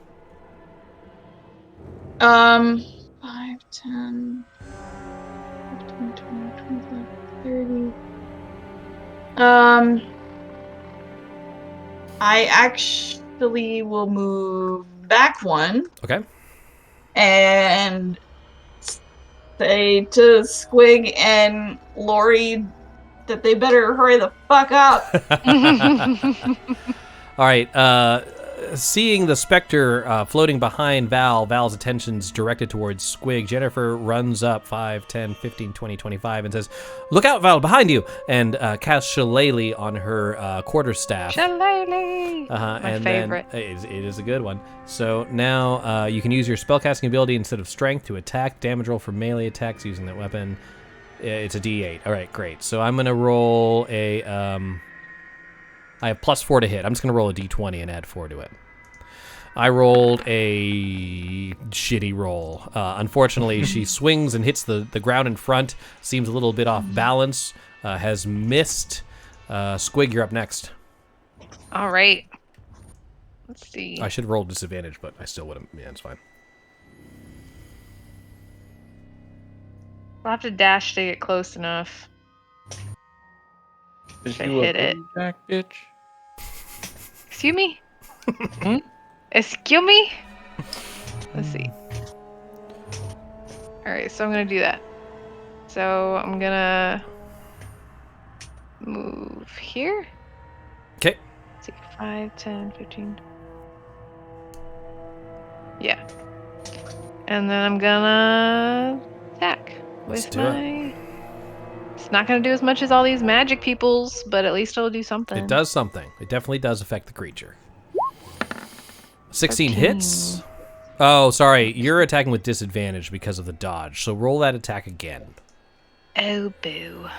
5, 10, 15, 20, 25, 30. I actually will move back 1 Okay. and say to Squig and Lori that they better hurry the fuck up. All right. Seeing the specter floating behind Val's attention's directed towards Squig, Jennifer runs up 5, 10, 15, 20, 25 and says, "Look out, Val, behind you!" and casts Shillelagh on her quarterstaff. Shillelagh! My favorite. Then, it is a good one. So now you can use your spellcasting ability instead of strength to attack. Damage roll for melee attacks using that weapon. It's a D8. All right, great. So I'm going to roll a... I have +4 to hit. I'm just going to roll a D20 and add 4 to it. I rolled a shitty roll. Unfortunately, she swings and hits the ground in front. Seems a little bit off balance. Has missed. Squig, you're up next. All right. Let's see. I should roll disadvantage, but I still wouldn't. Yeah, it's fine. I'll have to dash to get close enough. Is I you hit a it. jack bitch? Excuse me? Excuse me? Let's see. Alright, so I'm gonna do that. So I'm gonna move here. Okay. Let's see, 5, 10, 15. Yeah. And then I'm gonna attack Let's with do my... It's not gonna do as much as all these magic peoples, but at least it'll do something. It does something. It definitely does affect the creature. 16 13. hits. Oh, sorry. You're attacking with disadvantage because of the dodge. So roll that attack again. Oh, boo.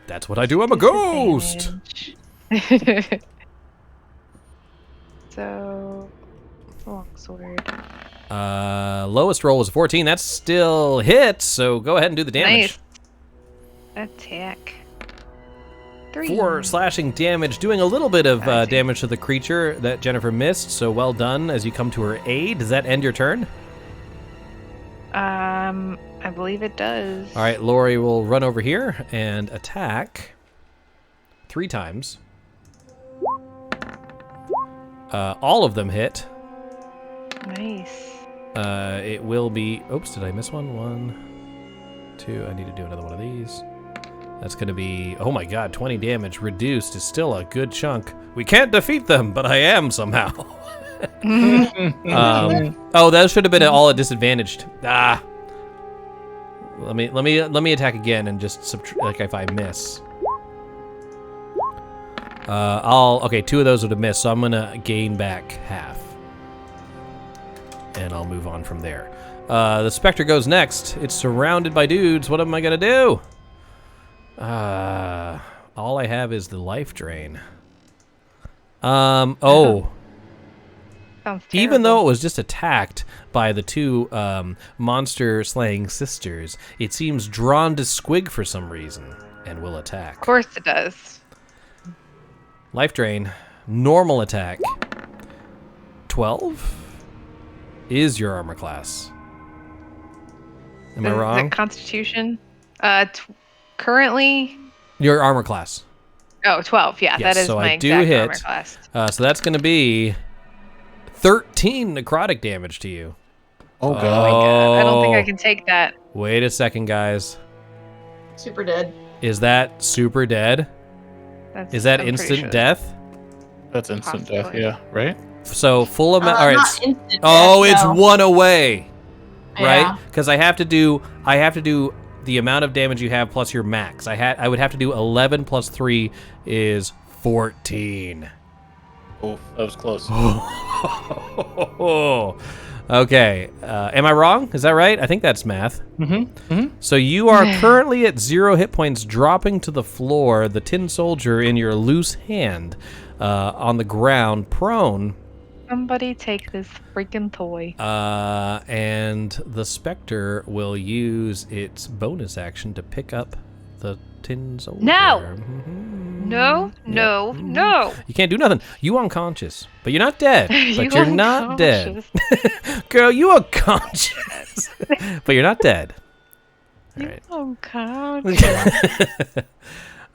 That's what I do. I'm a ghost. So, longsword. Lowest roll was a 14. That's still hit. So go ahead and do the damage. Nice. Attack. 3. 4 slashing damage, doing a little bit of damage to the creature that Jennifer missed. So well done as you come to her aid. Does that end your turn? I believe it does. All right, Lori will run over here and attack 3 times. All of them hit. Nice. It will be... Oops, did I miss one? 1, 2. I need to do another one of these. That's going to be... Oh my god, 20 damage. Reduced is still a good chunk. We can't defeat them, but I am somehow. Oh, that should have been all disadvantaged. Ah. Let me attack again and just like if I miss. Okay, 2 of those would have missed, so I'm gonna gain back half. And I'll move on from there. The Spectre goes next. It's surrounded by dudes. What am I gonna do? All I have is the life drain. Oh. Sounds Even though terrible. it was just attacked by the 2 monster-slaying sisters, it seems drawn to Squig for some reason and will attack. Of course it does. Life drain. Normal attack. 12 is your armor class. Am I Is wrong? it Constitution? Currently... Your armor class. Oh, 12. Yeah, Yes, that is so my I do exact hit. armor class. So that's going to be 13 necrotic damage to you. Oh Oh my god, I don't think I Oh. can take that. Wait a second, guys. Super dead. Is that super dead? Is that I'm pretty instant sure death? That's instant death, Possibly. yeah, right? So full amount. All right. Not instant Oh, death, it's no. 1 away, right? Yeah. Because I have to do the amount of damage you have plus your max. I would have to do 11 plus 3 is 14. Oof, that was close. Okay. Am I wrong? Is that right? I think that's math. Mm-hmm. So you are currently at 0 hit points, dropping to the floor, the tin soldier in your loose hand on the ground, prone. Somebody take this freaking toy. And the Spectre will use its bonus action to pick up the tin soldier. No! Mhm. No, no, Yep. no. You can't do nothing. You unconscious, but you're not dead. But you're not dead. unconscious. Girl, you unconscious, but you're not dead. All You right. unconscious.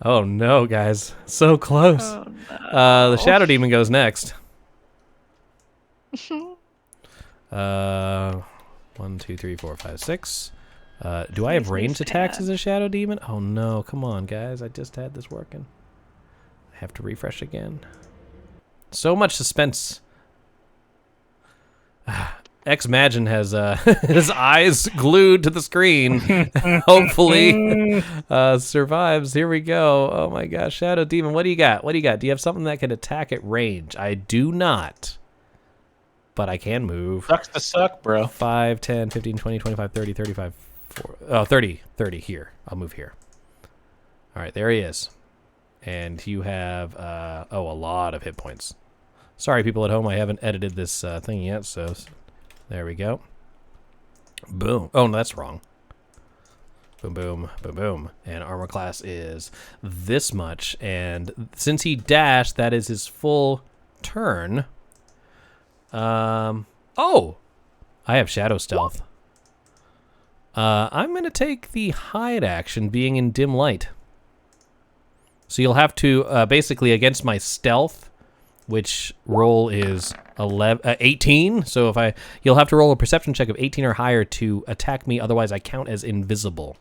Oh no, guys, so close. Oh, no. The Shadow Demon goes next. 1, 2, 3, 4, 5, 6. Do I have Makes me ranged attacks sad. as a Shadow Demon? Oh no, come on, guys. I just had this working. I have to refresh again. So much suspense. X-Magin has his eyes glued to the screen. Hopefully survives. Here we go. Oh my gosh. Shadow Demon, what do you got? Do you have something that can attack at range? I do not. But I can move. Sucks to suck, bro. 5, 10, 15, 20, 25, 30, 35, 40, 30 here. I'll move here. All right, there he is. And you have, a lot of hit points. Sorry, people at home, I haven't edited this thing yet, so there we go. Boom. Oh, no, that's wrong. Boom, boom, boom, boom. And armor class is this much. And since he dashed, that is his full turn. Oh! I have Shadow Stealth. I'm going to take the hide action, being in dim light. So you'll have to, basically, against my stealth, which roll is 18. So you'll have to roll a perception check of 18 or higher to attack me. Otherwise, I count as invisible.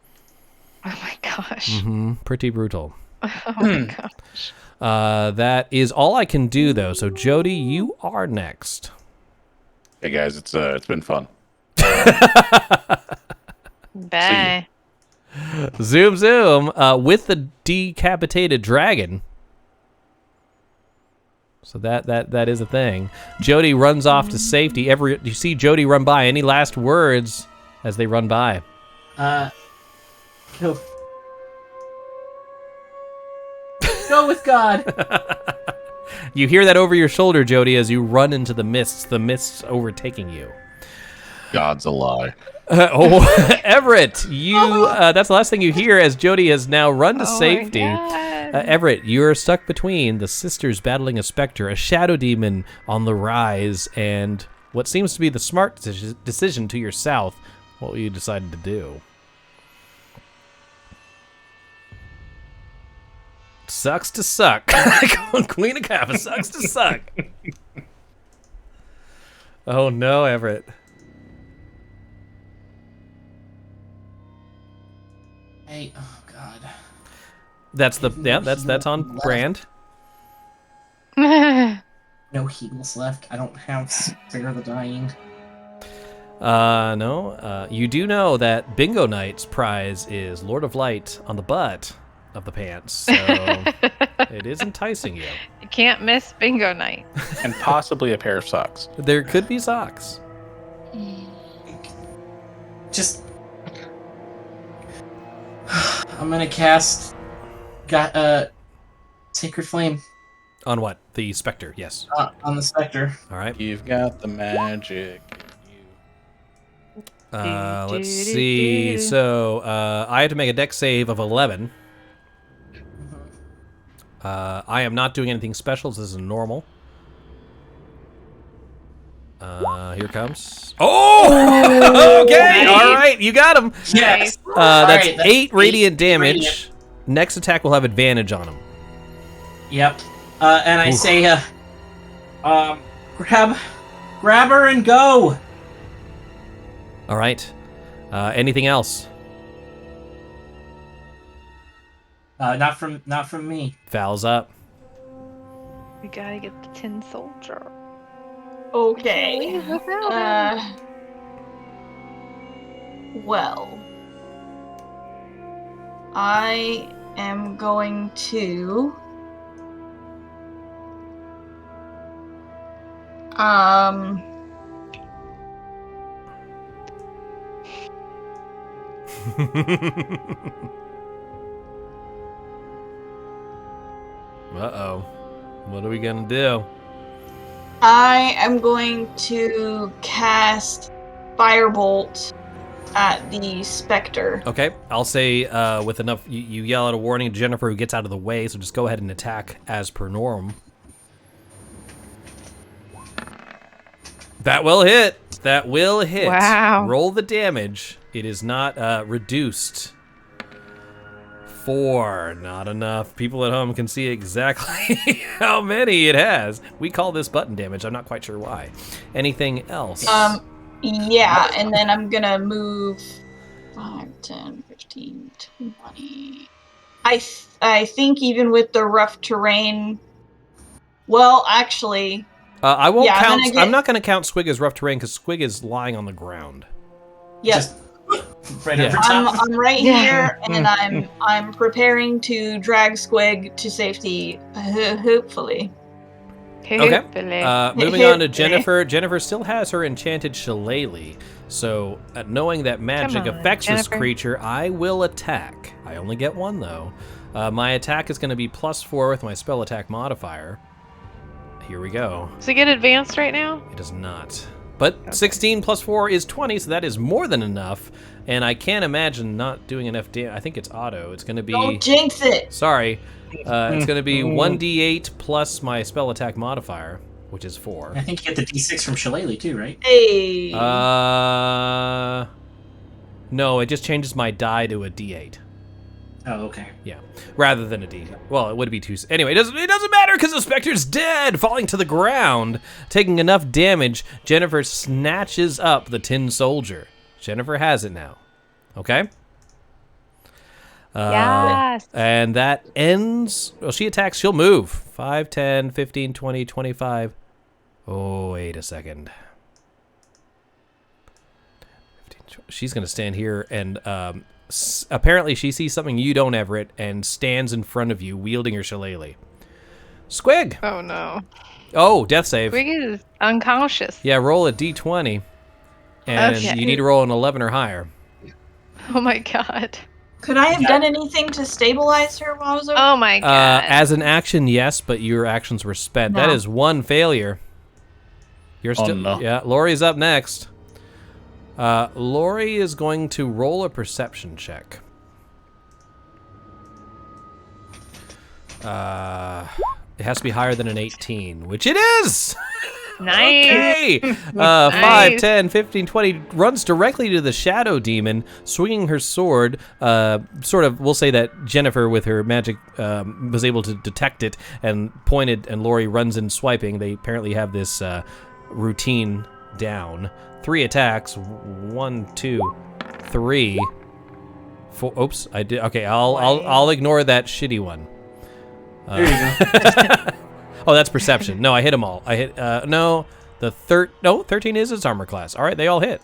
Oh my gosh. Mm-hmm. Pretty brutal. Oh my gosh. That is all I can do, though. So Jody, you are next. Hey guys, it's been fun. Bye. Zoom, zoom. With the decapitated dragon. So that is a thing. Jody runs off to safety. You see Jody run by. Any last words as they run by? Go. Go with God. You hear that over your shoulder, Jody, as you run into the mists overtaking you. God's a lie. Everett, that's the last thing you hear as Jody has now run to safety. Everett, you're stuck between the sisters battling a specter, a shadow demon on the rise, and what seems to be the smart decision to your south. What you decided to do? Sucks to suck. Queen of Kappa sucks to suck. Oh no, Everett. Hey, oh God. That's on brand. No heals left. I don't have Spare the Dying. No. You do know that Bingo Night's prize is Lord of Light on the butt of the pants, so it is enticing you. You can't miss bingo night. And possibly a pair of socks. There could be socks. Just... I'm gonna cast... Sacred Flame. On what? The Spectre, yes. On the Spectre. All right. You've got the magic in you. Let's see. So, I have to make a dex save of 11. I am not doing anything special. This is normal. Here comes. Oh! Okay! All right, you got him. Yes. That's right, 8 radiant damage. radiant. Next attack will have advantage on him. Yep. And I say, grab her and go. All right. Anything else? Not from me. Val's up. We gotta get the tin soldier. Okay. Well, I am going to Uh-oh. What are we gonna do? I am going to cast Firebolt at the Spectre. Okay, I'll say with enough, you yell out a warning to Jennifer, who gets out of the way, so just go ahead and attack as per norm. That will hit. That will hit. Wow. Roll the damage. It is not reduced. 4, not enough. People at home can see exactly how many it has. We call this button damage. I'm not quite sure why. Anything else? Yeah, and then I'm gonna move 5, 10, 15, 20. I think even with the rough terrain Well, actually, I won't Yeah, I'm count. gonna get- I'm not going to count Squig as rough terrain because Squig is lying on the ground. yes, Just right Yeah. over I'm, top. I'm right Yeah. here, and I'm preparing to drag Squig to safety. Hopefully. Okay. Hopefully. Moving on to Jennifer. Jennifer still has her enchanted shillelagh. So, knowing that magic Come on, affects this Jennifer. creature, I will attack. I only get one, though. My attack is going to be +4 with my spell attack modifier. Here we go. Does it get advanced right now? It does not. But 16 plus 4 is 20, so that is more than enough. And I can't imagine not doing enough damage. I think it's auto. It's going to be... Don't jinx it. Sorry. It's going to be 1d8 plus my spell attack modifier, which is 4. I think you get the D6 from Shillelagh too, right? Hey. No, it just changes my die to a d8. Oh, okay. Yeah, rather than a d. Well, it would be 2. Anyway, it doesn't matter because the specter's dead, falling to the ground, taking enough damage. Jennifer snatches up the tin soldier. Jennifer has it now. Okay. Yes. And that ends. Well, she attacks. She'll move. 5, 10, 15, 20, 25. Oh, wait a second. She's going to stand here and apparently she sees something you don't, Everett, and stands in front of you wielding her shillelagh. Squig! Oh no. Oh, death save. Squig is unconscious. Yeah, roll a d20. And Okay. you need to roll an 11 or higher. Oh my god. Could I have done anything to stabilize her while I was over? Oh my god. As an action, yes, but your actions were spent. That No. is one failure. You're Oh, still. no. Yeah, Lori's up next. Lori is going to roll a perception check. It has to be higher than an 18, which it is! Nice. Okay! 5, Nice. 10, 15, 20, runs directly to the shadow demon, swinging her sword. Sort of, we'll say that Jennifer, with her magic, was able to detect it and pointed, and Lori runs in swiping. They apparently have this routine down. 3 attacks. 1, 2, 3, 4. Oops, I did. Okay, I'll ignore that shitty one. There you go. Oh, that's perception. No, I hit them all. I hit. No, 13 is its armor class. All right, they all hit.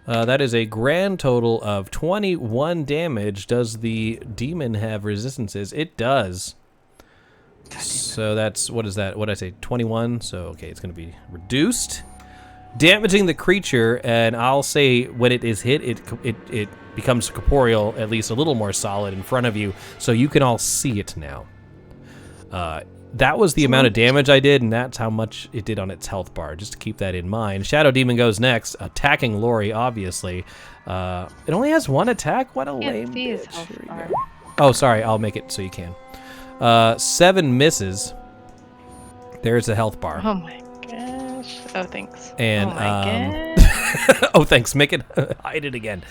That is a grand total of 21 damage. Does the demon have resistances? It does. So that's, what is that? What did I say? 21. So okay, it's going to be reduced, damaging the creature. And I'll say when it is hit, it becomes corporeal, at least a little more solid in front of you, so you can all see it now. That was the amount of damage I did, and that's how much it did on its health bar, just to keep that in mind. Shadow Demon goes next, attacking Lori, obviously. It only has 1 attack? What a lame see his bitch. health Here we bar. go. Oh, sorry, I'll make it so you can. 7 misses. There's the health bar. Oh my gosh. Oh, thanks. And, oh my gosh. oh, thanks. Make it hide it again.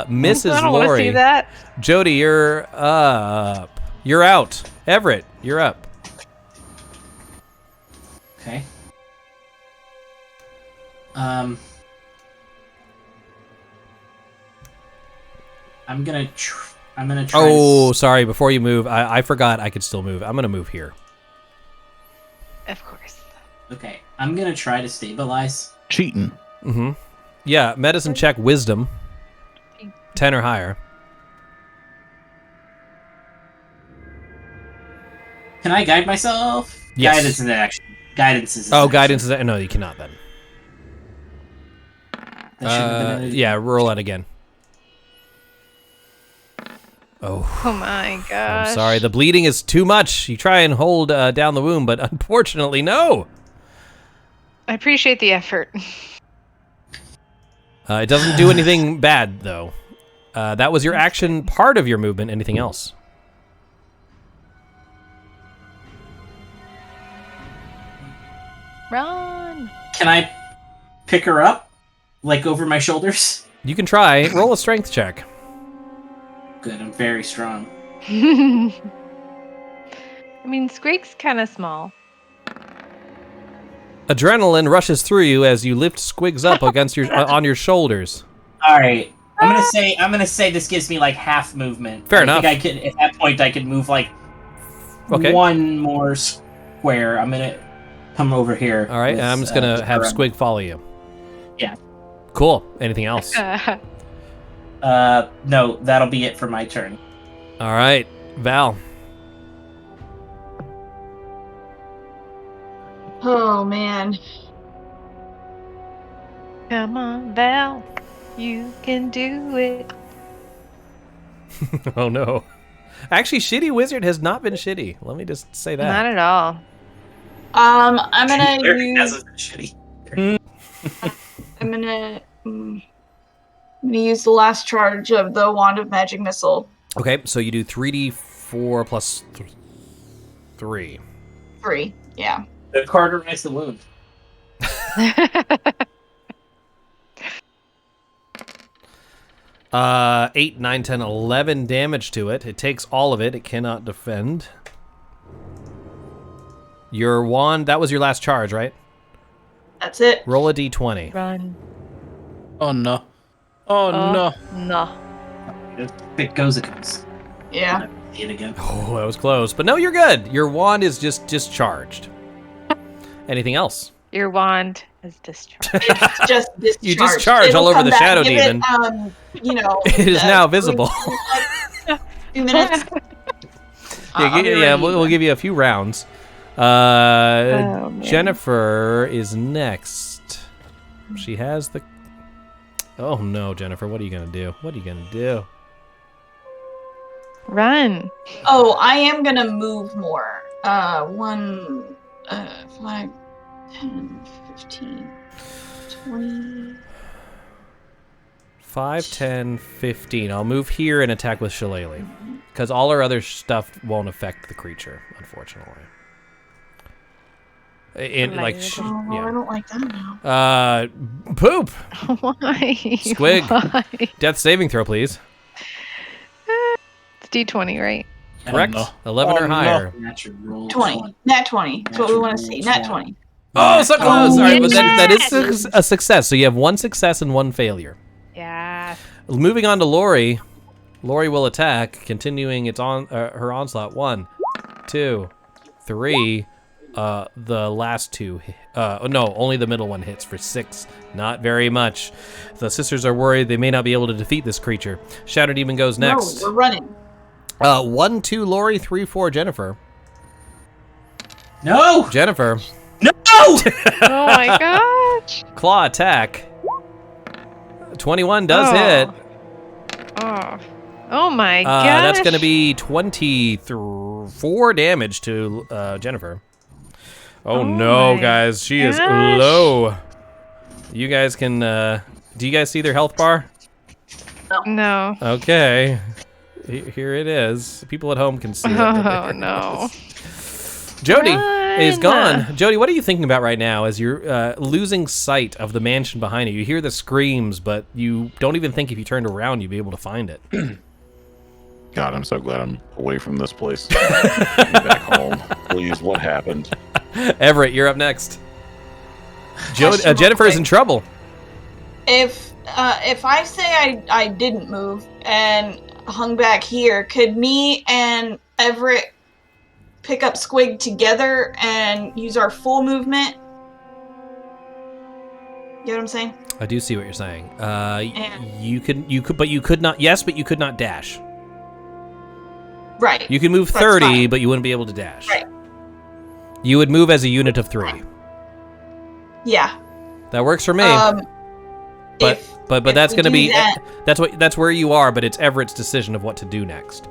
Misses I don't want to Lori. see that. Jody, you're up. You're out. Everett, you're up. Okay. I'm gonna try. Oh, sorry. Before you move, I forgot I could still move. I'm gonna move here. Of course. Okay. I'm gonna try to stabilize. Cheating. Mm-hmm. Yeah, medicine check, wisdom. 10 or higher. Can I guide myself? Yes. Guidance is an action. Guidance is. Oh, guidance is that? No, you cannot then. That shouldn't have been Yeah, roll that again. Oh, Oh my gosh. I'm sorry. The bleeding is too much. You try and hold down the wound, but unfortunately, no. I appreciate the effort. It doesn't do anything bad, though. That was your action, part of your movement. Anything else? Run. Can I pick her up, like over my shoulders? You can try. Roll a strength check. Good. I'm very strong. I mean, Squig's kind of small. Adrenaline rushes through you as you lift Squigs up against your on your shoulders. All right. I'm gonna say this gives me like half movement. Fair I enough. think I could at that point I could move like Okay. one more square. I'm gonna come over here. All right, with, and I'm just gonna have around- Squig follow you. Yeah. Cool. Anything else? No, that'll be it for my turn. All right, Val. Oh man. Come on, Val. You can do it. Oh no. Actually, Shitty Wizard has not been shitty. Let me just say that. Not at all. I'm gonna Larry has use. a shitty. I'm gonna use the last charge of the Wand of Magic Missile. Okay, so you do 3d4 plus 3. 3. Yeah. The cauterize the wound. 8, 9, 10, 11 damage to it. It takes all of it. It cannot defend. Your wand, that was your last charge, right? That's it. Roll a d20. Run. Oh no. Oh no. No. If it goes, it goes. Yeah. See it again. Oh, that was close. But no, you're good. Your wand is just discharged. Anything else? Your wand is discharged. It's just discharged. You discharge It'll all over come the back. shadow Give demon. It, you know. It is now visible. 2 minutes. Yeah, we'll give you a few rounds. man. Jennifer is next. She has the... Oh no, Jennifer, what are you going to do? What are you going to do? Run. Oh, I am gonna move more. 1, 5, 10, 15, 20. 5, 10, 15. I'll move here and attack with Shillelagh. Because all our other stuff won't affect the creature, unfortunately. In, like, Oh, well, I don't like that now. Poop! Why? Squig. Why? Death saving throw, please. It's D20, right? Correct? no. 11 or Oh, no. higher. Natural roll 20. Nat 20. That's what we want to see. Nat 20. Oh, so close! All right, but that yes! is a success. So you have 1 success and 1 failure. Yeah. Moving on to Lori. Lori will attack, continuing her onslaught. 1, 2, 3. The last 2. No, only the middle one hits for 6. Not very much. The sisters are worried they may not be able to defeat this creature. Shadow Demon goes next. No, we're running. 1, 2, Lori. 3, 4, Jennifer. No! Jennifer. No! Oh my gosh. Claw attack. 21 does hit. Oh. Oh my gosh. That's going to be 24 damage to Jennifer. Oh no, my guys. She is gosh. low. You guys can... do you guys see their health bar? No. Okay. Here it is. People at home can see it. Oh no. Jody is Run. gone. Jody, what are you thinking about right now as you're losing sight of the mansion behind you? You hear the screams, but you don't even think if you turned around you'd be able to find it. God, I'm so glad I'm away from this place. Back home. Please, what happened? Everett, you're up next. Question Jennifer real is in trouble. If I say I didn't move and hung back here, could me and Everett pick up Squig together and use our full movement? You know what I'm saying? I do see what you're saying. Yeah. You could, but you could not. Yes, but you could not dash. Right. You could move That's 30, fine. but you wouldn't be able to dash. Right. You would move as a unit of 3. Yeah. That works for me. But if that's we going to do be that- that's where you are. But it's Everett's decision of what to do next.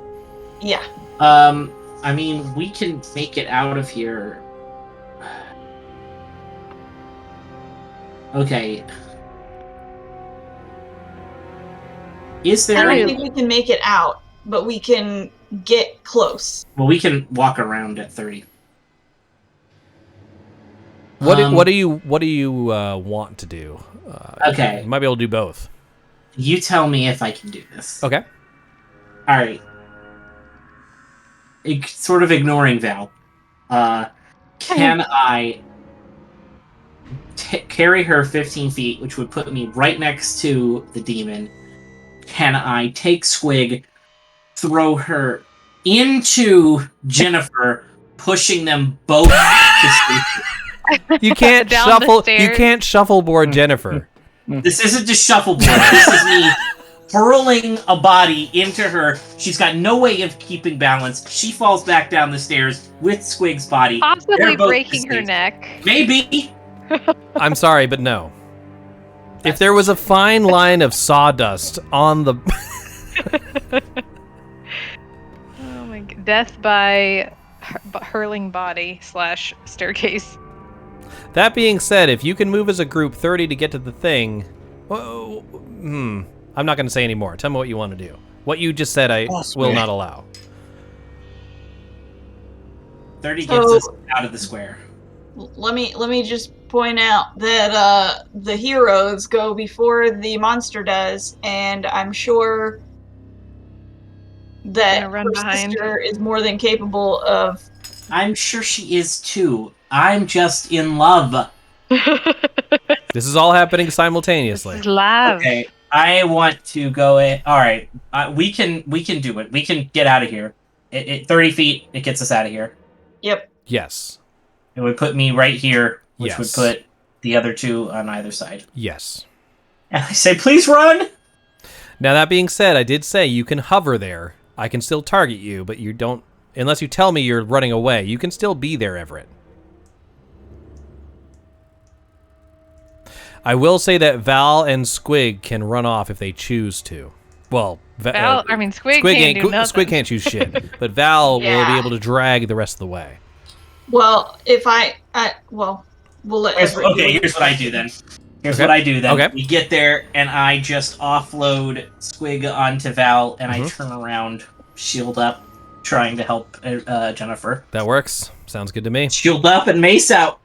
Yeah. I mean, we can make it out of here. Okay. Is I there... don't think we can make it out, but we can get close. Well, we can walk around at 30. What do you want to do? Okay. You might be able to do both. You tell me if I can do this. Okay. All right. Sort of ignoring Val. Can I carry her 15 feet, which would put me right next to the demon? Can I take Squig, throw her into Jennifer, pushing them both to safety. You can't Down the shuffle. You stairs. can't shuffleboard Jennifer. This isn't just shuffleboard. This is me hurling a body into her. She's got no way of keeping balance. She falls back down the stairs with Squig's body. Possibly They're both breaking her deceased. neck. Maybe. I'm sorry, but no. If there was a fine line of sawdust on the Oh my god. Death by hurling body / staircase. That being said, if you can move as a group 30 to get to the thing, I'm not going to say any more. Tell me what you want to do. What you just said, I will not allow. 30 gets us out of the square. Let me just point out that the heroes go before the monster does, and I'm sure that Gonna run her behind. sister is more than capable of. I'm sure she is too. I'm just in love. This is all happening This simultaneously. is love. Okay, I want to go in. All right, we can do it. We can get out of here. 30 feet, it gets us out of here. Yep. Yes. It would put me right here, which Yes. would put the other two on either side. Yes. And I say, please run! Now, that being said, I did say you can hover there. I can still target you, but you don't... Unless you tell me you're running away, you can still be there, Everett. I will say that Val and Squig can run off if they choose to. Well, Val, Squig can't do nothing. Squig can't choose shit, but Val will be Yeah. able to drag the rest of the way. Well, if we'll let. Everett do it. Here's what I do then. Okay. Okay. We get there, and I just offload Squig onto Val, and I turn around, shield up, trying to help Jennifer. That works. Sounds good to me. Shield up and mace out.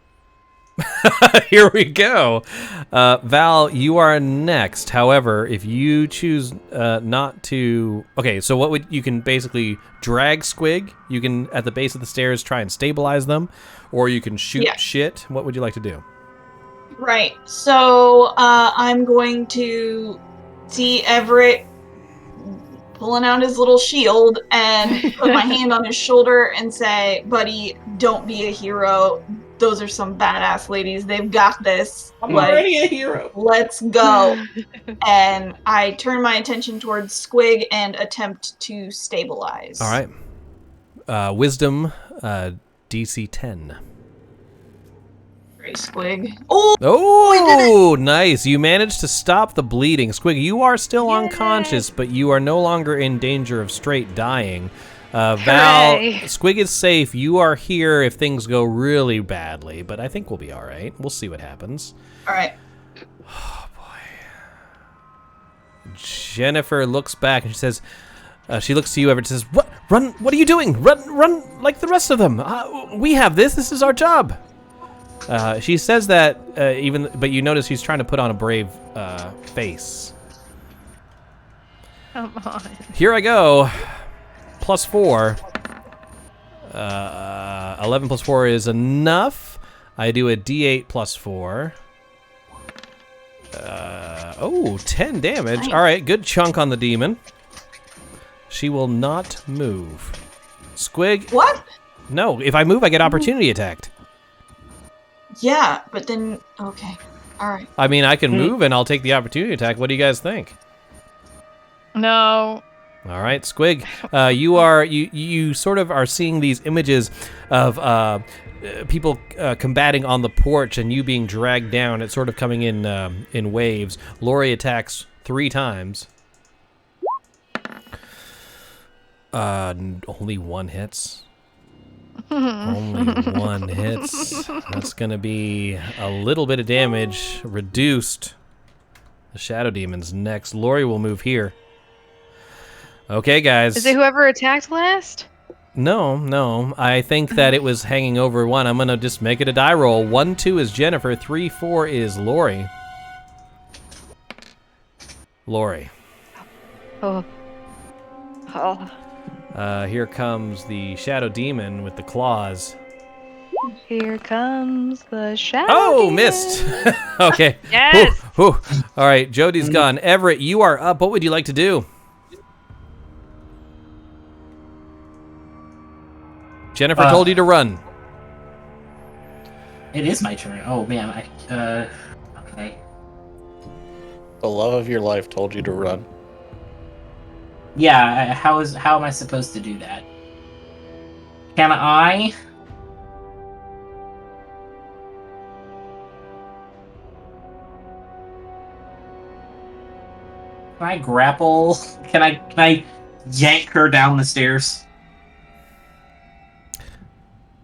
Here we go. Val, you are next. However, if you choose not to... Okay, so what would... You can basically drag Squig. You can, at the base of the stairs, try and stabilize them. Or you can shoot shit. What would you like to do? Right. So I'm going to see Everett pulling out his little shield and put my hand on his shoulder and say, "Buddy, don't be a hero. Those are some badass ladies. They've got this. I'm Like, already a hero. let's go." And I turn my attention towards Squig and attempt to stabilize. All right. Wisdom, DC 10. Great, Squig. Oh! Oh, nice. You managed to stop the bleeding. Squig, you are still unconscious, but you are no longer in danger of straight dying. Val, Hooray. Squig is safe. You are here if things go really badly, but I think we'll be all right. We'll see what happens. All right. Oh, boy. Jennifer looks back and she says, she looks to you, Everett, and says, "What? Run! What are you doing? Run like the rest of them. We have this. This is our job." She says that but you notice she's trying to put on a brave face. Come on. Here I go. +4. 11 plus 4 is enough. I do a D8 +4. 10 damage. Nice. All right, good chunk on the demon. She will not move. Squig. What? No, if I move, I get opportunity attacked. Yeah, but then okay. All right. I mean, I can move and I'll take the opportunity attack. What do you guys think? No. All right, Squig, you sort of are seeing these images of people combating on the porch and you being dragged down. It's sort of coming in waves. Lori attacks 3 times. Only 1 hits. Only 1 hits. That's gonna be a little bit of damage reduced. The Shadow Demon's next. Lori will move here. Okay, guys. Is it whoever attacked last? No. I think that it was hanging over 1. I'm gonna just make it a die roll. 1, 2 is Jennifer. 3, 4 is Lori. Lori. Oh. Here comes the Shadow Demon with the claws. Here comes the shadow. Oh, demon. missed. Okay. Yes. Whew. All right, Jody's gone. Everett, you are up. What would you like to do? Jennifer told you to run. It is my turn. Oh man, okay. The love of your life told you to run. Yeah, how am I supposed to do that? Can I? Can I grapple? Can I yank her down the stairs?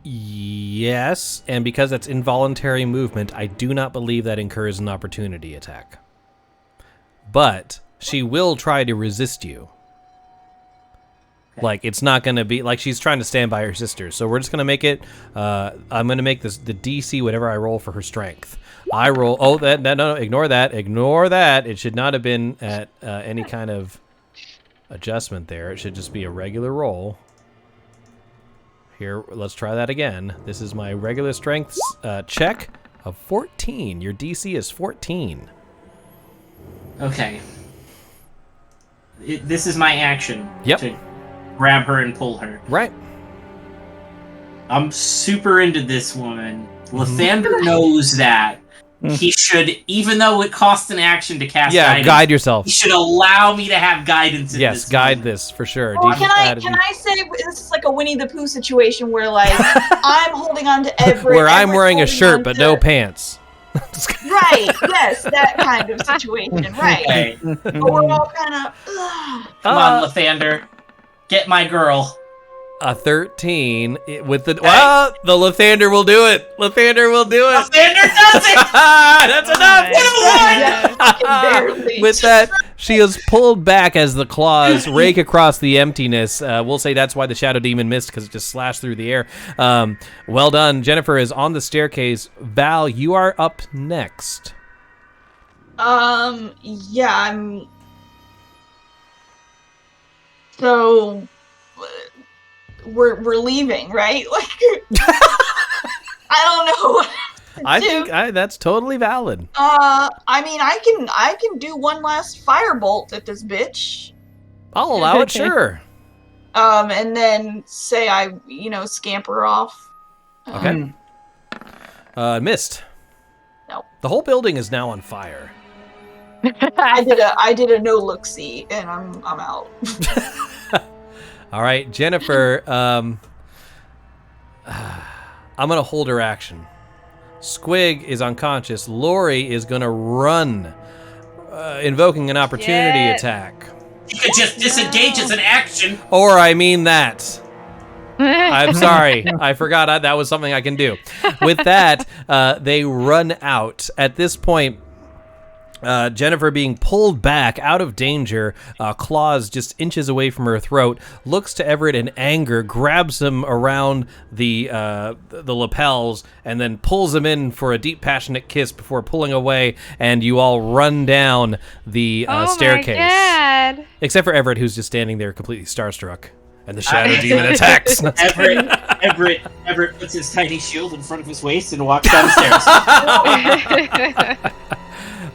Yes, and because that's involuntary movement, I do not believe that incurs an opportunity attack. But she will try to resist you. Okay. Like, it's not going to be like she's trying to stand by her sister. So we're just going to make it. I'm going to make this the DC whatever I roll for her strength. I roll. Oh, no, ignore that. Ignore that. It should not have been at any kind of adjustment there. It should just be a regular roll. Here, let's try that again. This is my regular strength check of 14. Your DC is 14. Okay. This is my action. Yep. To grab her and pull her. Right. I'm super into this woman. Lathander knows that. He should, even though it costs an action to cast guidance, guide yourself. he should allow me to have guidance in Yes, this guide moment. this for sure. Well, can I say this is like a Winnie the Pooh situation where like I'm holding on to Everett, Where I'm Everett's wearing a holding shirt on but to- no pants. Right, yes, that kind of situation, right. Okay. But we're all kind of Come on, Lathander. Get my girl. A 13 with the well, the Lathander will do it. Lathander will do it. Lathander does it! That's enough. barely. With that, she is pulled back as the claws rake across the emptiness. We'll say that's why the Shadow Demon missed, because it just slashed through the air. Well done. Jennifer is on the staircase. Val, you are up next. Yeah, I'm. So, we're leaving, right? Like, I don't know. What I to do. think that's totally valid. I mean, I can do one last firebolt at this bitch. I'll allow it, sure. And then say I, scamper off. Okay. Missed. No. The whole building is now on fire. I did a no look see, and I'm out. All right, Jennifer. I'm gonna hold her action. Squig is unconscious. Lori is gonna run, invoking an opportunity Shit. attack. You could just disengage as an action. Or I mean that. I'm sorry. I forgot that was something I can do. With that, they run out. At this point, Jennifer being pulled back out of danger, claws just inches away from her throat, looks to Everett in anger, grabs him around the lapels, and then pulls him in for a deep, passionate kiss before pulling away, and you all run down the staircase. My God. Except for Everett, who's just standing there completely starstruck. And the Shadow Demon attacks. Everett puts his tiny shield in front of his waist and walks downstairs.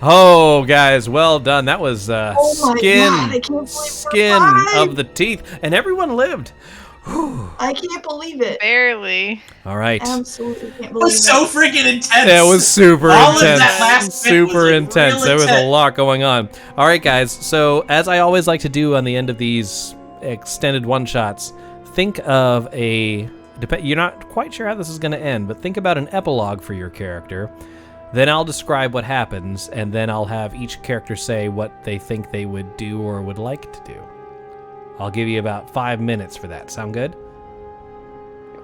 Oh, guys, well done. That was Oh my skin God, I can't believe we're alive. of the teeth, and everyone lived. I can't believe it. Barely. All right. Absolutely can't It believe was so freaking intense. It was super All of intense. that last bit was, Super like, intense. real There was a intense. lot going on. All right, guys. So, as I always like to do on the end of these extended one-shots, think of you're not quite sure how this is going to end, but think about an epilogue for your character. Then I'll describe what happens, and then I'll have each character say what they think they would do or would like to do. I'll give you about 5 minutes for that. Sound good?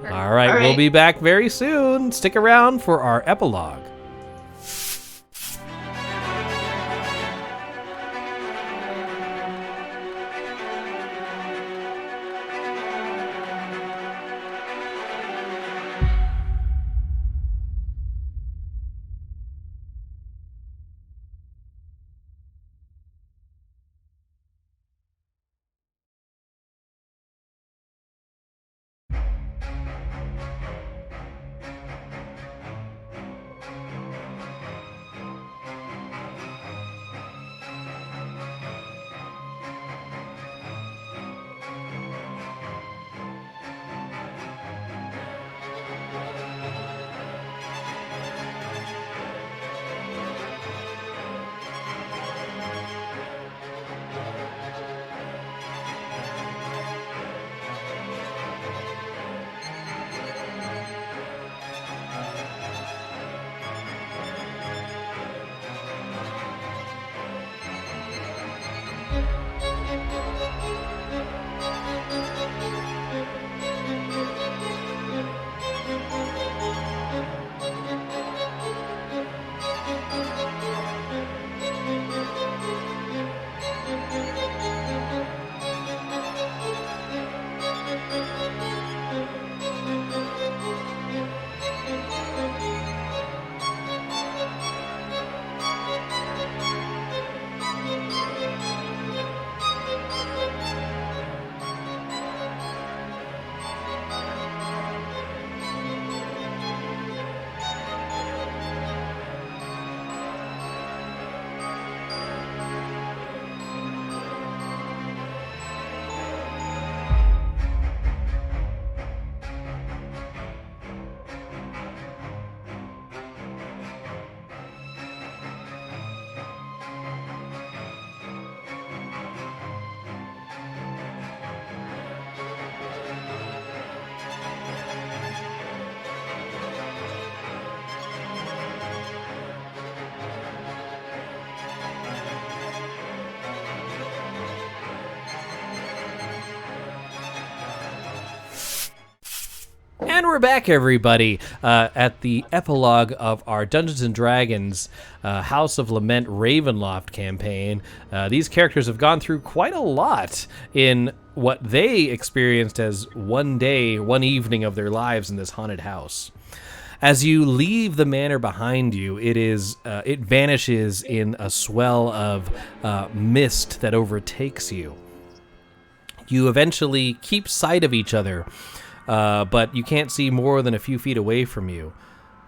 All right, we'll be back very soon. Stick around for our epilogue. And we're back, everybody, at the epilogue of our Dungeons & Dragons House of Lament Ravenloft campaign. These characters have gone through quite a lot in what they experienced as one day, one evening of their lives in this haunted house. As you leave the manor behind you, it vanishes in a swell of mist that overtakes you. You eventually keep sight of each other, but you can't see more than a few feet away from you.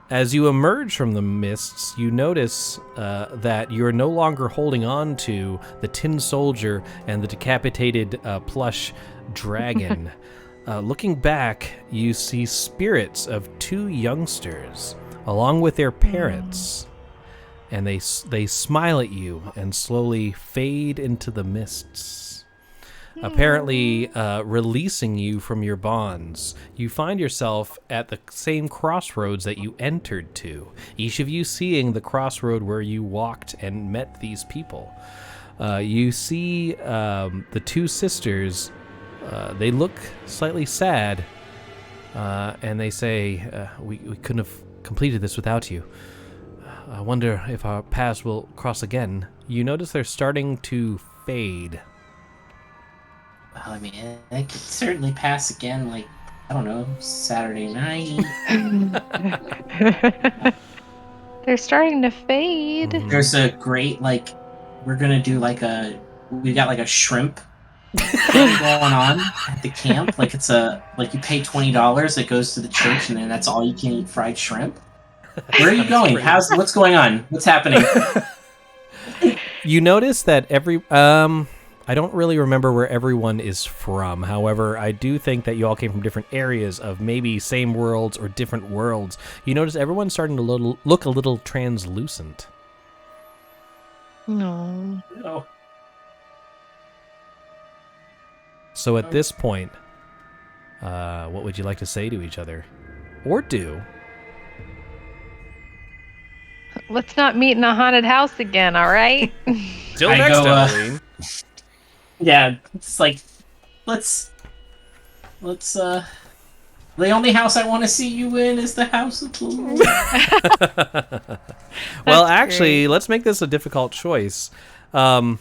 As you emerge from the mists, you notice that you're no longer holding on to the tin soldier and the decapitated plush dragon. Looking back, you see spirits of two youngsters, along with their parents, and they smile at you and slowly fade into the mists. Apparently releasing you from your bonds. You find yourself at the same crossroads that you entered to, each of you seeing the crossroad where you walked and met these people. You see the two sisters. They look slightly sad, and they say, we couldn't have completed this without you. I wonder if our paths will cross again. You notice they're starting to fade. Well, I mean, it could certainly pass again, like, I don't know, Saturday night. They're starting to fade. Mhm. There's a great, like, we're gonna do we got like a shrimp thing going on at the camp. Like, it's you pay $20, it goes to the church, and then that's all you can eat fried shrimp. Where are you going? What's going on? What's happening? You notice that I don't really remember where everyone is from. However, I do think that you all came from different areas of maybe same worlds or different worlds. You notice everyone's starting to look a little translucent. No. Oh. So at this point, what would you like to say to each other? Or do? Let's not meet in a haunted house again, all right? Till I next go, Halloween. Yeah, it's like, let's the only house I want to see you in is the house of the Lord. Well, That's actually, great. let's make this a difficult choice. Even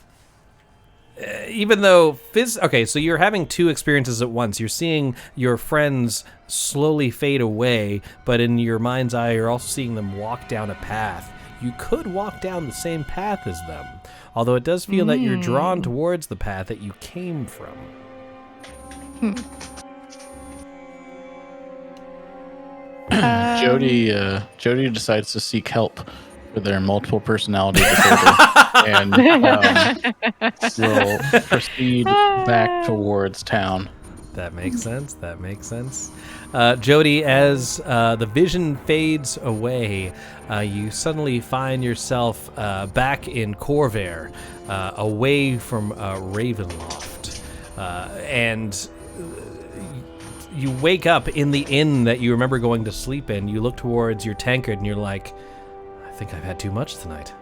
though okay, so you're having two experiences at once. You're seeing your friends slowly fade away, but in your mind's eye, you're also seeing them walk down a path. You could walk down the same path as them, although it does feel that you're drawn towards the path that you came from. Jody decides to seek help for their multiple personality disorder and will proceed back towards town. That makes sense. That makes sense. Jody, as the vision fades away, you suddenly find yourself back in Corvair, away from Ravenloft. And you wake up in the inn that you remember going to sleep in. You look towards your tankard and you're like, I think I've had too much tonight.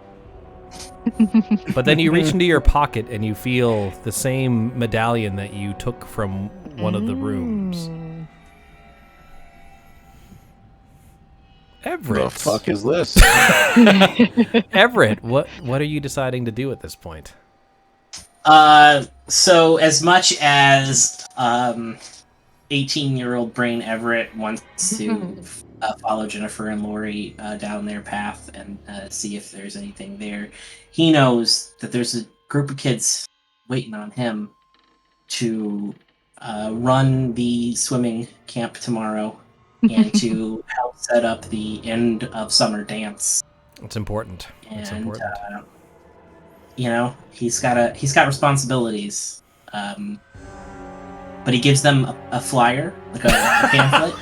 But then you reach into your pocket and you feel the same medallion that you took from one of the rooms. Everett. The fuck is this? Everett, what are you deciding to do at this point? So as much as 18-year-old Brain Everett wants to follow Jennifer and Lori down their path and see if there's anything there, he knows that there's a group of kids waiting on him to run the swimming camp tomorrow and to help set up the end of summer dance. It's important. It's And important. he's got responsibilities. But he gives them a flyer, like a pamphlet,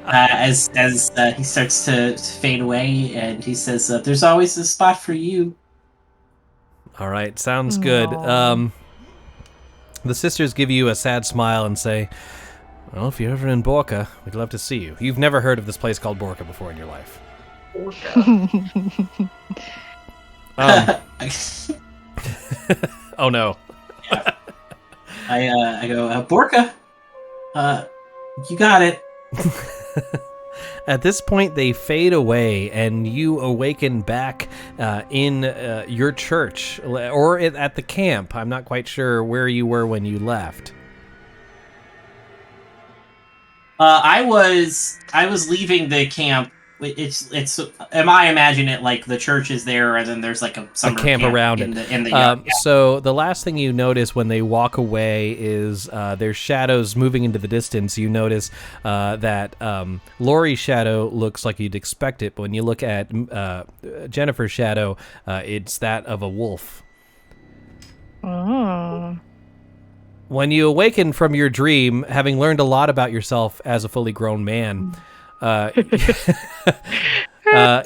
as he starts to fade away, and he says, "There's always a spot for you." All right, sounds good. Aw. The sisters give you a sad smile and say, well, if you're ever in Borca, we'd love to see you. You've never heard of this place called Borca before in your life. Oh, no. I go, Borca, you got it. At this point, they fade away, and you awaken back in your church or at the camp. I'm not quite sure where you were when you left. I was leaving the camp. It's am I imagine it like the church is there, and then there's like a summer camp around in it. In the yard. So the last thing you notice when they walk away is there's shadows moving into the distance. You notice that Lori's shadow looks like you'd expect it, but when you look at Jennifer's shadow, it's that of a wolf. Oh. When you awaken from your dream, having learned a lot about yourself as a fully grown man,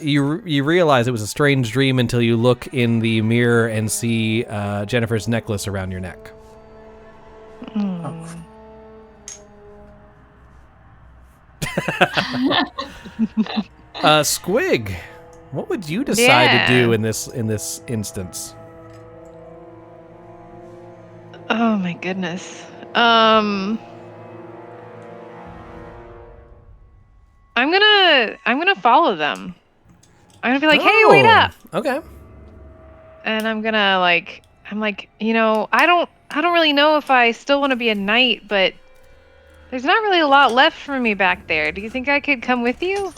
you realize it was a strange dream until you look in the mirror and see Jennifer's necklace around your neck. Squig, what would you decide to do in this instance? Oh my goodness. I'm gonna follow them. I'm gonna be like, hey, wait up. Okay. And I'm gonna I'm like, I don't really know if I still want to be a knight, but there's not really a lot left for me back there. Do you think I could come with you?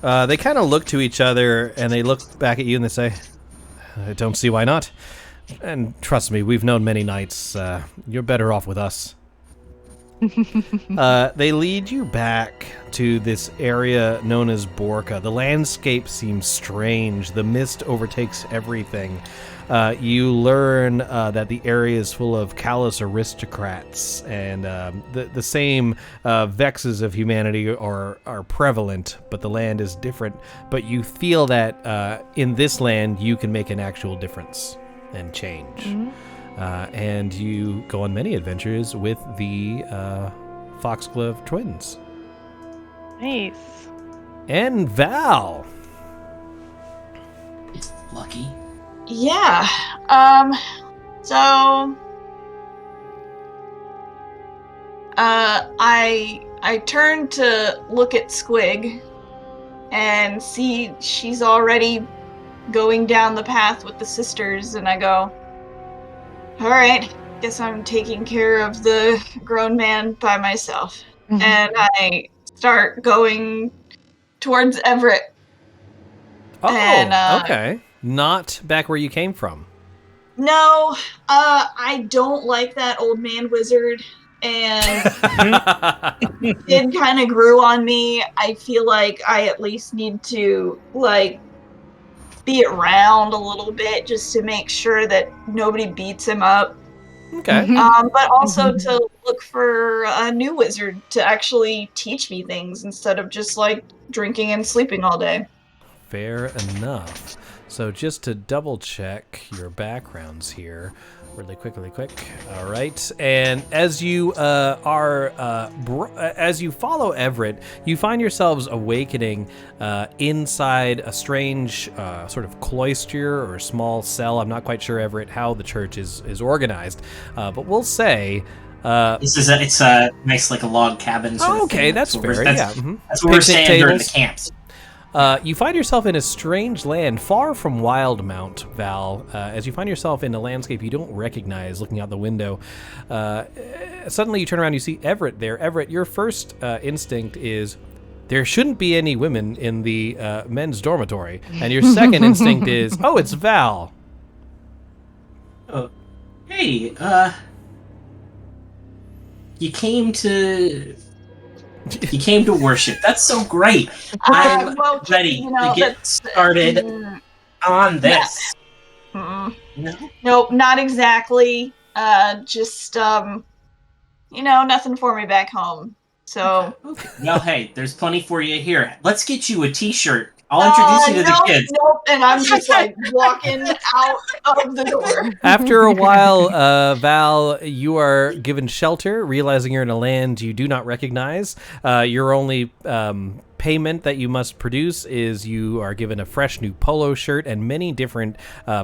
They kind of look to each other and they look back at you and they say, I don't see why not. And trust me, we've known many knights. You're better off with us. They lead you back to this area known as Borka. The landscape seems strange. The mist overtakes everything. You learn that the area is full of callous aristocrats, and the same vexes of humanity are prevalent, but the land is different. But you feel that in this land, you can make an actual difference and change. Mm-hmm. And you go on many adventures with the Foxglove twins. Nice. And Val. Lucky. Yeah. So I turn to look at Squig and see she's already going down the path with the sisters, and I go, all right, guess I'm taking care of the grown man by myself. Mm-hmm. And I start going towards Everett. Oh, and, okay. Not back where you came from. No, I don't like that old man wizard, and it kind of grew on me. I feel like I at least need to, be around a little bit just to make sure that nobody beats him up. Okay. But also to look for a new wizard to actually teach me things instead of just drinking and sleeping all day. Fair enough. So just to double check your backgrounds here, really quick. All right. And as you as you follow Everett, you find yourselves awakening inside a strange sort of cloister or small cell. I'm not quite sure, Everett, how the church is organized, but we'll say it's a nice a log cabin. Oh, okay, that's fair. Yeah, that's where we're staying during the camps. You find yourself in a strange land, far from Wildmount, Val. As you find yourself in a landscape you don't recognize, looking out the window. Suddenly you turn around, you see Everett there. Everett, your first instinct is, there shouldn't be any women in the men's dormitory. And your second instinct is, oh, it's Val. Oh, hey, you came to worship. That's so great. I'm ready to get started on this. No? Nope, not exactly. Just, nothing for me back home. So. Okay. Well, hey, there's plenty for you here. Let's get you a t-shirt. I'll introduce you to the kids. Nope, and I'm just walking out of the door. After a while, Val, you are given shelter, realizing you're in a land you do not recognize. You're only payment that you must produce is you are given a fresh new polo shirt and many different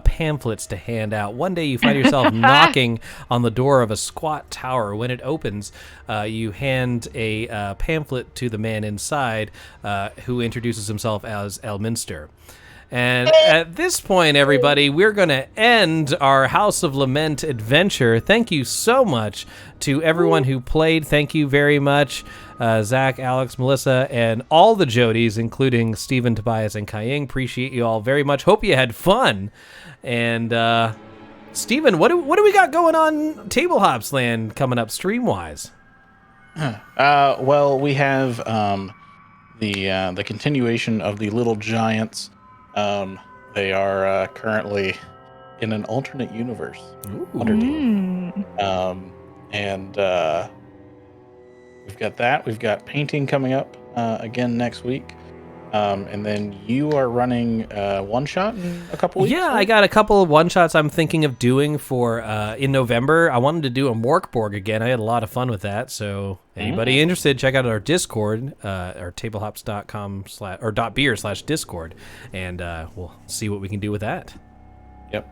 pamphlets to hand out. One day you find yourself knocking on the door of a squat tower. When it opens, you hand a pamphlet to the man inside, who introduces himself as Elminster. And at this point, everybody, we're going to end our House of Lament adventure. Thank you so much to everyone who played. Thank you very much, Zach, Alex, Melissa, and all the Jodies, including Stephen, Tobias, and Kaying. Appreciate you all very much. Hope you had fun. And Stephen, what do we got going on Table Hops Land coming up stream-wise? Well, we have the continuation of the Little Giants. They are currently in an alternate universe. And we've got that. We've got painting coming up again next week. And then you are running one shot in a couple weeks. Yeah, right? I got a couple of one shots I'm thinking of doing for in November. I wanted to do a Morkborg again. I had a lot of fun with that. So anybody interested, check out our Discord, or tablehops.com or .beer/Discord, and we'll see what we can do with that. Yep.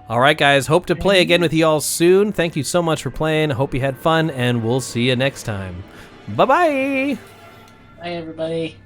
All right, guys. Hope to play again with you all soon. Thank you so much for playing. Hope you had fun, and we'll see you next time. Bye-bye. Bye, everybody.